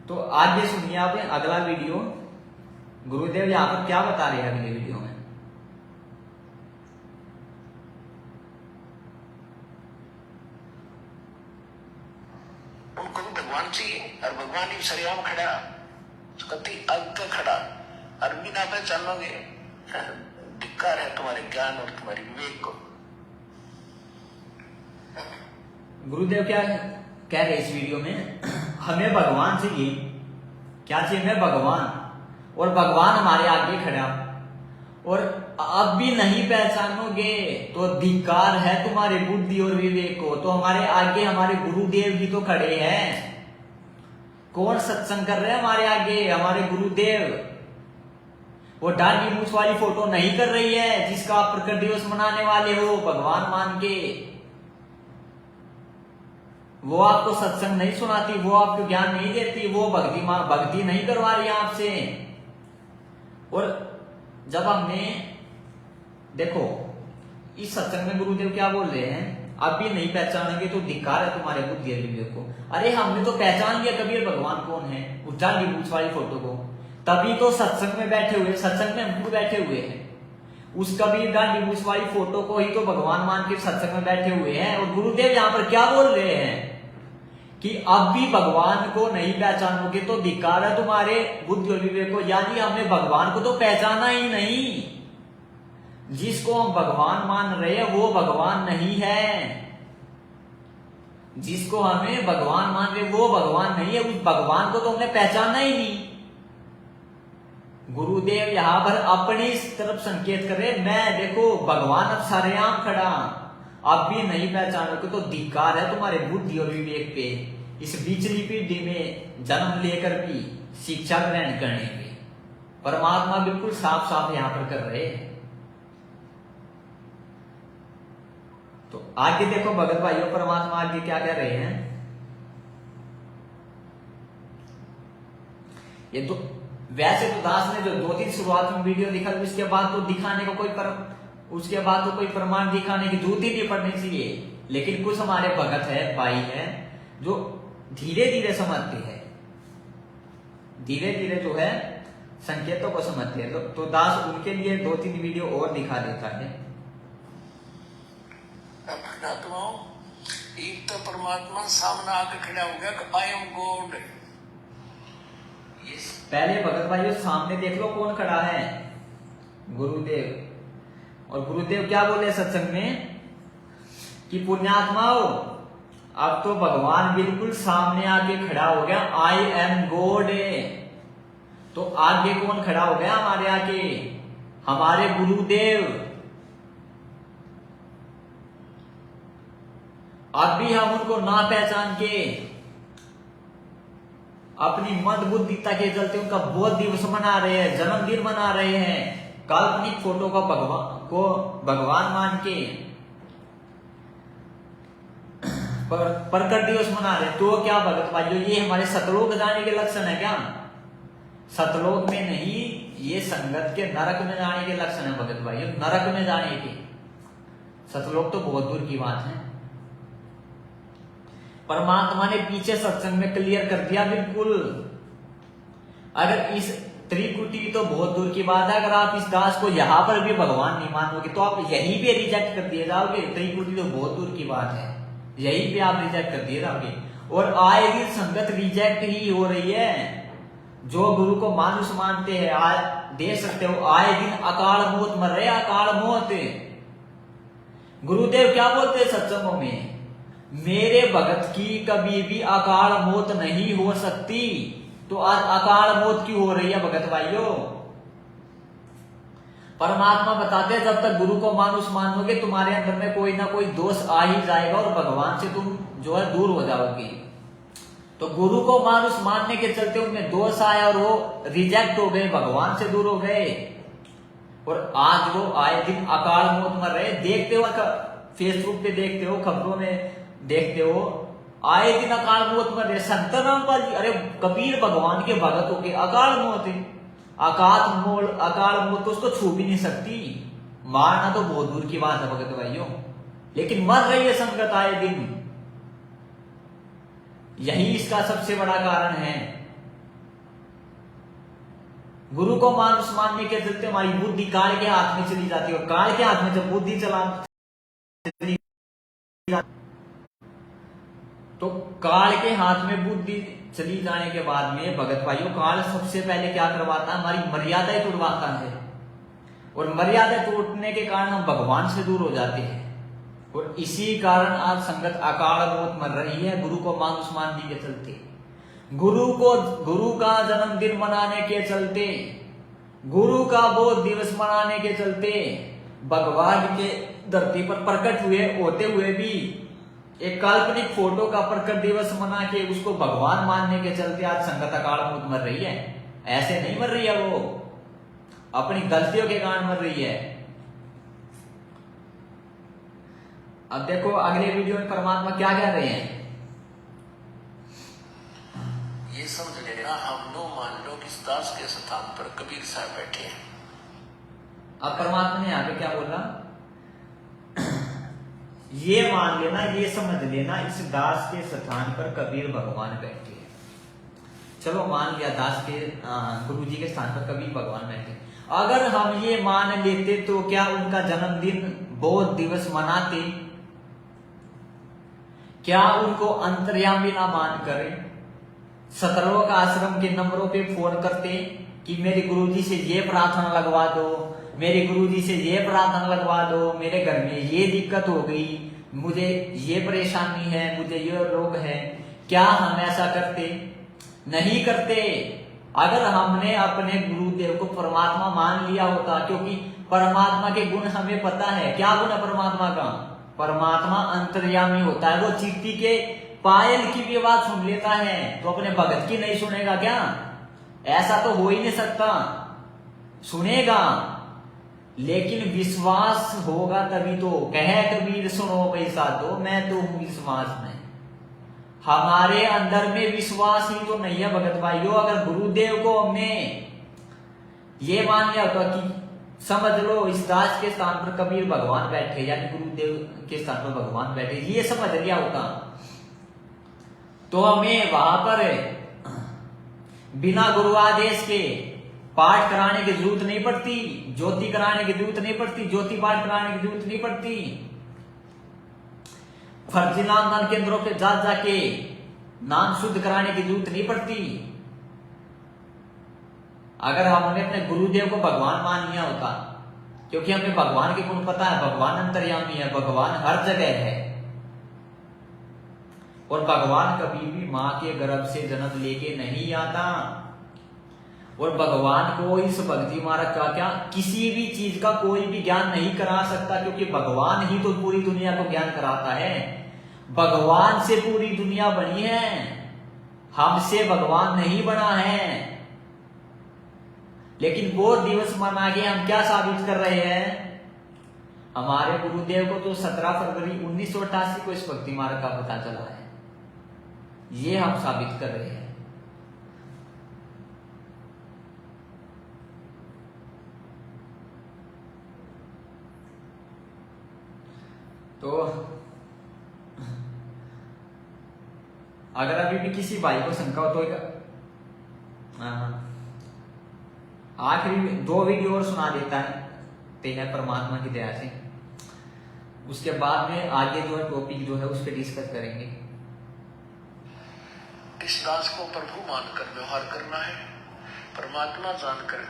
तो आगे सुनिए आप अगला वीडियो, गुरुदेव यहां पर क्या बता रहे हैं अगले वीडियो में। उनको भी भगवान चाहिए और भगवान ही सरेआम खड़ा, कति अग खड़ा और बिना पहचानोगे, धिक्कार है तुम्हारे ज्ञान और तुम्हारी विवेक को। गुरुदेव क्या कह रहे इस वीडियो में, हमें भगवान चाहिए। क्या चाहिए? हमें भगवान, और भगवान हमारे आगे खड़ा, और अब भी नहीं पहचानोगे तो धिक्कार है तुम्हारे बुद्धि और विवेक को। तो हमारे आगे हमारे गुरुदेव भी तो खड़े हैं। कौन सत्संग कर रहे हैं हमारे आगे? हमारे गुरुदेव। वो दाढ़ी मूछ वाली फोटो नहीं कर रही है जिसका आप प्रकट दिवस मनाने वाले हो भगवान मान के। वो आपको सत्संग नहीं सुनाती, वो आपको ज्ञान नहीं देती, वो भक्ति नहीं करवा रही आपसे। और जब हमने देखो इस सत्संग में गुरुदेव क्या बोल रहे हैं, अब भी नहीं पहचानेंगे तो धिक्कार है तुम्हारे बुद्धि और विवेक को। अरे हमने तो पहचान लिया कबीर भगवान कौन है, उस दाढ़ी मूछ वाली फोटो को। तभी तो सत्संग में बैठे हुए, सत्संग में हम बैठे हुए हैं। उस कबीर दाढ़ी मूछ वाली फोटो को ही तो भगवान मान के सत्संग में बैठे हुए हैं। और गुरुदेव यहाँ पर क्या बोल रहे हैं कि अब भी भगवान को नहीं पहचानोगे तो धिक्कार है तुम्हारे बुद्धि और विवेक को। यानी हमने भगवान को तो पहचाना ही नहीं। जिसको हम भगवान मान रहे हैं वो भगवान नहीं है। जिसको हमें भगवान मान रहे वो भगवान नहीं है। उस भगवान को तो हमने पहचाना ही नहीं। गुरुदेव यहां पर अपनी तरफ संकेत कर रहे, मैं देखो भगवान अब सरेआम खड़ा, अब भी नहीं पहचानोगे तो धिक्कार है तुम्हारे बुद्धि और विवेक पे। इस बिचली पीढ़ी में जन्म लेकर भी शिक्षा ग्रहण करने में परमात्मा बिल्कुल साफ साफ यहां पर कर रहे हैं। तो आगे देखो भगत भाइयों, परमात्मा आगे क्या कह रहे हैं। ये तो वैसे तो दास ने जो 2-3 शुरुआत में वीडियो दिखा, उसके बाद तो दिखाने का उसके बाद तो कोई प्रमाण दिखाने की जरूरत ही नहीं पड़नी चाहिए। लेकिन कुछ हमारे भगत है, भाई है, जो धीरे धीरे समझते हैं, धीरे धीरे जो है संकेतों को समझते हैं। तो दास उनके लिए 2-3 वीडियो और दिखा देता है। एक तो परमात्मा सामने आके खड़ा हो गया कि आई एम गॉड। पहले भगत भाइयों सामने देख लो कौन खड़ा है, गुरुदेव। और गुरुदेव क्या बोले सत्संग में कि पुण्यात्माओं अब तो भगवान बिल्कुल सामने आके खड़ा हो गया, आई एम गॉड। तो आगे कौन खड़ा हो गया हमारे आगे? हमारे गुरुदेव। अब भी हम उनको ना पहचान के अपनी मंद बुद्धिता के चलते उनका बोध दिवस मना रहे हैं, जन्मदिन मना रहे हैं, काल्पनिक फोटो का भगवान मान के प्रकट दिवस मना रहे। तो क्या भगत भाइयों, ये हमारे सतलोक जाने के लक्षण है क्या? सतलोक में नहीं, ये संगत के नरक में जाने के लक्षण है भगत भाइयों, नरक में जाने के। सतलोक तो बहुत दूर की बात है। परमात्मा ने पीछे सत्संग में क्लियर कर दिया बिल्कुल। अगर इस त्रिकुटी तो बहुत दूर की बात है, अगर आप इस दास को यहां पर भी भगवान नहीं मानोगे तो आप यहीं पे रिजेक्ट कर दिए जाओगे। त्रिकुटी तो बहुत दूर की बात है, यहीं पे आप रिजेक्ट कर दिए जाओगे। और आए दिन संगत रिजेक्ट ही हो रही है। जो गुरु को मानुष मानते हैं, आज देख सकते हो आए दिन अकाल मौत मर रहे, अकाल मौत। गुरुदेव क्या बोलते हैं सत्संगों में, मेरे भगत की कभी भी अकाल मौत नहीं हो सकती। तो आज अकाल मौत क्यों हो रही है भगत भाइयों? परमात्मा बताते हैं जब तक गुरु को मानुष मानोगे तुम्हारे अंदर में कोई ना कोई दोष आ ही जाएगा और भगवान से तुम जो है दूर हो जाओगे। तो गुरु को मानुष मानने के चलते उनमें दोष आया और वो रिजेक्ट हो गए, भगवान से दूर हो गए। और आज वो आए दिन अकाल मौत मर रहे। देखते हो फेसबुक पे, देखते हो खबरों में देखते हो, आए दिन अकाल मौत मर रहे। संत रामपाल जी, अरे कबीर भगवान के भगत होके अकाल मौत है। अकाल मौत तो उसको छू भी नहीं सकती, मारना तो बहुत दूर की बात है भगत भाइयों, लेकिन मर रही है संगत आए दिन। यही इसका सबसे बड़ा कारण है। गुरु को मानुष मानने के चलते हमारी बुद्धि काल के हाथ में चली जाती है, और काल के हाथ में जब बुद्धि चला तो काल के हाथ में बुद्धि चली जाने के बाद में भगत भाइयों काल सबसे पहले क्या करवाता है, हमारी मर्यादाएं तोड़वाता है, और मर्यादा टूटने के कारण हम भगवान से दूर हो जाते हैं। और इसी कारण आज संगत अकाल मौत मर रही है गुरु को मानुष मानने के चलते, गुरु का जन्मदिन मनाने के चलते, गुरु का बोध दिवस मनाने के चलते, भगवान के धरती पर प्रकट हुए होते हुए भी एक काल्पनिक फोटो का प्रकट दिवस मना के उसको भगवान मानने के चलते आज संगत अकाल मौत मर रही है। ऐसे नहीं मर रही है, वो अपनी गलतियों के कारण मर रही है। अब देखो अगले वीडियो में परमात्मा क्या कह रहे हैं, ये समझ लेना हम नो मान लो कि इस दास के स्थान पर कबीर साहब बैठे हैं। अब परमात्मा ने यहाँ पे क्या बोला, ये मान लेना, ये समझ लेना इस दास के स्थान पर कबीर भगवान बैठे हैं। चलो मान लिया दास के गुरु जी के स्थान पर कबीर भगवान बैठे। अगर हम ये मान लेते तो क्या उनका जन्मदिन बोध दिवस मनाते, क्या उनको अंतर्यामी ना मान कर सतर्वक आश्रम के नंबरों पे फोन करते कि मेरे गुरुजी से ये प्रार्थना लगवा दो, मेरे गुरुजी से ये प्रार्थना लगवा दो, मेरे घर में ये दिक्कत हो गई, मुझे ये परेशानी है, मुझे ये रोग है, क्या हम ऐसा करते? नहीं करते। अगर हमने अपने गुरुदेव को परमात्मा मान लिया होता, क्योंकि परमात्मा के गुण हमें पता है। क्या गुण है परमात्मा का? परमात्मा अंतर्यामी होता है, वो चींटी के पायल की भी आवाज सुन लेता है, तो अपने भगत की नहीं सुनेगा क्या? ऐसा तो हो ही नहीं सकता, सुनेगा, लेकिन विश्वास होगा तभी तो। कहे कबीर सुनो भाई साधो, मैं तो हूं विश्वास में। हमारे अंदर में विश्वास ही तो नहीं है भगत भाइयों। अगर गुरुदेव को हमने ये मान लिया होता कि समझ लो इस दास के स्थान पर कबीर भगवान बैठे, यानी गुरुदेव के स्थान पर भगवान बैठे, ये समझ लिया होता तो हमें वहां पर बिना गुरु आदेश के पाठ कराने की जरूरत नहीं पड़ती, ज्योति कराने की जरूरत नहीं पड़ती, ज्योति पाठ कराने की जरूरत नहीं पड़ती, फर्जी नामदान केंद्रों पे जा जाके नाम शुद्ध कराने की जरूरत नहीं पड़ती। अगर हमने अपने गुरुदेव को भगवान मान लिया होता, क्योंकि हमें भगवान के गुण पता है, भगवान अंतर्यामी है, भगवान हर जगह है, और भगवान कभी भी मां के गर्भ से जन्म लेके नहीं आता, और भगवान को इस भक्ति मार्ग का क्या किसी भी चीज का कोई भी ज्ञान नहीं करा सकता, क्योंकि भगवान ही तो पूरी दुनिया को ज्ञान कराता है। भगवान से पूरी दुनिया बनी है, हमसे भगवान नहीं बना है। लेकिन वो दिवस मना के हम क्या साबित कर रहे हैं? हमारे गुरुदेव को तो 17 फरवरी 1988 को इस भक्ति मार्ग का पता चला है, ये हम साबित कर रहे हैं। तो अगर अभी भी किसी भाई को शंका हो तो आखिरी 2 वीडियो और सुना देता है परमात्मा की दया से, उसके बाद में आगे जो है टॉपिक जो है उस पर डिस्कस करेंगे। इस दास को प्रभु मानकर व्यवहार करना है, परमात्मा जानकर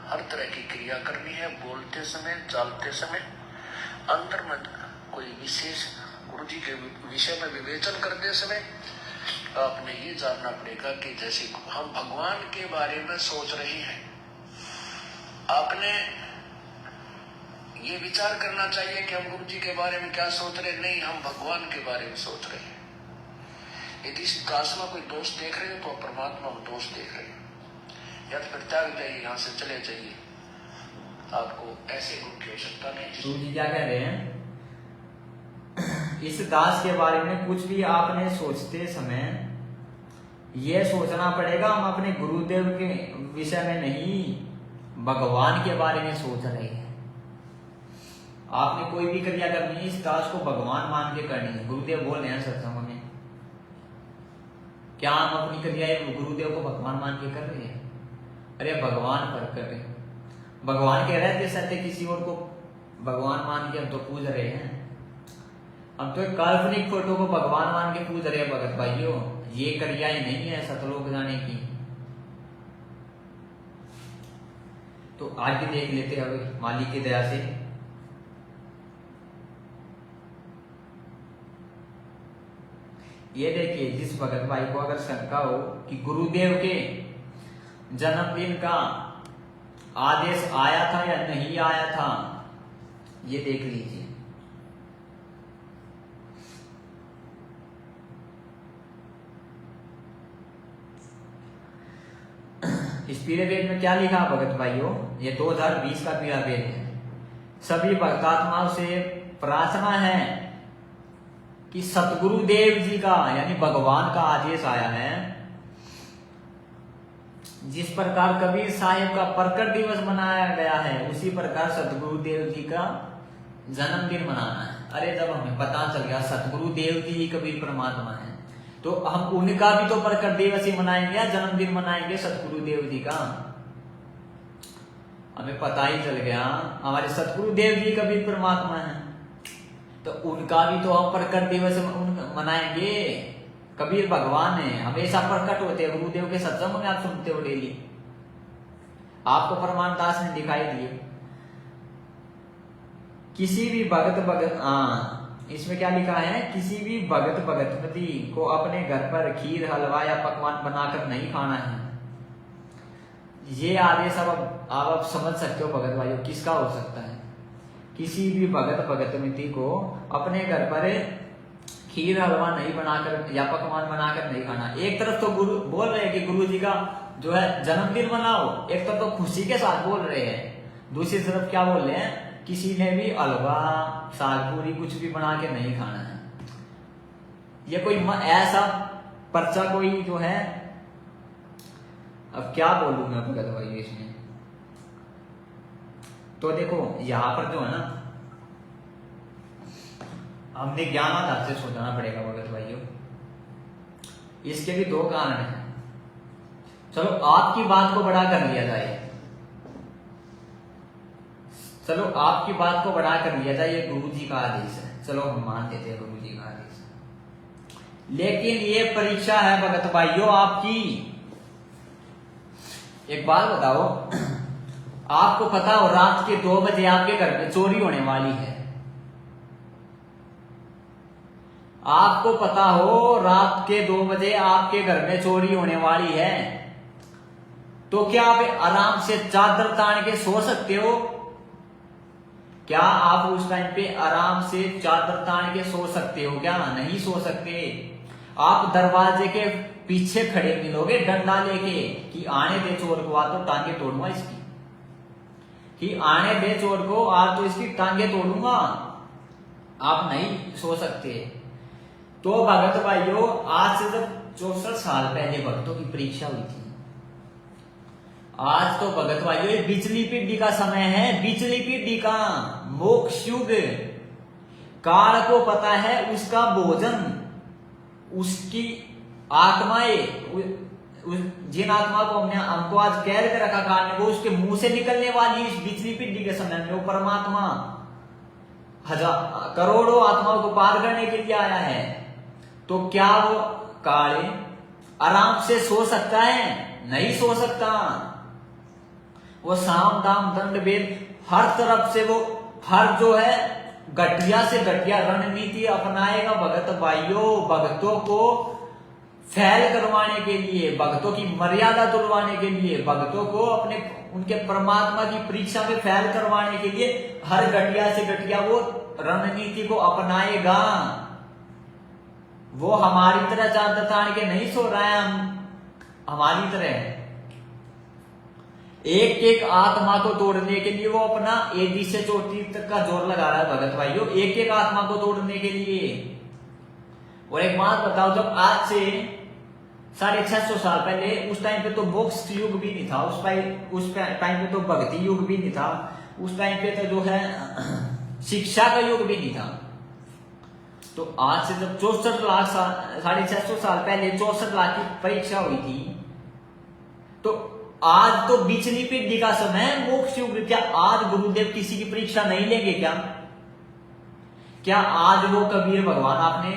हर तरह की क्रिया करनी है। बोलते समय, चालते समय अंतर में कोई विशेष गुरु जी के विषय में विवेचन करते समय आपने ये जानना पड़ेगा कि जैसे हम भगवान के बारे में सोच रहे हैं, आपने ये विचार करना चाहिए कि हम गुरु जी के बारे में क्या सोच रहे, नहीं हम भगवान के बारे में सोच रहे हैं। यदि इस दास में कोई दोष देख रहे हो तो परमात्मा में दोष देख रहे हो, या तो फिर त्याग जाइए, यहाँ से चले जाइए, आपको ऐसे गुरु की आवश्यकता नहीं। गुरु जी क्या कह रहे हैं? इस दास के बारे में कुछ भी आपने सोचते समय ये सोचना पड़ेगा हम अपने गुरुदेव के विषय में नहीं, भगवान के बारे में सोच रहे हैं। आपने कोई भी क्रिया करनी है, इस टास्क को भगवान मान के करनी है। गुरुदेव बोल रहे हैं सत्संग में, क्या हम अपनी क्रियाएं गुरुदेव को भगवान मान के कर रहे हैं? अरे भगवान पर कर रहे हैं। भगवान के रहते सत्य किसी और को भगवान मान के हम तो पूज रहे हैं। हम तो एक काल्पनिक फोटो को भगवान मान के पूज रहे हैं भगत भाइयों। ये क्रियाएं नहीं है सतलोक जाने की। तो आगे देख लेते हैं अब मालिक की दया से। ये देखिए, जिस भगत भाई को अगर शंका हो कि गुरुदेव के जन्मदिन का आदेश आया था या नहीं आया था, ये देख लीजिए। इस पीले पेज में क्या लिखा भगत भाइयों? ये 2020 का पीला पेज है। सभी भक्तात्माओं से प्रार्थना है कि सतगुरु देव जी का यानी भगवान का आदेश आया है। जिस प्रकार कबीर साहिब का प्रकट दिवस मनाया गया है, उसी प्रकार सतगुरु देव जी का जन्मदिन मनाना है। अरे जब हमें पता चल गया सतगुरु देव जी ही कबीर परमात्मा है, तो हम उनका भी तो प्रकट दिवस ही मनाएंगे या जन्मदिन मनाएंगे सतगुरु देव जी का। हमें पता ही चल गया हमारे सतगुरु देव जी कबीर परमात्मा है, तो उनका भी तो हम प्रकट दिवस मनाएंगे। कबीर भगवान है, हमेशा प्रकट होते हैं। गुरुदेव के सत्संग में आप सुनते हो डेली, आपको प्रमाण दास ने दिखाई दिए। किसी भी भगत इसमें क्या लिखा है? किसी भी भगत भगतमती को अपने घर पर खीर हलवा या पकवान बनाकर नहीं खाना है। ये आदेश आप समझ सकते हो भगत भाइयों, किसका हो सकता है? किसी भी भगत भगतमती को अपने घर पर खीर हलवा नहीं बनाकर या पकवान बनाकर नहीं खाना। एक तरफ तो गुरु बोल रहे हैं कि गुरु जी का जो है जन्मदिन मनाओ, एक तरफ तो खुशी के साथ बोल रहे हैं, दूसरी तरफ क्या बोल रहे हैं? किसी ने भी हलवा साग पूरी कुछ भी बना के नहीं खाना है। ये कोई ऐसा पर्चा कोई जो है, अब क्या बोलूं मैं भगत भाई इसमें। तो देखो यहां पर जो है ना, हमने ज्ञान आधार से सोचना पड़ेगा भगत भाइयों। इसके भी दो कारण हैं। चलो आपकी बात को बड़ा कर लिया जाए, चलो आपकी बात को बड़ा कर लिया जाए, ये गुरु जी का आदेश है, चलो हम मान देते हैं गुरु जी का आदेश है। लेकिन ये परीक्षा है भगत भाइयों आपकी। एक बात बताओ, आपको पता हो रात के 2 बजे आपके घर में चोरी होने वाली है। आपको पता हो रात के 2 बजे आपके घर में चोरी होने वाली है, तो क्या आप आराम से चादर तान के सो सकते हो? क्या आप उस टाइम पे आराम से चादर तान के सो सकते हो? क्या नहीं सो सकते। आप दरवाजे के पीछे खड़े मिलोगे डंडा लेके कि आने दे चोर को, आ तो टांगे तोड़ूंगा इसकी, कि आने दे चोर को, आ तो इसकी टांगे तोड़ूंगा। आप नहीं सो सकते। तो भगत भाइयों, आज से जब 64 साल पहले भक्तों की परीक्षा हुई थी, आज तो भगत भाइयों ये बिजली पीढ़ी का समय है, बिजली पीढ़ी का मोक्ष युग। काल को पता है उसका भोजन, उसकी आत्माएं, जिन आत्मा को हमको आज कैद कर रखा काल ने, वो उसके मुंह से निकलने वाली इस बिजली पीढ़ी के समय में वो परमात्मा करोड़ों आत्माओं को पार करने के लिए आया है। तो क्या वो काले आराम से सो सकता है? नहीं सो सकता। वो साम दाम दंड भेद हर तरफ से वो हर जो है घटिया से घटिया रणनीति अपनाएगा भगत भाइयों, भक्तों को फैल करवाने के लिए, भक्तों की मर्यादा तोड़वाने के लिए, भक्तों को अपने उनके परमात्मा की परीक्षा में फैल करवाने के लिए हर घटिया से घटिया वो रणनीति को अपनाएगा। वो हमारी तरह चादर तान के नहीं सो रहा है, हमारी तरह एक एक आत्मा को तोड़ने के लिए वो अपना एडी से चोटी तक का जोर लगा रहा है भगत भाइयों, एक एक आत्मा को तोड़ने के लिए। और एक बात बताओ, जब आज से 650 साल पहले, उस टाइम पे तो मोक्ष युग भी नहीं था, उस टाइम पे तो भक्ति युग भी नहीं था, उस टाइम पे तो जो है शिक्षा का युग भी नहीं था। तो आज से जब 64 लाख साल 650 साल पहले 64 लाख की परीक्षा हुई थी, तो आज तो बिचली पीढ़ी का समय मोक्ष युग। क्या आज गुरुदेव किसी की परीक्षा नहीं लेंगे क्या आज वो कबीर भगवान आपने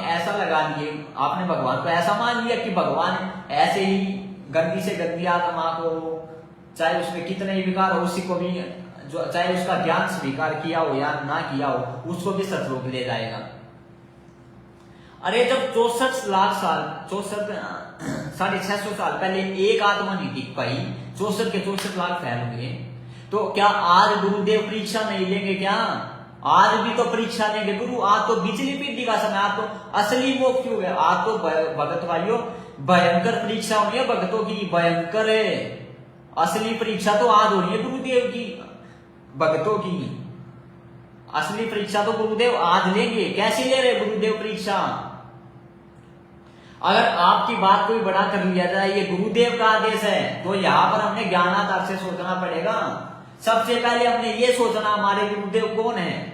ऐसा लगा दिए, आपने भगवान को ऐसा मान लिया कि भगवान ऐसे ही गंदी से गंदी आत्मा को, चाहे उसमें कितने ही विकार हो, उसी को भी जो चाहे उसका ज्ञान स्वीकार किया हो या ना किया हो, उसको भी सतलोक ले जाएगा। अरे जब 650 साल पहले एक आत्मा नहीं टिक पाई, 64 के 64 लाख फैल हुए, तो क्या आज गुरुदेव परीक्षा नहीं लेंगे क्या? आज भी तो परीक्षा लेंगे गुरु। आज तो बिचली पीढ़ी का समय, आज तो असली मोक्ष युग है। आज तो भगत भाइयों भयंकर परीक्षा होनी है, भगतों की भयंकर है। असली परीक्षा तो आज हो रही है गुरुदेव की, भगतों की असली परीक्षा तो गुरुदेव आज लेंगे। कैसे ले रहे गुरुदेव परीक्षा? अगर आपकी बात कोई बड़ा कर लिया जाए, ये गुरुदेव का आदेश है, तो यहां पर हमने ज्ञानाधार से सोचना पड़ेगा। सबसे पहले हमने ये सोचना हमारे गुरुदेव कौन है।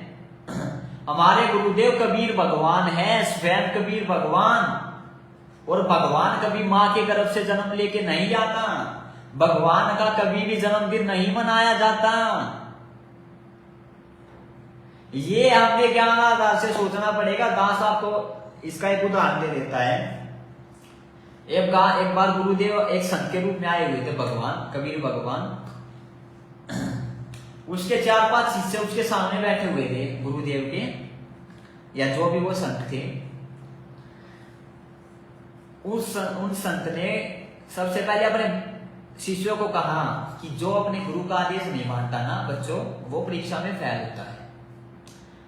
हमारे गुरुदेव कबीर भगवान है, स्वयं कबीर भगवान। और भगवान कभी मां के गर्भ से जन्म लेके नहीं आता, भगवान का कभी भी जन्मदिन नहीं मनाया जाता। ये हमने ज्ञानाधार से सोचना पड़ेगा। दास आपको इसका एक उदाहरण दे देता है। एक बार गुरुदेव एक संत के रूप में आए हुए थे, भगवान कबीर भगवान। उसके 4-5 शिष्य उसके सामने बैठे हुए थे गुरुदेव के, या जो भी वो संत थे। उन संत ने सबसे पहले अपने शिष्यों को कहा कि जो अपने गुरु का आदेश नहीं मानता ना बच्चों, वो परीक्षा में फेल होता है।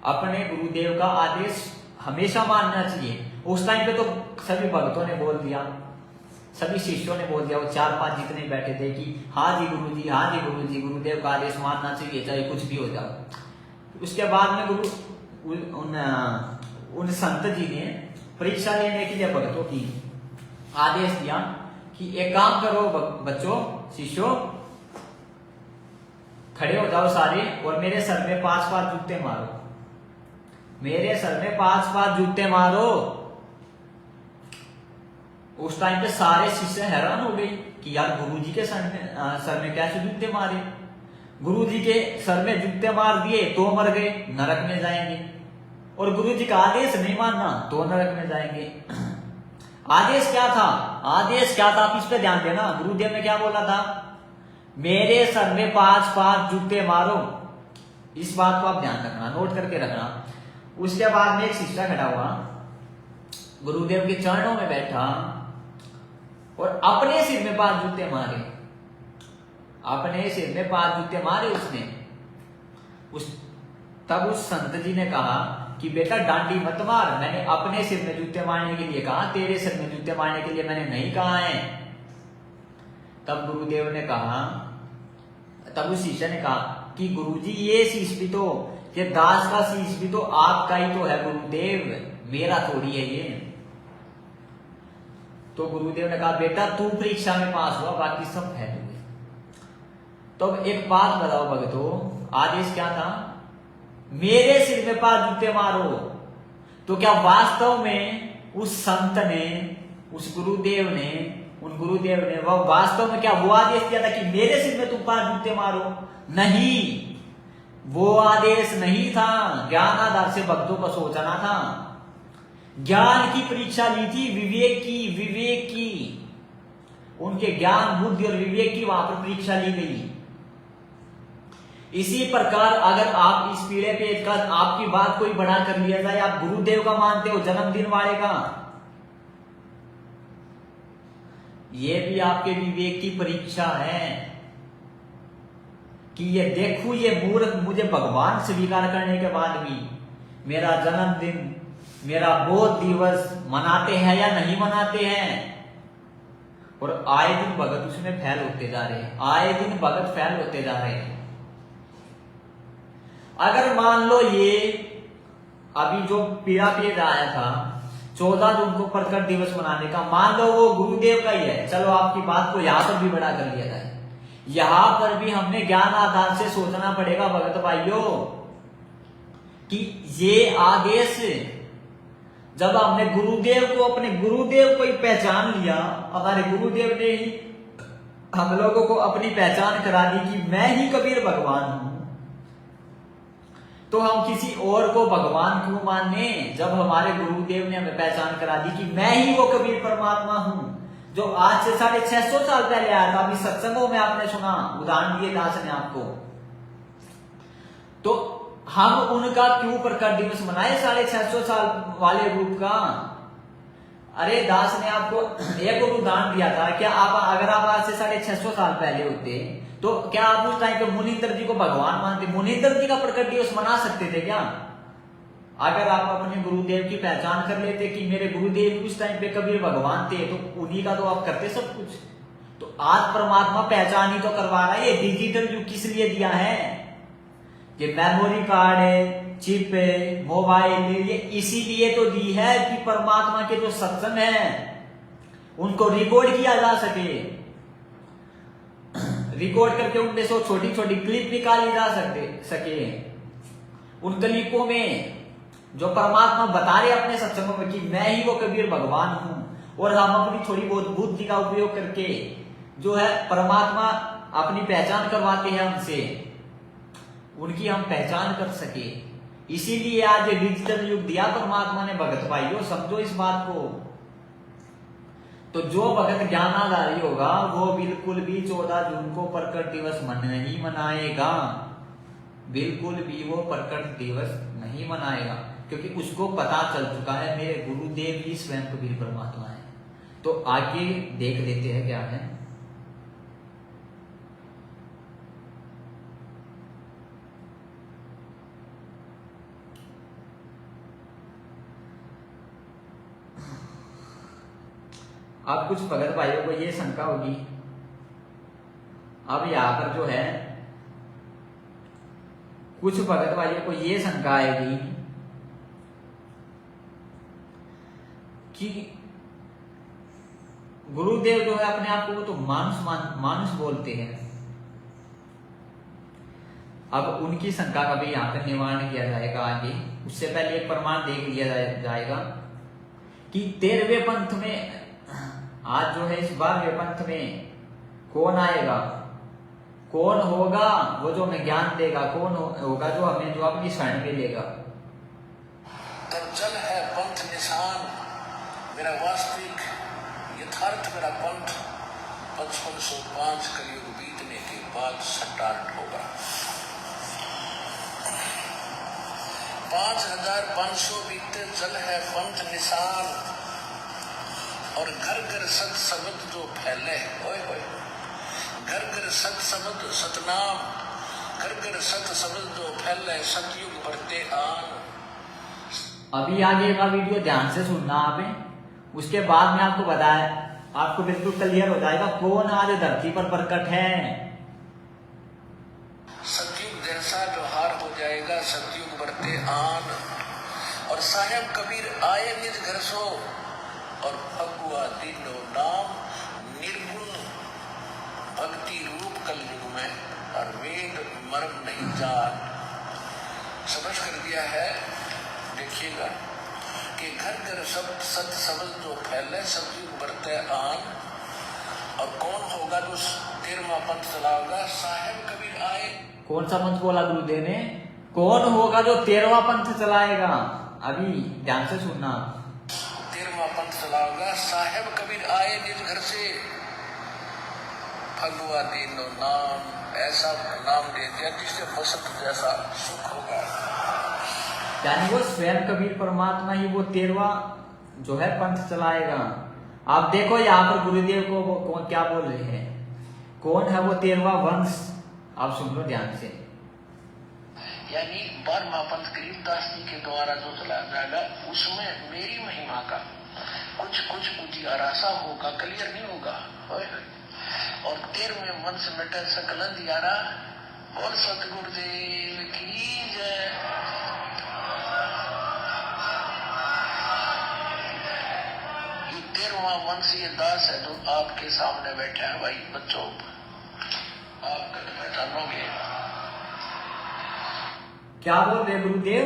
अपने गुरुदेव का आदेश हमेशा मानना चाहिए। उस टाइम पे तो सभी भक्तों ने बोल दिया, सभी शिष्यों ने बोल दिया, वो 4-5 जितने बैठे थे कि हाँ जी गुरुजी, हाँ जी गुरुजी, गुरुदेव का आदेश मानना चाहिए चाहे कुछ भी हो जाओ। उसके बाद में उन संत जी ने परीक्षा लेने के लिए भक्तों की आदेश दिया कि एक काम करो बच्चों, शिष्यों, खड़े हो जाओ सारे और मेरे सर में 5 जूते मारो, मेरे सर में 5 जूते मारो। उस टाइम पे सारे शिष्य हैरान हो गए कि यार गुरुजी के सर में कैसे जूते मारे। गुरुजी के सर में जूते मार दिए तो मर गए, नरक में जाएंगे। और गुरुजी का आदेश नहीं मानना तो नरक में जाएंगे। आदेश क्या था? आदेश क्या था? आप इस पे ध्यान देना। गुरुदेव ने क्या बोला था? मेरे सर में 5 जूते मारो। इस बात को आप ध्यान रखना, नोट करके रखना। उसके बाद में एक शिष्य खड़ा हुआ, गुरुदेव के चरणों में बैठा और अपने सिर में 5 जूते मारे। अपने सिर में 5 जूते मारे उसने। तब उस संत जी ने कहा कि बेटा डांडी मत मार, मैंने अपने सिर में जूते मारने के लिए कहा, तेरे सिर में जूते मारने के लिए मैंने नहीं कहा है। तब गुरुदेव ने कहा, तब उस शिष्य ने कहा कि गुरुजी ये शीश भी तो, ये दास का शीश भी तो आपका ही तो है गुरुदेव, मेरा थोड़ी है ये। तो गुरुदेव ने कहा बेटा तू परीक्षा में पास हुआ, बाकी सब फेल हुए। तो एक बात बताओ भगतों, आदेश क्या था? मेरे सिर में 5 जूते मारो। तो क्या वास्तव में उस संत ने, उस गुरुदेव ने, उन गुरुदेव ने वह वास्तव में क्या वो आदेश दिया था कि मेरे सिर में तुम 5 जूते मारो? नहीं, वो आदेश नहीं था। ज्ञानाधार से भक्तों को सोचना था। ज्ञान की परीक्षा ली थी, विवेक की। उनके ज्ञान, बुद्धि और विवेक की वहां पर परीक्षा ली गई। इसी प्रकार अगर आप इस पीढ़े पे आपकी बात कोई बड़ा कर लिया जाए, आप गुरुदेव का मानते हो, जन्मदिन वाले का, ये भी आपके विवेक की परीक्षा है कि ये देखो ये मूर्ख मुझे भगवान स्वीकार करने के बाद भी मेरा जन्मदिन, मेरा बोध दिवस मनाते हैं या नहीं मनाते हैं। और आए दिन भगत उसमें फेल होते जा रहे हैं, आए दिन भगत फेल होते जा रहे हैं। अगर मान लो ये अभी जो पीड़ा पेज आया था 14 जून को प्रकट दिवस मनाने का, मान लो वो गुरुदेव का ही है, चलो आपकी बात को यहाँ पर भी बड़ा कर लिया जाए, यहां पर भी हमने ज्ञान आधार से सोचना पड़ेगा भगत भाइयों कि ये आदेश जब हमने गुरुदेव को, अपने गुरुदेव को ही पहचान लिया, हमारे गुरुदेव ने ही हम लोगों को अपनी पहचान करा दी कि मैं ही कबीर भगवान हूं, तो हम किसी और को भगवान क्यों माने, जब हमारे गुरुदेव ने हमें पहचान करा दी कि मैं ही वो कबीर परमात्मा हूं जो आज से 650 साल पहले आया था। अभी सत्संगों में आपने सुना, उदाहरण दिए दास ने आपको, तो हम उनका क्यों प्रकट दिवस मनाए 650 साल वाले रूप का। अरे दास ने आपको एक और उदाहरण दिया था, क्या आप अगर आप आज से 650 साल पहले होते तो क्या आप उस टाइम पे मुनींद्र जी को भगवान मानते, मुनींद्र जी का प्रकट दिवस मना सकते थे क्या? अगर आप अपने गुरुदेव की पहचान कर लेते कि मेरे गुरुदेव उस टाइम पे कबीर भगवान थे, तो उन्हीं का तो आप करते सब कुछ। तो आज परमात्मा पहचान ही तो करवा रहा है। ये डिजिटल युग किस लिए दिया है? ये मेमोरी कार्ड है, चिप है, मोबाइल है, ये इसीलिए तो दी है कि परमात्मा के जो सत्संग है उनको रिकॉर्ड किया जा सके, रिकॉर्ड करके उनमें से छोटी छोटी क्लिप निकाली जा सके। उन क्लिपों में जो परमात्मा बता रहे अपने सत्संगों में कि मैं ही वो कबीर भगवान हूं, और हम अपनी थोड़ी बहुत बुद्धि का उपयोग करके जो है परमात्मा अपनी पहचान करवाते हैं हमसे, उनकी हम पहचान कर सके। इसीलिए आज ये डिजिटल युग दिया परमात्मा ने भगत भाइयों, समझो इस बात को। तो जो भगत ज्ञानाधारी होगा वो बिल्कुल भी 14 जून को प्रकट दिवस नहीं मनाएगा, बिल्कुल भी वो प्रकट दिवस नहीं मनाएगा, क्योंकि उसको पता चल चुका है मेरे गुरुदेव ही स्वयं कबीर परमात्मा है। तो आगे देख लेते हैं क्या है। अब कुछ भगत भाइयों को ये शंका होगी, अब यहां पर जो है कुछ भगत भाइयों को ये शंका आएगी कि गुरुदेव जो है अपने आप को वो तो मानुष बोलते हैं। अब उनकी शंका का भी यहां पर निवारण किया जाएगा आगे। उससे पहले एक प्रमाण देख लिया जाएगा कि 13वें पंथ में आज जो है इस 12वें पंथ में कौन आएगा, कौन होगा वो जो हमें ज्ञान देगा, कौन होगा जो हमें जो अपनी शरण में लेगा। तब जल है पंथ निशान, मेरा वास्तविक यथार्थ मेरा पंथ 5505 कलयुग बीतने के बाद स्टार्ट होगा। 5500 बीते जल है पंथ निशान, और घर घर सत शब्द जो फैले, ओए होए, घर घर सत शब्द सतनाम, घर घर सत शब्द जो फैले, सतयुग बढ़ते आन। अभी आगे का वीडियो ध्यान से सुनना आपने, उसके बाद में आपको बताया, आपको बिल्कुल क्लियर हो जाएगा कौन आज धरती पर प्रकट है। सतयुग जैसा जो हार हो जाएगा, सतयुग बढ़ते आन, और साहेब कबीर आए निज घर सो, और भगवा दिनो नाम निर्गुण भक्ति रूप कलयुग में, और वेद मर्म नहीं जान। समझ कर दिया है। देखिएगा कि घर घर सब सत शब्द जो फैले, सतयुग बढ़ते आन, और कौन होगा जो 13वां पंथ चलाओगा, साहेब कबीर आए। कौन सा पंथ बोला गुरुदेव ने? कौन होगा जो 13वां पंथ चलाएगा? अभी ध्यान से सुनना। 13वां पंथ चलाओगा, साहेब कबीर आए निज घर से, भगवा दीनो नाम, ऐसा नाम दे दिया जिससे वसत जैसा सुख होगा। यानी वो स्वयं कबीर परमात्मा ही वो 13वां जो है पंथ चलाएगा। आप देखो यहाँ पर गुरुदेव को वो कौन क्या बोल रहे हैं, कौन है वो 13वां वंश, आप सुन लो ध्यान से। यानी 12वां पंथ गरीबदास जी के द्वारा जो चलाया जाएगा, उसमें मेरी महिमा का कुछ उजियारा होगा, क्लियर नहीं होगा। और 13वें वंश मिटे सकल अंधियारा, और सतगुरुदेव की जय। वंशीय दास है जो आपके सामने बैठे हैं। भाई बच्चों, आप कल पहचानोगे। क्या बोल रहे गुरुदेव?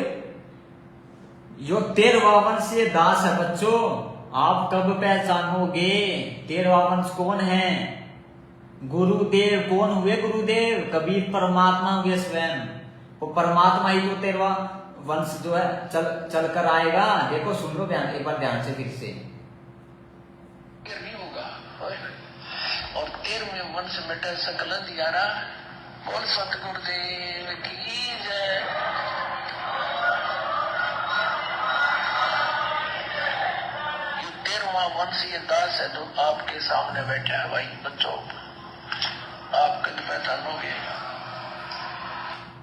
यो 13वां वंशीय दास है बच्चों, आप कब पहचानोगे? 13वां वंश कौन है? गुरुदेव कौन हुए? गुरुदेव कबीर परमात्मा हुए स्वयं। वो परमात्मा ही तो 13वां वंश जो है चल कर आएगा। देखो सुन लो ध्यान, एक बार ध्यान से फिर से। नहीं होगा। और 13वें वंश मिटे सकल अंधियारा। बोल सतगुरुदेव की जय। ये 13वां वंशीय दास है जो आपके सामने बैठे हैं। भाई बच्चों, आप कल पहचानोगे।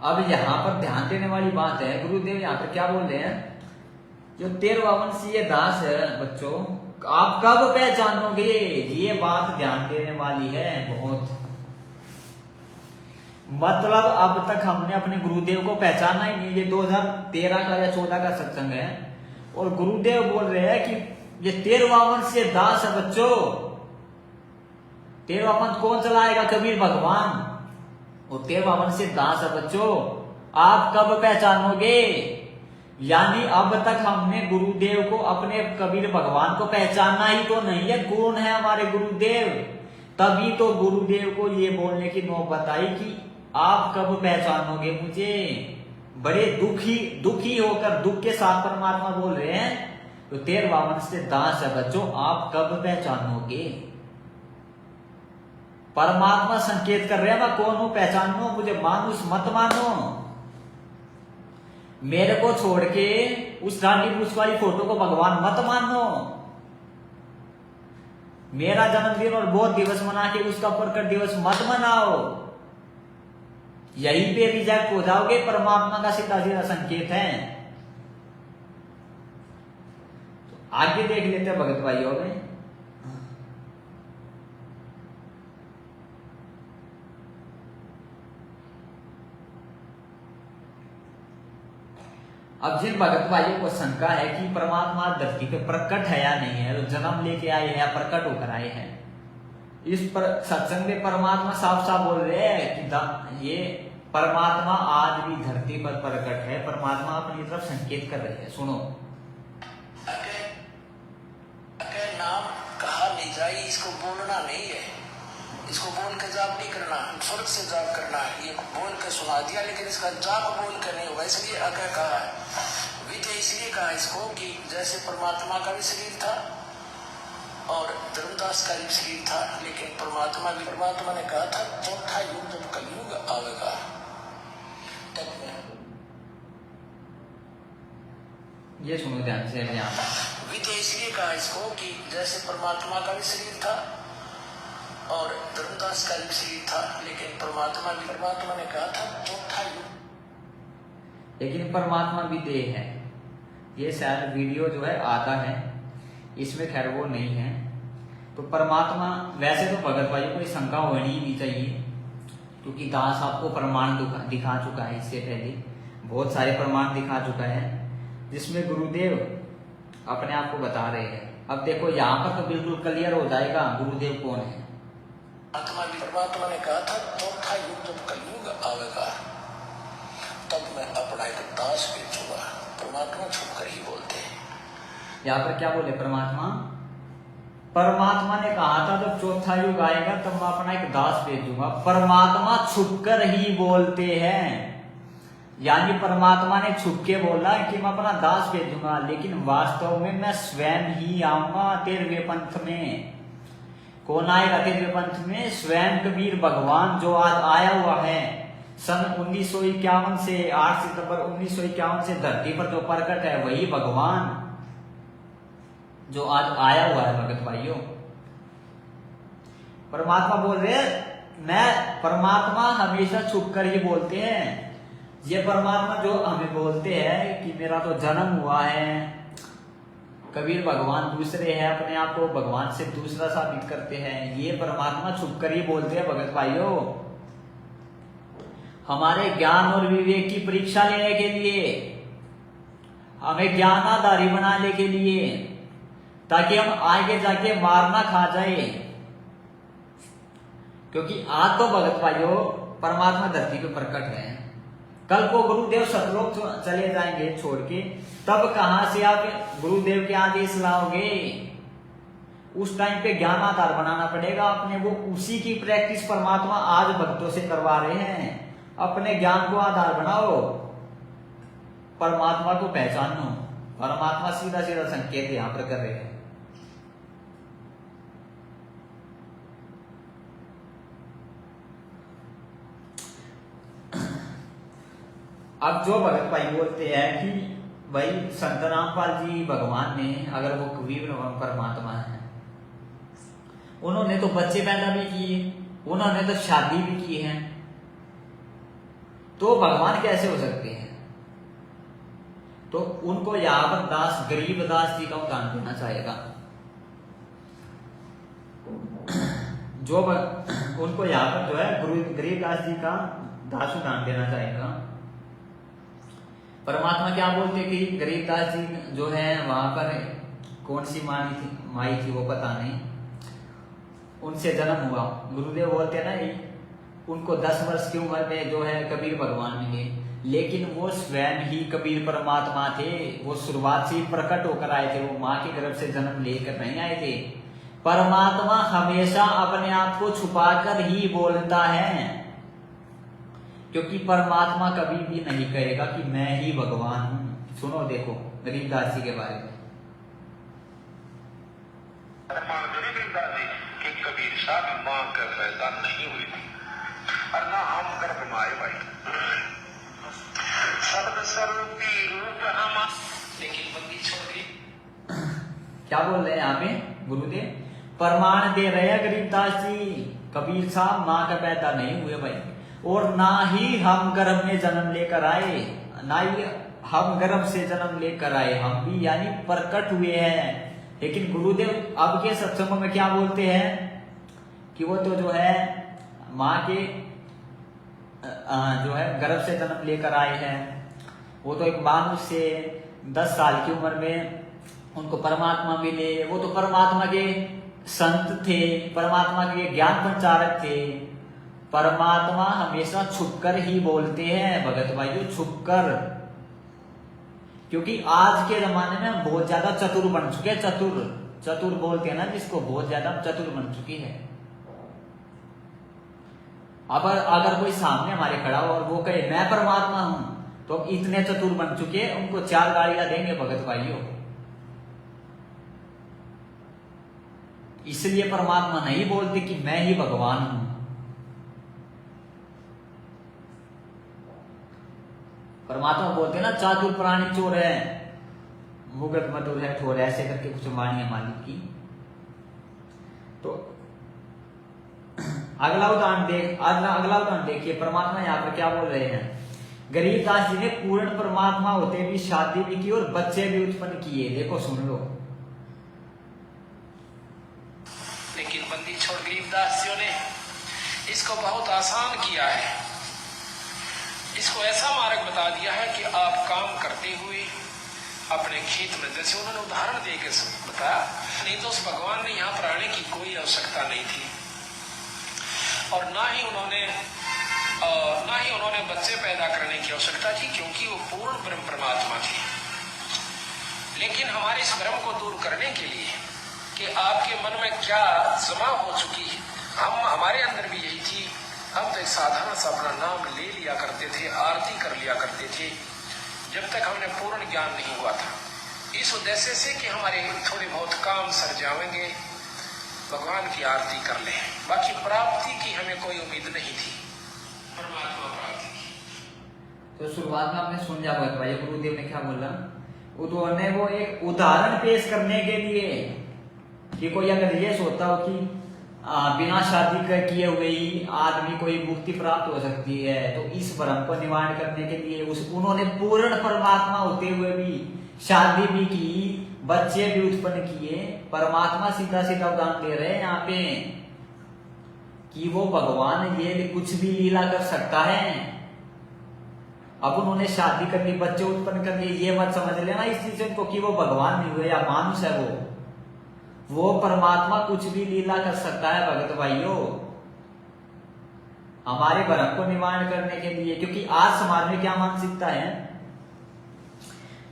अब यहाँ पर ध्यान देने वाली बात है, गुरुदेव यहाँ पर क्या बोल रहे हैं? जो 13वां वंशीय दास है बच्चों, आप कब पहचानोगे? ये बात ध्यान देने वाली है बहुत। मतलब अब तक हमने अपने गुरुदेव को पहचाना ही नहीं। ये 2013 का या 14 का सत्संग है और गुरुदेव बोल रहे हैं कि ये 13वां वंशीय दास है बच्चों। 13वां वंश कौन चलाएगा? कबीर भगवान। और 13वां वंशीय दास है बच्चों, आप कब पहचानोगे? यानी अब तक हमने गुरुदेव को, अपने कबीर भगवान को पहचाना ही तो नहीं है। कौन है हमारे गुरुदेव? तभी तो गुरुदेव को ये बोलने की नौबत आई कि आप कब पहचानोगे मुझे। बड़े दुखी होकर, दुख के साथ परमात्मा बोल रहे हैं, तो 13वां वंशीय दास है बच्चों, आप कब पहचानोगे? परमात्मा संकेत कर रहे हैं, मैं कौन हूं पहचानो मुझे, मानुष मत मानो। मेरे को छोड़ के उस रानी पुष्प वाली फोटो को भगवान मत मानो। मेरा जन्मदिन और बोध दिवस मना के उसका प्रकट दिवस मत मनाओ। यहीं पे रिजेक्ट हो जाओगे। परमात्मा का सीधा सीधा संकेत है। तो आगे देख लेते हैं भगत भाइयों में। अब जिन भगत भाइयों को शंका है कि परमात्मा धरती पे प्रकट है या नहीं है, तो जन्म लेके आए हैं या प्रकट होकर आए हैं, इस पर सत्संग में परमात्मा साफ साफ बोल रहे हैं कि ये परमात्मा आज भी धरती पर प्रकट है। परमात्मा अपनी तरफ संकेत कर रहे हैं। सुनो, नाम कहा नहीं जाए, इसको बोलना नहीं है, इसको बोल के जाप नहीं करना, स्वर्ग से जाप करना है। ये बोल के सुना दिया, लेकिन इसका जाप बोल कर नहीं होगा। इसलिए अकय कहा है। विजय इसलिए कहा इसको कि जैसे परमात्मा का भी शरीर था और धर्मदास का भी शरीर था, लेकिन परमात्मा ने कहा था चौथा युग जब कलयुग आवेगा तब मैं। ये सुनो ध्यान से। यहाँ विजय इसलिए कहा इसको कि जैसे परमात्मा का भी शरीर था और धर्मदास का भी शरीर था, लेकिन परमात्मा ने कहा था चौथा युग। लेकिन परमात्मा भी देह है। ये शायद वीडियो जो है आता है, इसमें खैर वो नहीं है। तो परमात्मा, वैसे तो भगत भाइयों को शंका होनी ही नहीं चाहिए, क्योंकि दास आपको प्रमाण दिखा चुका है। इससे पहले बहुत सारे प्रमाण दिखा चुका है, जिसमें गुरुदेव अपने आप को बता रहे हैं। अब देखो यहाँ पर तो बिल्कुल क्लियर हो जाएगा गुरुदेव कौन है। परमात्मा ने कहा था चौथा युग जब कलयुग आवेगा तब मैं अपना एक दास भेजूंगा। परमात्मा छुप कर ही बोलते हैं। यहाँ पर क्या बोले परमात्मा? परमात्मा ने कहा था जब चौथा युग आएगा तब मैं अपना एक दास भेजूंगा। परमात्मा छुपकर ही बोलते हैं। यानी परमात्मा ने छुप के बोला कि मैं अपना दास भेजूंगा, लेकिन वास्तव में मैं स्वयं ही आऊंगा 13वें पंथ में। कौन आएगा 13वें पंथ में? स्वयं कबीर भगवान, जो आज आया हुआ है सन 1951 से 8 सितंबर 1951 से धरती पर जो प्रकट है, वही भगवान जो आज आया हुआ है। भगत भाइयों, परमात्मा बोल रहे हैं, मैं परमात्मा हमेशा छुप कर ही बोलते हैं। ये परमात्मा जो हमें बोलते हैं कि मेरा तो जन्म हुआ है, कबीर भगवान दूसरे हैं, अपने आप को भगवान से दूसरा साबित करते हैं, ये परमात्मा छुप कर ही बोलते हैं। भगत भाइयों, हमारे ज्ञान और विवेक की परीक्षा लेने के लिए, हमें ज्ञानाधारी बनाने के लिए, ताकि हम आगे जाके मार ना खा जाए। क्योंकि आज तो भगत भाइयों परमात्मा धरती पे प्रकट है, कल को गुरुदेव सतलोक चले जाएंगे छोड़ के, तब कहां से आप गुरुदेव के आदेश लाओगे? उस टाइम पे ज्ञान आधार बनाना पड़ेगा अपने। वो उसी की प्रैक्टिस परमात्मा आज भक्तों से करवा रहे हैं। अपने ज्ञान को आधार बनाओ, परमात्मा को पहचानो। परमात्मा सीधा सीधा संकेत यहां पर कर रहे हैं। अब जो भगत भाई बोलते हैं कि भाई संत रामपाल जी भगवान ने, अगर वो कबीर परमात्मा है, उन्होंने तो बच्चे पैदा भी किए, उन्होंने तो शादी भी की है, तो भगवान कैसे हो सकते हैं? तो उनको यहाँ पर दास गरीब दास जी का उदाहरण देना चाहेगा। जो उनको यहाँ पर जो है गरीब दास जी का दास उदाहरण देना चाहेगा। परमात्मा क्या बोलते कि गरीबदास जी जो है वहां पर कौन सी माई थी वो पता नहीं, उनसे जन्म हुआ। गुरुदेव बोलते ना उनको 10 वर्ष की उम्र में जो है कबीर भगवान मिले, लेकिन वो स्वयं ही कबीर परमात्मा थे। वो शुरुआत से ही प्रकट होकर आए थे, वो माँ के गर्भ से जन्म लेकर नहीं आए थे। परमात्मा हमेशा अपने आप को छुपाकर ही बोलता है, क्योंकि परमात्मा कभी भी नहीं कहेगा कि मैं ही भगवान हूं। सुनो देखो गरीबदास जी के बारे में। गरीबदास जी कि कबीर साहब मां का पैदा नहीं हुई थी और ना हम गर्भ में आए भाई। शब्द स्वरूपी रूप हम, लेकिन बंदी छोड़ दी। क्या बोल रहे हैं यहाँ पे गुरुदेव? प्रमाण दे रहे हैं गरीबदास जी, कबीर साहब मां का पैदा नहीं हुए भाई, और ना ही हम गर्भ में जन्म लेकर आए, ना ही हम गर्भ से जन्म लेकर आए, हम भी यानी प्रकट हुए हैं। लेकिन गुरुदेव अब के सत्संगों में क्या बोलते हैं कि वो तो जो है माँ के जो है गर्भ से जन्म लेकर आए हैं। वो तो एक मानुष से 10 साल की उम्र में उनको परमात्मा मिले, वो तो परमात्मा के संत थे, परमात्मा के ज्ञान प्रचारक थे। परमात्मा हमेशा छुपकर ही बोलते हैं भगत भाइयों, छुपकर। क्योंकि आज के जमाने में हम बहुत ज्यादा चतुर बन चुके हैं। चतुर बोलते हैं ना जिसको, बहुत ज्यादा चतुर बन चुकी है। अब अगर कोई सामने हमारे खड़ा हो और वो कहे मैं परमात्मा हूं, तो इतने चतुर बन चुके हैं, उनको 4 गालियां देंगे भगत भाइयों। इसलिए परमात्मा नहीं बोलते कि मैं ही भगवान हूं। परमात्मा बोलते हैं ना चातुर प्राणी चोर है, मुगत मधुर है ठोर, ऐसे करके कुछ वाणी है मालिक की। तो अगला उदाहरण देखिए, परमात्मा यहाँ पर क्या बोल रहे हैं। गरीबदास जी ने पूर्ण परमात्मा होते भी शादी भी की और बच्चे भी उत्पन्न किए। देखो सुन लो। लेकिन बंदी छोड़ गरीबदास जी ने इसको बहुत आसान किया है। इसको ऐसा मार्ग बता दिया है कि आप काम करते हुए अपने खेत में, जैसे उन्होंने उदाहरण देकर बताया, नहीं तो उस भगवान ने यहाँ पर आने की कोई आवश्यकता नहीं थी, और ना ही उन्होंने बच्चे पैदा करने की आवश्यकता थी, क्योंकि वो पूर्ण ब्रह्म परमात्मा थे। लेकिन हमारे इस भ्रम को दूर करने के लिए कि आपके मन में क्या जमा हो चुकी है, हमारे अंदर भी यही थी। हम तो एक साधारण सा अपना नाम ले लिया करते थे, आरती कर लिया करते थे, जब तक हमने पूर्ण ज्ञान नहीं हुआ था। इस उद्देश्य से कि हमारे थोड़े बहुत काम सर जाएंगे, भगवान की आरती कर ले, बाकी प्राप्ति की हमें कोई उम्मीद नहीं थी, परमात्मा प्राप्ति की। तो शुरुआत में आपने सुन जा भाई गुरुदेव ने क्या बोला। उन्होंने वो एक उदाहरण पेश करने के लिए कि कोई अगर ये सोचता हो कि बिना शादी किए हुए ही आदमी को मुक्ति प्राप्त हो सकती है, तो इस भ्रम को निवारण करने के लिए उन्होंने पूर्ण परमात्मा होते हुए भी शादी भी की, बच्चे भी उत्पन्न किए। परमात्मा सीधा सीधा उदाहरण दे रहे हैं यहाँ पे कि वो भगवान ये कुछ भी लीला कर सकता है। अब उन्होंने शादी कर ली, बच्चे उत्पन्न कर लिए, ये मत समझ लेना इस चीज को कि वो भगवान नहीं हुए या मानुष है वो। वो परमात्मा कुछ भी लीला कर सकता है भगत भाइयों, हमारे भरम को निवारण करने के लिए। क्योंकि आज समाज में क्या मानसिकता है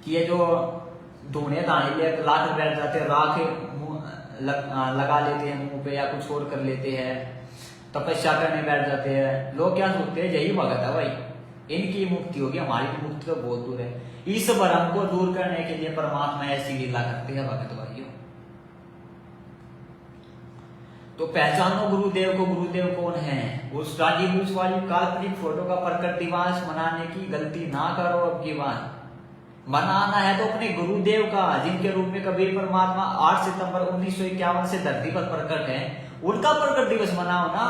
कि ये जो धोने दाने ले लाकर बैठ जाते हैं, राख लगा लेते हैं मुंह पे या कुछ और कर लेते हैं, तपस्या करने बैठ जाते हैं, लोग क्या सोचते हैं यही भगत है भाई, इनकी मुक्ति होगी, हमारी तो मुक्ति तो बहुत दूर है। इस भ्रम को दूर करने के लिए परमात्मा ऐसी लीला करते हैं भगत भाइयों। तो पहचानो गुरुदेव को, गुरुदेव कौन है। उस राजी रूस वाली काल्पनिक फोटो का प्रकट दिवस मनाने की गलती ना करो अब की बार। मनाना है तो अपने गुरुदेव का, जिनके रूप में कबीर परमात्मा 8 सितंबर 1951 से धरती पर प्रकट है, उनका प्रकट दिवस मनाओ ना।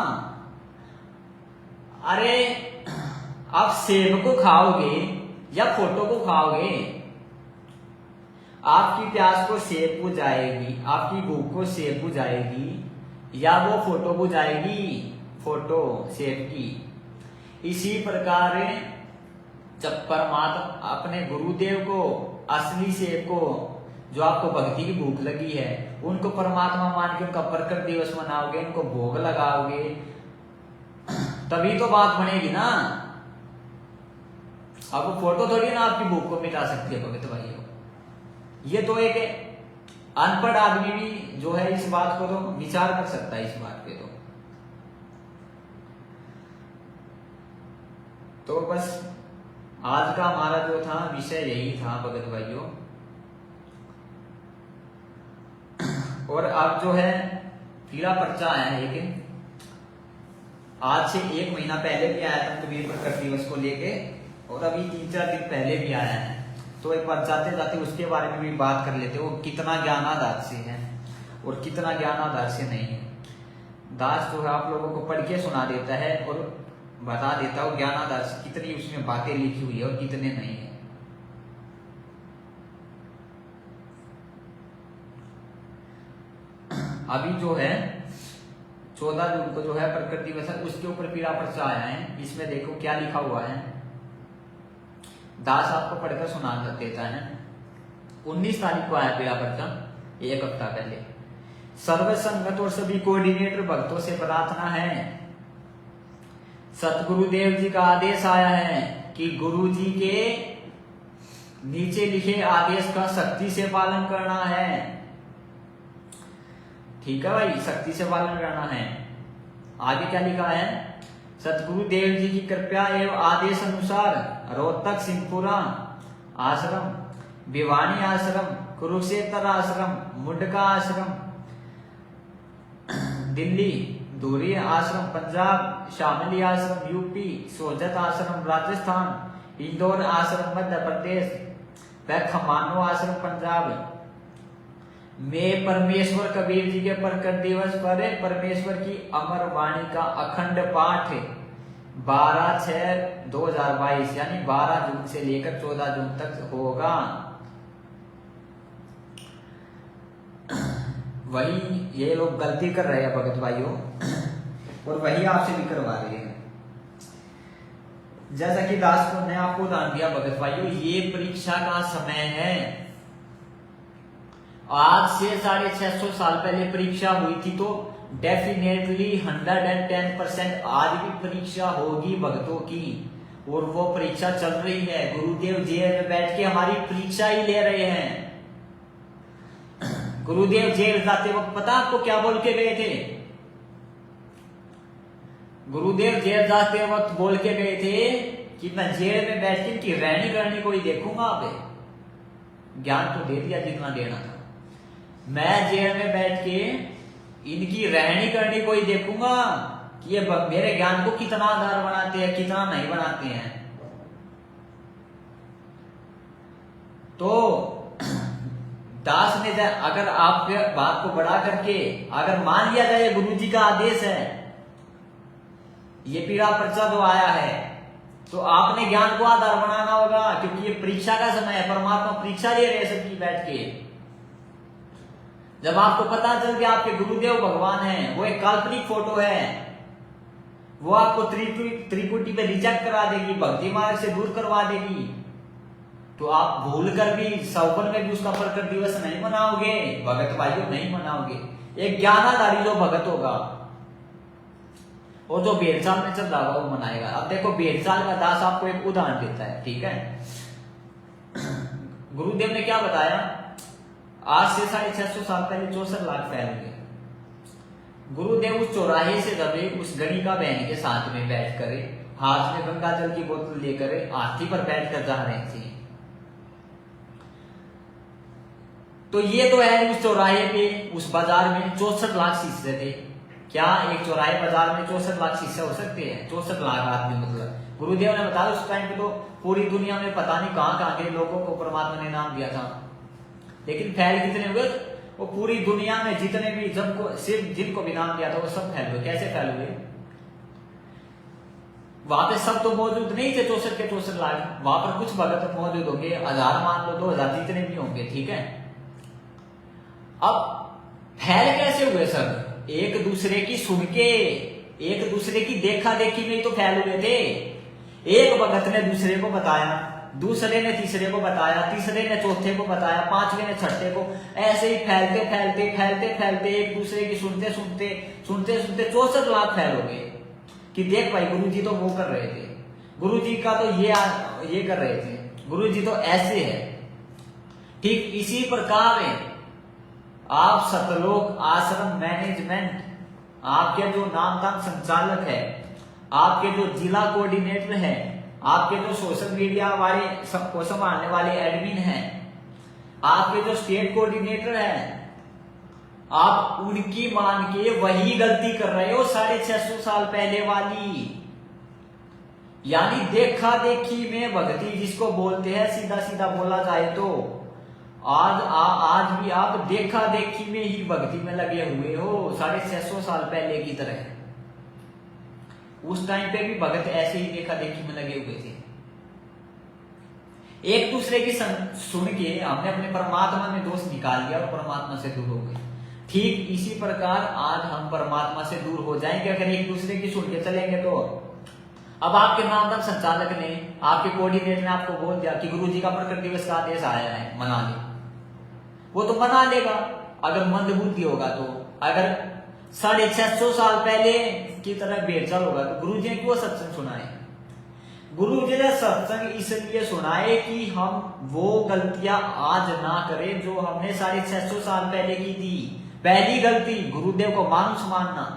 अरे आप सेब को खाओगे या फोटो को खाओगे? आपकी प्यास को सेब बुझाएगी, आपकी भूख को सेब बुझाएगी, या वो फोटो बुझाएगी, फोटो सेब की। इसी प्रकार जब परमात्मा अपने गुरुदेव को, असली सेब को, जो आपको भक्ति की भूख लगी है, उनको परमात्मा मान के उनका प्रकट दिवस मनाओगे, उनको भोग लगाओगे, तभी तो बात बनेगी ना। अब फोटो थोड़ी ना आपकी भूख को मिटा सकती है भगत भाइयों। ये तो एक अनपढ़ आदमी भी जो है इस बात को तो विचार कर सकता है, इस बात पे तो बस आज का हमारा जो था विषय यही था भगत भाइयों। और अब जो है पीला पर्चा है, लेकिन आज से 1 महीना पहले भी आया था कबीर प्रकट दिवस को लेके, और अभी 3-4 दिन पहले भी आया है। तो एक बार जाते जाते उसके बारे में भी बात कर लेते, वो कितना ज्ञानाधार से है और कितना ज्ञानाधार से नहीं है। दास जो है आप लोगों को पढ़ के सुना देता है और बता देता है ज्ञानाधार से कितनी उसमें बातें लिखी हुई है और कितने नहीं है। अभी जो है 14 जून को जो है प्रकट दिवस है, उसके ऊपर पीला पर्चा आया है। इसमें देखो क्या लिखा हुआ है, दास आपको पढ़कर सुना देता है। 19 तारीख को आया पीला पर्चा, 1 हफ्ता पहले। सर्व संगत और सभी कोऑर्डिनेटर भक्तों से प्रार्थना है, सतगुरुदेव जी का आदेश आया है कि गुरु जी के नीचे लिखे आदेश का सख्ती से पालन करना है। ठीक है भाई, सख्ती से पालन करना है। आगे क्या लिखा है, सतगुरुदेव जी की कृपया एवं आदेश अनुसार रोहतक सिंहपुरा आश्रम, भिवानी आश्रम, कुरुक्षेत्र आश्रम, मुंडका आश्रम दिल्ली, धुरी आश्रम पंजाब, शामली आश्रम यूपी, सोजत आश्रम राजस्थान, इंदौर आश्रम मध्य प्रदेश, व खमानो आश्रम पंजाब में परमेश्वर कबीर जी के प्रकट दिवस पर परमेश्वर की अमर वाणी का अखंड पाठ 12/6/2022 यानी 12 जून से लेकर 14 जून तक होगा। वही ये लोग गलती कर रहे हैं भगत भाइयों, और वही आपसे भी करवा रहे हैं। जैसा कि दास ने आपको दान दिया भगत भाइयों, ये परीक्षा का समय है। आज से 650 साल पहले परीक्षा हुई थी, तो डेफिनेटली 110% आज भी परीक्षा होगी भक्तों की, और वो परीक्षा चल रही है। गुरुदेव जेल में बैठ के हमारी परीक्षा ही ले रहे हैं। गुरुदेव जेल जाते वक्त पता आपको क्या बोल के गए थे? गुरुदेव जेल जाते वक्त बोल के गए थे कि मैं जेल में बैठ के इनकी रहनी करनी कोई देखूंगा। आप ज्ञान तो दे दिया जितना देना था, मैं जेल में बैठ के इनकी रहनी करनी कोई देखूंगा कि ये मेरे ज्ञान को कितना आधार बनाते हैं, कितना नहीं बनाते हैं। तो दास ने अगर आप बात को बढ़ा करके अगर मान लिया जाए गुरु जी का आदेश है, ये पीड़ा पर्चा जो आया है, तो आपने ज्ञान को आधार बनाना होगा, क्योंकि ये परीक्षा का समय है। परमात्मा परीक्षा ले रहे सबकी बैठ के। जब आपको पता चल गया आपके गुरुदेव भगवान हैं, वो एक काल्पनिक फोटो है, वो आपको त्रिकुटी पे रिजेक्ट करा देगी, भक्ति मार्ग से दूर करवा देगी, तो आप भूल कर भी सौवन में भी उसका प्रकट दिवस नहीं मनाओगे भगत भाइयों, नहीं मनाओगे। एक ज्ञानाधारी जो भगत होगा और जो भेड़चाल में चल रहा होगा वो मनाएगा। अब देखो भेड़चाल का दास आपको एक उदाहरण देता है, ठीक है। गुरुदेव ने क्या बताया, आज से 650 साल पहले 64 लाख फैल गए। गुरुदेव उस चौराहे से दबे उस गणिका बहन के साथ में बैठ कर हाथ में गंगा जल की बोतल लेकर हाथी पर बैठ कर जा रहे थे। तो ये तो है उस चौराहे पे उस बाजार में 64 लाख शीशे थे। क्या एक चौराहे बाजार में 64 लाख शीशे हो सकते हैं? 64 लाख आदमी, मतलब गुरुदेव ने बताया उस टाइम पे तो पूरी दुनिया में पता नहीं कहां के लोगों को परमात्मा ने नाम दिया था, लेकिन फैल कितने हुए? वो पूरी दुनिया में जितने भी सबको सिर्फ जिनको भी नाम दिया था वो सब फैल हुए। कैसे फैल हुए? वहां पे सब तो मौजूद नहीं थे 64 के 64 लाख, वहां पर कुछ भगत मौजूद होंगे, 1000 मान लो 2000 जितने भी होंगे, ठीक है। अब फैल कैसे हुए सब? एक दूसरे की सुन के, एक दूसरे की देखा देखी में ही तो फैल हुए थे। एक भगत ने दूसरे को बताया, दूसरे ने तीसरे को बताया, तीसरे ने चौथे को बताया, पांचवे ने छठे को, ऐसे ही फैलते फैलते फैलते फैलते एक दूसरे की सुनते सुनते सुनते सुनते 64 लाख फैल हो गए कि देख भाई गुरु जी तो वो कर रहे थे, गुरु जी का तो ये कर रहे थे, गुरु जी तो ऐसे है। ठीक इसी प्रकार है आप सतलोक आश्रम मैनेजमेंट, आपके जो नामधाम संचालक है, आपके जो जिला कोऑर्डिनेटर है, आपके जो सोशल मीडिया वाले सबको संभालने वाले एडमिन हैं, आपके जो स्टेट कोऑर्डिनेटर हैं, आप उनकी मान के वही गलती कर रहे हो 650 साल पहले वाली। यानी देखा देखी में भक्ति जिसको बोलते हैं, सीधा सीधा बोला जाए तो आज भी आप देखा देखी में ही भक्ति में लगे हुए हो 650 साल पहले की तरह। उस टाइम पे भी भगत ऐसे ही देखा देखी में लगे हुए थे। एक दूसरे की सुन के हमने अपने परमात्मा में दोष निकाल दिया और परमात्मा से दूर हो गए। ठीक इसी प्रकार आज हम परमात्मा से दूर हो जाएंगे अगर एक दूसरे की सुन के चलेंगे तो। अब आपके नामधाम संचालक ने, आपके कोऑर्डिनेटर ने आपको बोल दिया कि गुरु जी का प्रकट दिवस का आदेश आया है, मना ले, वो तो मना लेगा अगर मंदबुद्धि होगा तो। अगर 650 साल पहले की तरह भेड़चाल होगा तो गुरु जी ने क्यों सत्संग सुनाए? गुरु जी ने सत्संग इसलिए सुनाए कि हम वो गलतियां आज ना करें जो हमने 650 साल पहले की थी। पहली गलती गुरुदेव को मानुष मानना,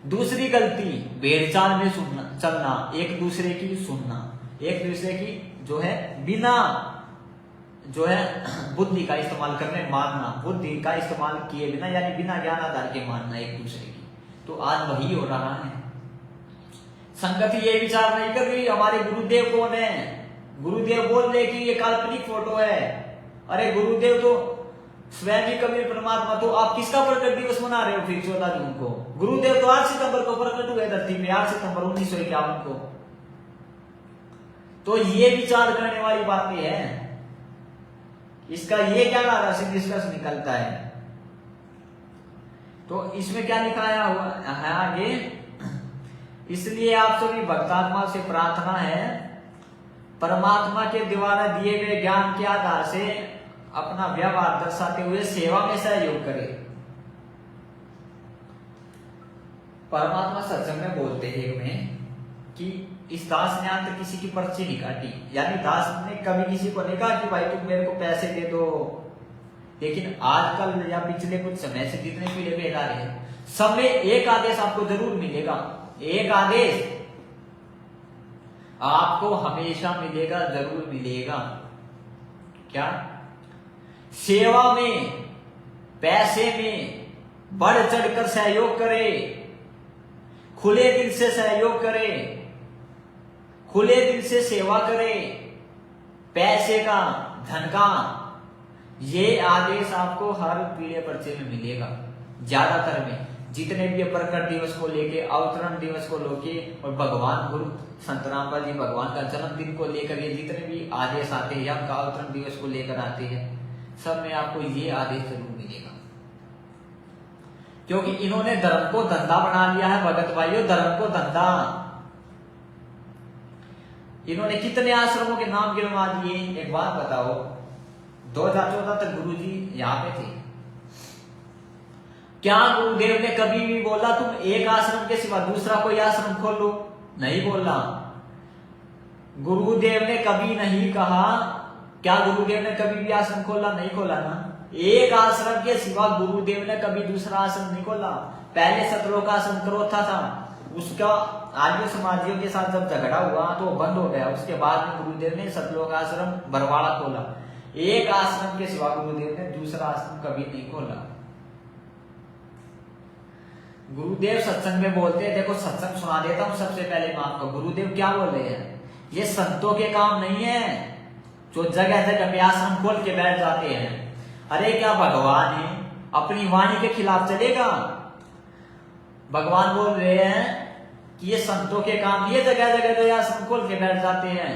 दूसरी गलती भेड़चाल में चलना, एक दूसरे की सुनना, एक दूसरे की जो है बिना जो है बुद्धि का इस्तेमाल करने मानना, बुद्धि का इस्तेमाल किए बिना यानी बिना ज्ञान आधार के मानना एक दूसरे की। तो आज वही हो रहा है। संगति ये विचार नहीं कर रही हमारे गुरुदेव कौन है। गुरुदेव बोल रहे कि ये काल्पनिक फोटो है। अरे गुरुदेव तो स्वयं ही कबीर परमात्मा, तो आप किसका प्रकट दिवस मना रहे हो फिर 14 जून को? गुरुदेव तो 8 सितंबर को प्रकट हुए धरती में, 8 सितंबर 1951 को। तो ये विचार करने वाली बातें हैं। इसका ये क्या आधार से निष्कर्ष निकलता है? तो इसमें क्या लिखाया हुआ है आगे? इसलिए आप सभी भक्तात्मा से प्रार्थना है परमात्मा के द्वारा दिए गए ज्ञान के आधार से अपना व्यवहार दर्शाते हुए सेवा में सहयोग करें। परमात्मा सत्संग में बोलते हैं में कि इस दास ने आज तक किसी की पर्ची नहीं काटी, यानी दास ने कभी किसी को नहीं कहा कि भाई तुम मेरे को पैसे दे दो। लेकिन आजकल या पिछले कुछ समय से जितने पीले भेद आ रहे हैं सब में एक आदेश आपको जरूर मिलेगा, एक आदेश आपको हमेशा मिलेगा, जरूर मिलेगा। क्या? सेवा में, पैसे में बढ़ चढ़कर सहयोग करे, खुले दिल से सहयोग करे, खुले दिल से सेवा करे, पैसे का, धन का, ये आदेश आपको हर पीले पर्चे में मिलेगा। ज्यादातर में जितने भी प्रकट दिवस को लेके, अवतरण दिवस को लेके और भगवान गुरु संत रामपाल जी भगवान का जन्मदिन को लेकर ये जितने भी आदेश आते हैं या उनका अवतरण दिवस को लेकर आते हैं, सब में आपको ये आदेश जरूर मिलेगा। क्योंकि इन्होंने धर्म को धंधा बना लिया है भगत भाइयों, धर्म को धंधा। इन्होंने कितने आश्रमों के नाम गिनवा दिए। एक बात बताओ, 2014 तक गुरुजी यहाँ पे थे, क्या गुरुदेव ने कभी भी बोला तुम एक आश्रम के सिवा दूसरा कोई आश्रम खोलो? नहीं बोला। गुरुदेव ने कभी नहीं कहा, क्या गुरुदेव ने कभी भी आश्रम खोला? नहीं खोला ना। एक आश्रम के सिवा गुरुदेव ने कभी दूसरा आश्रम नहीं खोला। पहले सतलोक आश्रम करोथा था, उसका आर्य समाजियों के साथ जब झगड़ा हुआ तो बंद हो गया। उसके बाद में गुरुदेव ने सतलोक आश्रम बरवाड़ा खोला। एक आश्रम के सिवा गुरुदेव ने दूसरा आश्रम कभी नहीं खोला। गुरुदेव सत्संग में बोलते हैं, देखो सत्संग सुना देता हूं सबसे पहले मैं आपको। गुरुदेव क्या बोल रहे हैं, ये संतों के काम नहीं है जो जगह जगह पे आश्रम खोल के बैठ जाते हैं। अरे क्या भगवान है अपनी वाणी के खिलाफ चलेगा? भगवान बोल रहे हैं कि ये संतों के काम नहीं है जगह जगह जो आश्रम खोल के बैठ जाते हैं।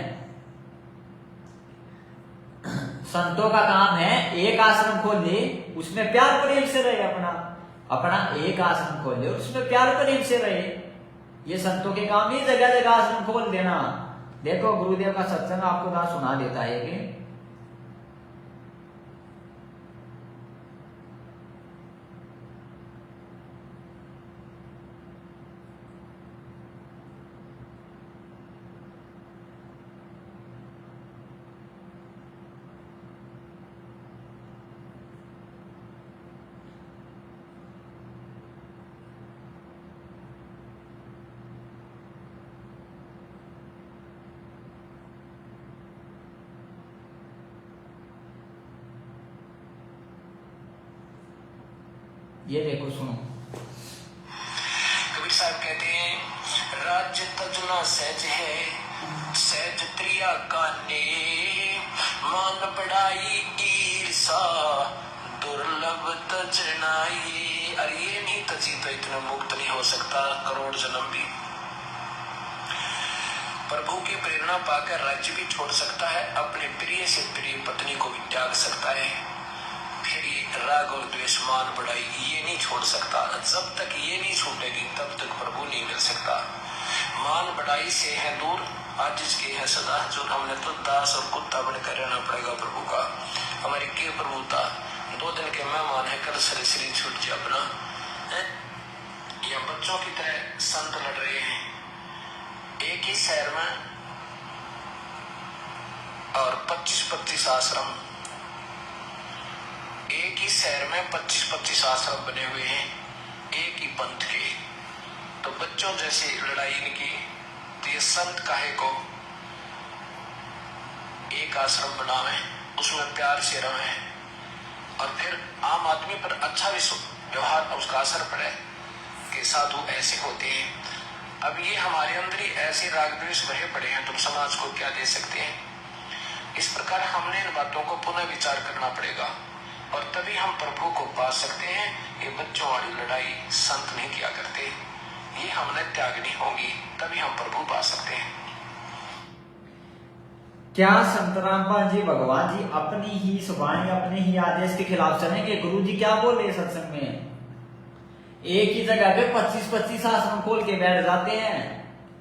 संतों का काम है एक आश्रम खोल ले, उसमें प्यार प्रेम से रहे, अपना एक आश्रम खोल ले और उसमें प्यार प्रेम से रहे। ये संतों के काम नहीं जगह जगह आश्रम खोल देना। देखो गुरुदेव का सत्संग आपको सुना देता है कि ये देखो सुनो, कबीर साहब कहते हैं राज्य तजना सहज है, सहज त्रिया काने, मान बढ़ाई ईर्षा, दुर्लभ तजनाई। अरे ये नहीं तजी तो इतना मुक्त नहीं हो सकता करोड़ जन्म भी। प्रभु की प्रेरणा पाकर राज्य भी छोड़ सकता है, अपने प्रिय से प्रिय पत्नी को भी त्याग सकता है, फिर ये राग और द्वेष मान बढ़ाई ये नहीं छोड़ सकता। जब तक ये नहीं छूटेगी तब तक प्रभु नहीं मिल सकता। मान बढ़ाई से है दूर, आज इसके है सदा जो। हमने तो दास और कुत्ता बनकर रहना पड़ेगा प्रभु का। हमारी के प्रभुता 2 दिन के मेहमान है, कल सरे शरीर छूट जाए अपना। या बच्चों की तरह संत लड़ रहे हैं एक ही शहर में और 25-25 आश्रम, एक ही शहर में 25-25 आश्रम बने हुए हैं एक ही पंथ के। तो बच्चों जैसी लड़ाई इनकी, तो ये संत काहे को एक आश्रम बनावे, उसमें प्यार से रहे और फिर आम आदमी पर अच्छा व्यवहार उसका असर पड़े कि साधु ऐसे होते हैं। अब ये हमारे अंदर ही ऐसे राग द्वेष भरे पड़े हैं, तुम समाज को क्या दे सकते हैं? इस प्रकार हमने इन बातों को पुनः विचार करना पड़ेगा और तभी हम प्रभु को पा सकते हैं। ये बच्चों वाली लड़ाई संत नहीं किया करते, ये हमने त्यागनी होगी, तभी हम प्रभु पा सकते हैं। क्या संत रामपाल जी भगवान जी अपनी ही वाणी अपने ही आदेश के खिलाफ चलेंगे? गुरु जी क्या बोल रहे सत्संग में, एक ही जगह पे 25-25 आश्रम खोल के बैठ जाते हैं।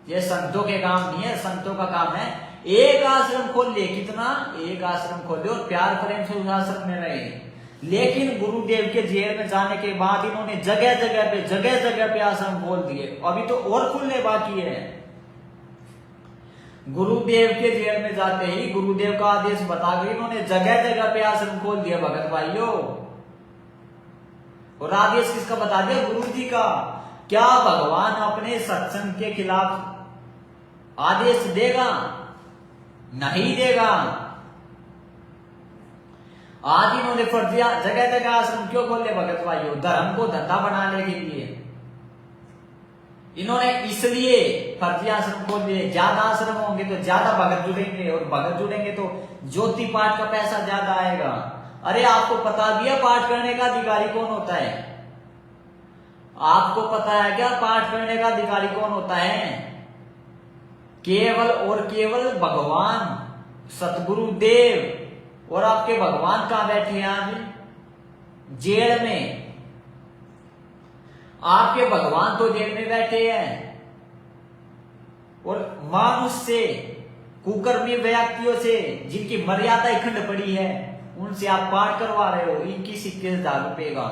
ये संतों के काम नहीं है, संतों का काम है एक आश्रम खोल ले, कितना एक आश्रम खोल ले और प्यार प्रेम से उस आश्रम में रहे। लेकिन गुरुदेव के जेल में जाने के बाद इन्होंने जगह जगह पे आश्रम खोल दिए, अभी तो और खुलने बाकी है। गुरुदेव के जेल में जाते ही गुरुदेव का आदेश बता के इन्होंने जगह जगह पे आश्रम खोल दिया भगत भाइयों। और आदेश किसका बता दिया? गुरु जी का। क्या भगवान अपने सत्संग के खिलाफ आदेश देगा? नहीं देगा। आज इन्होंने फर्जिया जगह जगह आश्रम क्यों खोले भगत भाइयों? धर्म को धंधा बनाने के लिए इन्होंने इसलिए फर्जी आश्रम खोल दिए। ज्यादा आश्रम होंगे तो ज्यादा भगत जुड़ेंगे और भगत जुड़ेंगे तो ज्योति पाठ का पैसा ज्यादा आएगा। अरे आपको पता भी है पाठ करने का अधिकारी कौन होता है? आपको पता है क्या पाठ करने का अधिकारी कौन होता है? केवल और केवल भगवान सतगुरु देव। और आपके भगवान कहां बैठे हैं? आज जेल में। आपके भगवान तो जेल में बैठे हैं और मानुष से कुकर्मी व्यक्तियों से जिनकी मर्यादा खंड पड़ी है, उनसे आप पाठ करवा रहे हो 21,000 रुपए का,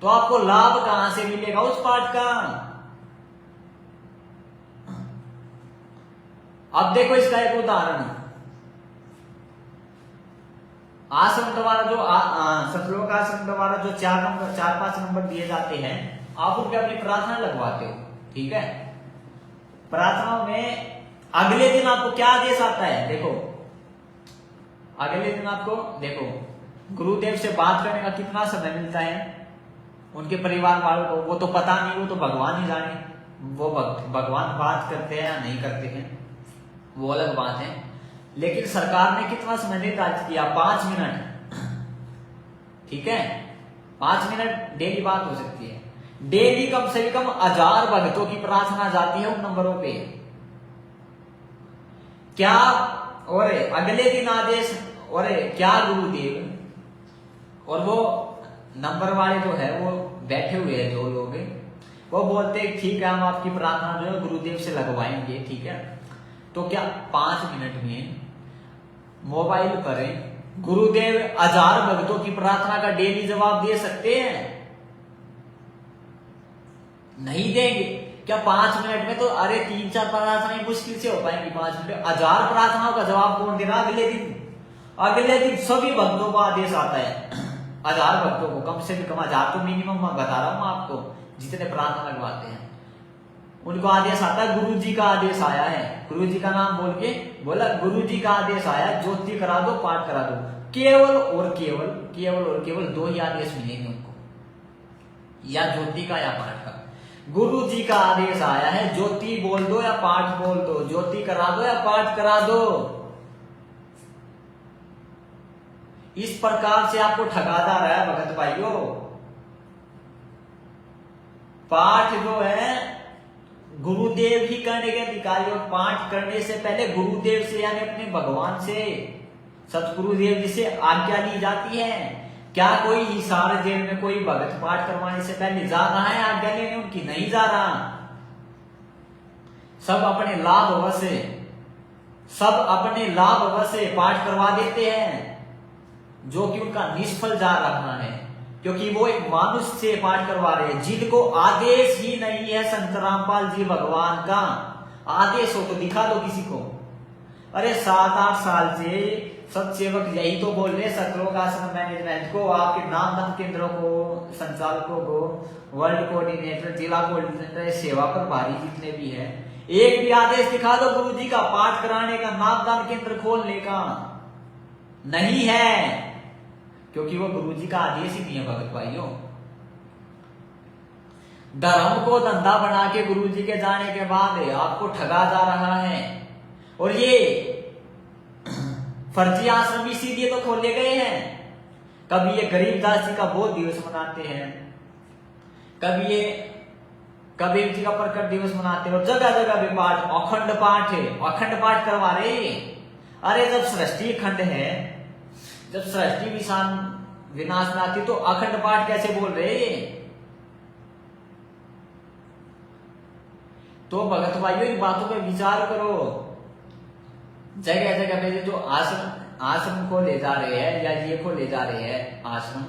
तो आपको लाभ कहां से मिलेगा उस पाठ का? अब देखो इसका एक उदाहरण, आश्रम द्वारा जो सतलोक आश्रम द्वारा जो 4-5 नंबर दिए जाते हैं, आप उनके अपनी प्रार्थना लगवाते हो, ठीक है। प्रार्थना में अगले दिन आपको क्या आदेश आता है? देखो अगले दिन आपको देखो गुरुदेव से बात करने का कितना समय मिलता है उनके परिवार वालों को, वो तो पता नहीं, वो तो भगवान ही जाने, वो भगवान बात करते हैं या नहीं करते हैं वो अलग बात है। लेकिन सरकार ने कितना समय निर्धारित किया? 5 मिनट, ठीक है। 5 मिनट डेली बात हो सकती है। डेली कम से कम 1000 भक्तों की प्रार्थना जाती है उन नंबरों पे। क्या और अगले दिन आदेश, और क्या गुरुदेव और वो नंबर वाले जो है वो बैठे हुए हैं, जो लोग वो बोलते हैं ठीक है हम आपकी प्रार्थना जो है गुरुदेव से लगवाएंगे, ठीक है। तो क्या 5 मिनट में मोबाइल पर गुरुदेव 1000 भक्तों की प्रार्थना का डेली जवाब दे सकते हैं? नहीं देंगे। क्या 5 मिनट में तो अरे 3-4 प्रार्थनाएं मुश्किल से हो पाएंगी 5 मिनट। 1000 प्रार्थनाओं का जवाब कौन दे रहा? अगले दिन सभी भक्तों को आदेश आता है, 1000 भक्तों को, कम से कम 1000 तो मिनिमम मैं बता रहा हूं आपको, जितने प्रार्थना लगवाते हैं उनको आदेश आता है। गुरु जी का आदेश आया है, गुरु जी का नाम बोल के बोला गुरु जी का आदेश आया, ज्योति करा दो, पाठ करा दो। केवल और केवल 2 ही आदेश मिलेंगे उनको, या ज्योति का या पाठ का। गुरु जी का आदेश आया है, ज्योति बोल दो या पाठ बोल दो, ज्योति करा दो या पाठ करा दो। इस प्रकार से आपको ठगाता रहा है भगत भाइयों। पाठ जो है गुरुदेव ही करने के अधिकारी, और पाठ करने से पहले गुरुदेव से यानी अपने भगवान से, सतगुरुदेव जी से आज्ञा ली जाती है। क्या कोई हिसार जेल में कोई भगत पाठ करवाने से पहले जा रहा है आज्ञा लेने उनकी? नहीं जा रहा। सब अपने लाभ से पाठ करवा देते हैं, जो कि उनका निष्फल जा रहा है, क्योंकि वो एक मनुष्य से पाठ करवा रहे हैं जिनको आदेश ही नहीं है। संत रामपाल जी भगवान का आदेश हो तो दिखा दो किसी को। अरे 7-8 साल से सत्सेवक यही तो बोल रहे, सतलोक आश्रम मैनेजमेंट को, आपके नामदान केंद्रों को, संचालकों को, वर्ल्ड कोऑर्डिनेटर, जिला कोऑर्डिनेटर, सेवा प्रभारी जितने भी है, एक भी आदेश दिखा दो गुरु जी का पाठ कराने का, नामदान केंद्र खोलने का। नहीं है, क्योंकि वो गुरु जी का आदेश ही नहीं है भगत भाइयों। धर्म को धंधा बना के गुरु जी के जाने के बाद आपको ठगा जा रहा है। और ये फर्जी आश्रम इसीलिए तो खोले गए हैं। कभी ये गरीबदास जी का बोध दिवस मनाते हैं, कभी ये कबीर जी का प्रकट दिवस मनाते हैं, और जगह जगह भी पाठ, अखंड पाठ करवा रहे। अरे जब सृष्टि खंड है, जब सृष्टि विनाश में आती तो अखंड पाठ कैसे बोल रहे? तो भगत भाइयों इन बातों पे विचार करो। जगह जगह पे जो आश्रम को ले जा रहे हैं, या ये को ले जा रहे हैं आश्रम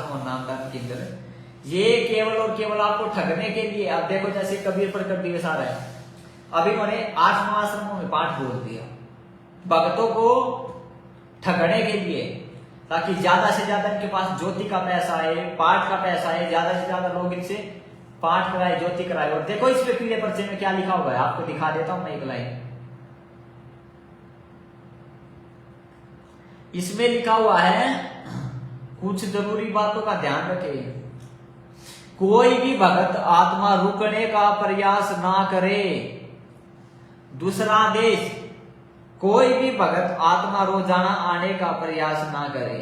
और नामदान केंद्र, ये केवल और केवल आपको ठगने के लिए। अब देखो जैसे कबीर प्रकट दिवस आ रहा है, अभी मैंने 8 आश्रमों में पाठ बोल दिया भक्तों को ठगने के लिए, ताकि ज्यादा से ज्यादा इनके पास ज्योति का पैसा आए, पाठ का पैसा आए, ज्यादा से ज्यादा लोग इनसे पाठ कराए, ज्योति कराए। और देखो इस पे पीले पर्चे में क्या लिखा हुआ है, आपको दिखा देता हूं मैं एक लाइन। इसमें लिखा हुआ है, कुछ जरूरी बातों का ध्यान रखें। कोई भी भगत आत्मा रुकने का प्रयास ना करे। दूसरा आदेश, कोई भी भगत आत्मा रोजाना आने का प्रयास ना करे।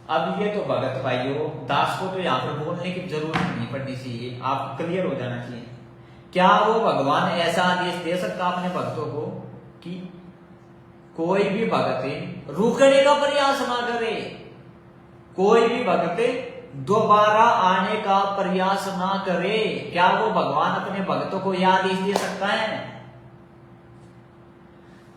अब ये तो भगत भाइयों, दास को तो यहाँ पर बोलने की जरूरत नहीं पड़नी चाहिए, आपको क्लियर हो जाना चाहिए। क्या वो भगवान ऐसा आदेश दे सकता अपने भक्तों को कि कोई भी भगत रुकने का प्रयास ना करे, कोई भी भगत दोबारा आने का प्रयास ना करे? क्या वो भगवान अपने भक्तों को यह आदेश दे सकता है?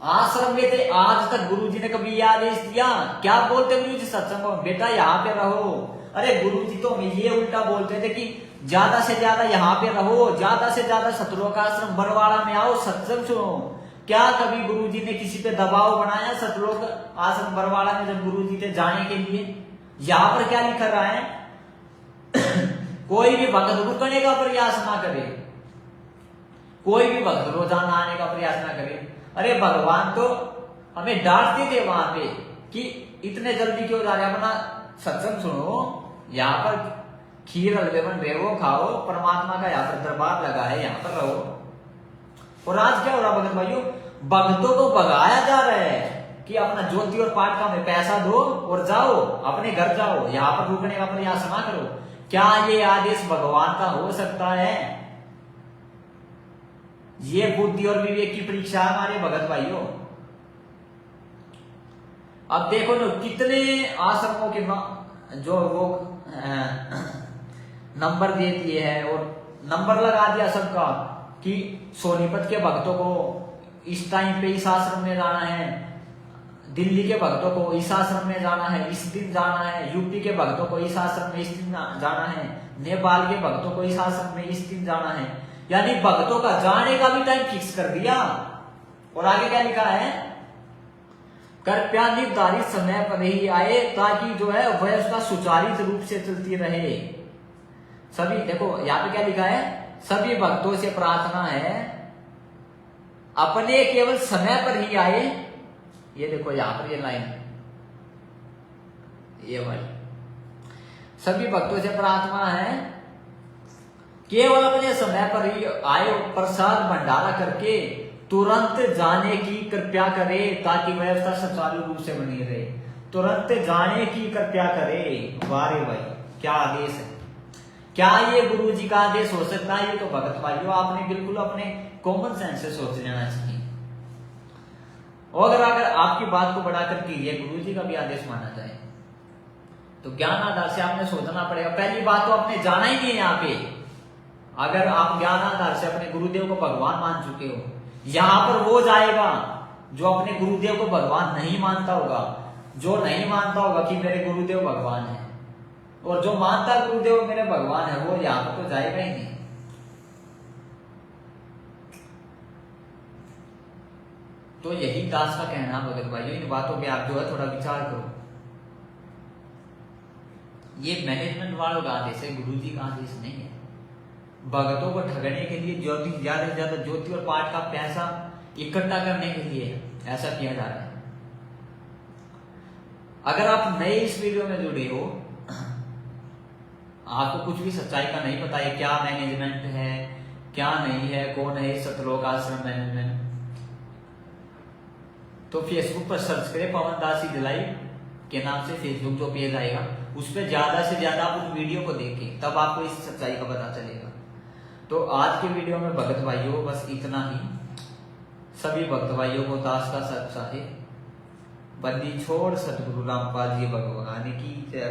आश्रम में थे, आज तक गुरुजी ने कभी ये आदेश दिया? क्या बोलते गुरुजी सत्संग में, बेटा यहाँ पे रहो। अरे गुरुजी तो हमें ये उल्टा बोलते थे कि ज्यादा से ज्यादा यहाँ पे रहो, ज्यादा से ज्यादा सतलोक आश्रम बरवाड़ा में आओ, सत्संग सुनो। क्या कभी गुरुजी ने किसी पे दबाव बनाया सतलोक आश्रम बरवाड़ा में जब गुरुजी थे जाने के लिए? यहाँ पर क्या लिखा रहा है? कोई भी भक्त रुकने का प्रयास ना करे, कोई भी भक्त रोजाना आने का प्रयास ना करे। अरे भगवान तो हमें डांटते थे वहां पे कि इतने जल्दी क्यों जा रहे, अपना सत्संग सुनो, यहाँ पर खीर हलवे बन रहे हो खाओ, परमात्मा का यहाँ पर दरबार लगा है, यहाँ पर रहो। और आज क्या हो रहा भगत भाइयों, भक्तों को भगाया जा रहा है कि अपना ज्योति और पाठ का में पैसा दो और जाओ, अपने घर जाओ, यहाँ पर रुकने का प्रयास ना करो। क्या ये आदेश भगवान का हो सकता है? ये बुद्धि और विवेक की परीक्षा हमारे भगत भाइयों। अब देखो ना कितने आश्रमों के जो वो नंबर दे दिए है और नंबर लगा दिया सबका कि सोनीपत के भक्तों को इस टाइम पे इस आश्रम में जाना है, दिल्ली के भक्तों को इस आश्रम में जाना है, इस दिन जाना है, यूपी के भक्तों को इस आश्रम में इस दिन जाना है, नेपाल के भक्तों को इस आश्रम में इस दिन जाना है। यानी भक्तों का जाने का भी टाइम फिक्स कर दिया। और आगे क्या लिखा है? कृपया निर्धारित समय पर ही आए ताकि जो है व्यवस्था सुचारू रूप से चलती रहे। सभी देखो यहाँ पे क्या लिखा है? सभी भक्तों से प्रार्थना है अपने केवल समय पर ही आए। ये देखो यहाँ पर ये लाइन, ये भाई, सभी भक्तों से प्रार्थना है केवल अपने समय पर ही आए, प्रसाद भंडारा करके तुरंत जाने की कृपया करे ताकि व्यवस्था सुचारू रूप से बनी रहे। तुरंत जाने की कृपया करे। वारे भाई क्या आदेश है! क्या ये गुरु जी का आदेश हो सकता है? ये तो भगत भाइयों आपने बिल्कुल अपने कॉमन सेंस से सोच लेना चाहिए। और अगर आपकी बात को बढ़ा करके ये गुरु जी का भी आदेश माना जाए तो ज्ञान आधार से आपने सोचना पड़ेगा। पहली बात तो आपने जाना ही नहीं है यहाँ पे। अगर आप ज्ञान आधार से अपने गुरुदेव को भगवान मान चुके हो, यहाँ पर वो जाएगा जो अपने गुरुदेव को भगवान नहीं मानता होगा, जो नहीं मानता होगा कि मेरे गुरुदेव भगवान है, और जो मानता गुरुदेव मेरे भगवान है वो यहाँ पर तो जाएगा ही नहीं। तो यही दास का कहना भगत भाइयों, इन बातों पे आप जो है थोड़ा विचार करो। ये मैनेजमेंट वालों का आदेश है, गुरु जी का आदेश नहीं है। भगतों को ठगने के लिए ज्यादा से ज्यादा ज्योति और पाठ का पैसा इकट्ठा करने के लिए ऐसा किया जा रहा है। अगर आप नए इस वीडियो में जुड़े हो, आपको कुछ भी सच्चाई का नहीं पता है, क्या मैनेजमेंट है क्या नहीं है, कौन है सतलोक आश्रम मैनेजमेंट, तो फेसबुक पर सर्च करें पवन दास दिलाई के नाम से फेसबुक जो पेज आएगा, उस पर ज्यादा से ज्यादा आप उस वीडियो को देखें, तब आपको इस सच्चाई का पता चलेगा। तो आज के वीडियो में भगत भाइयों बस इतना ही। सभी भक्त भाइयों को दास का सत साहिब बंदी छोड़ सतगुरु रामपाल जी भगवान की जय।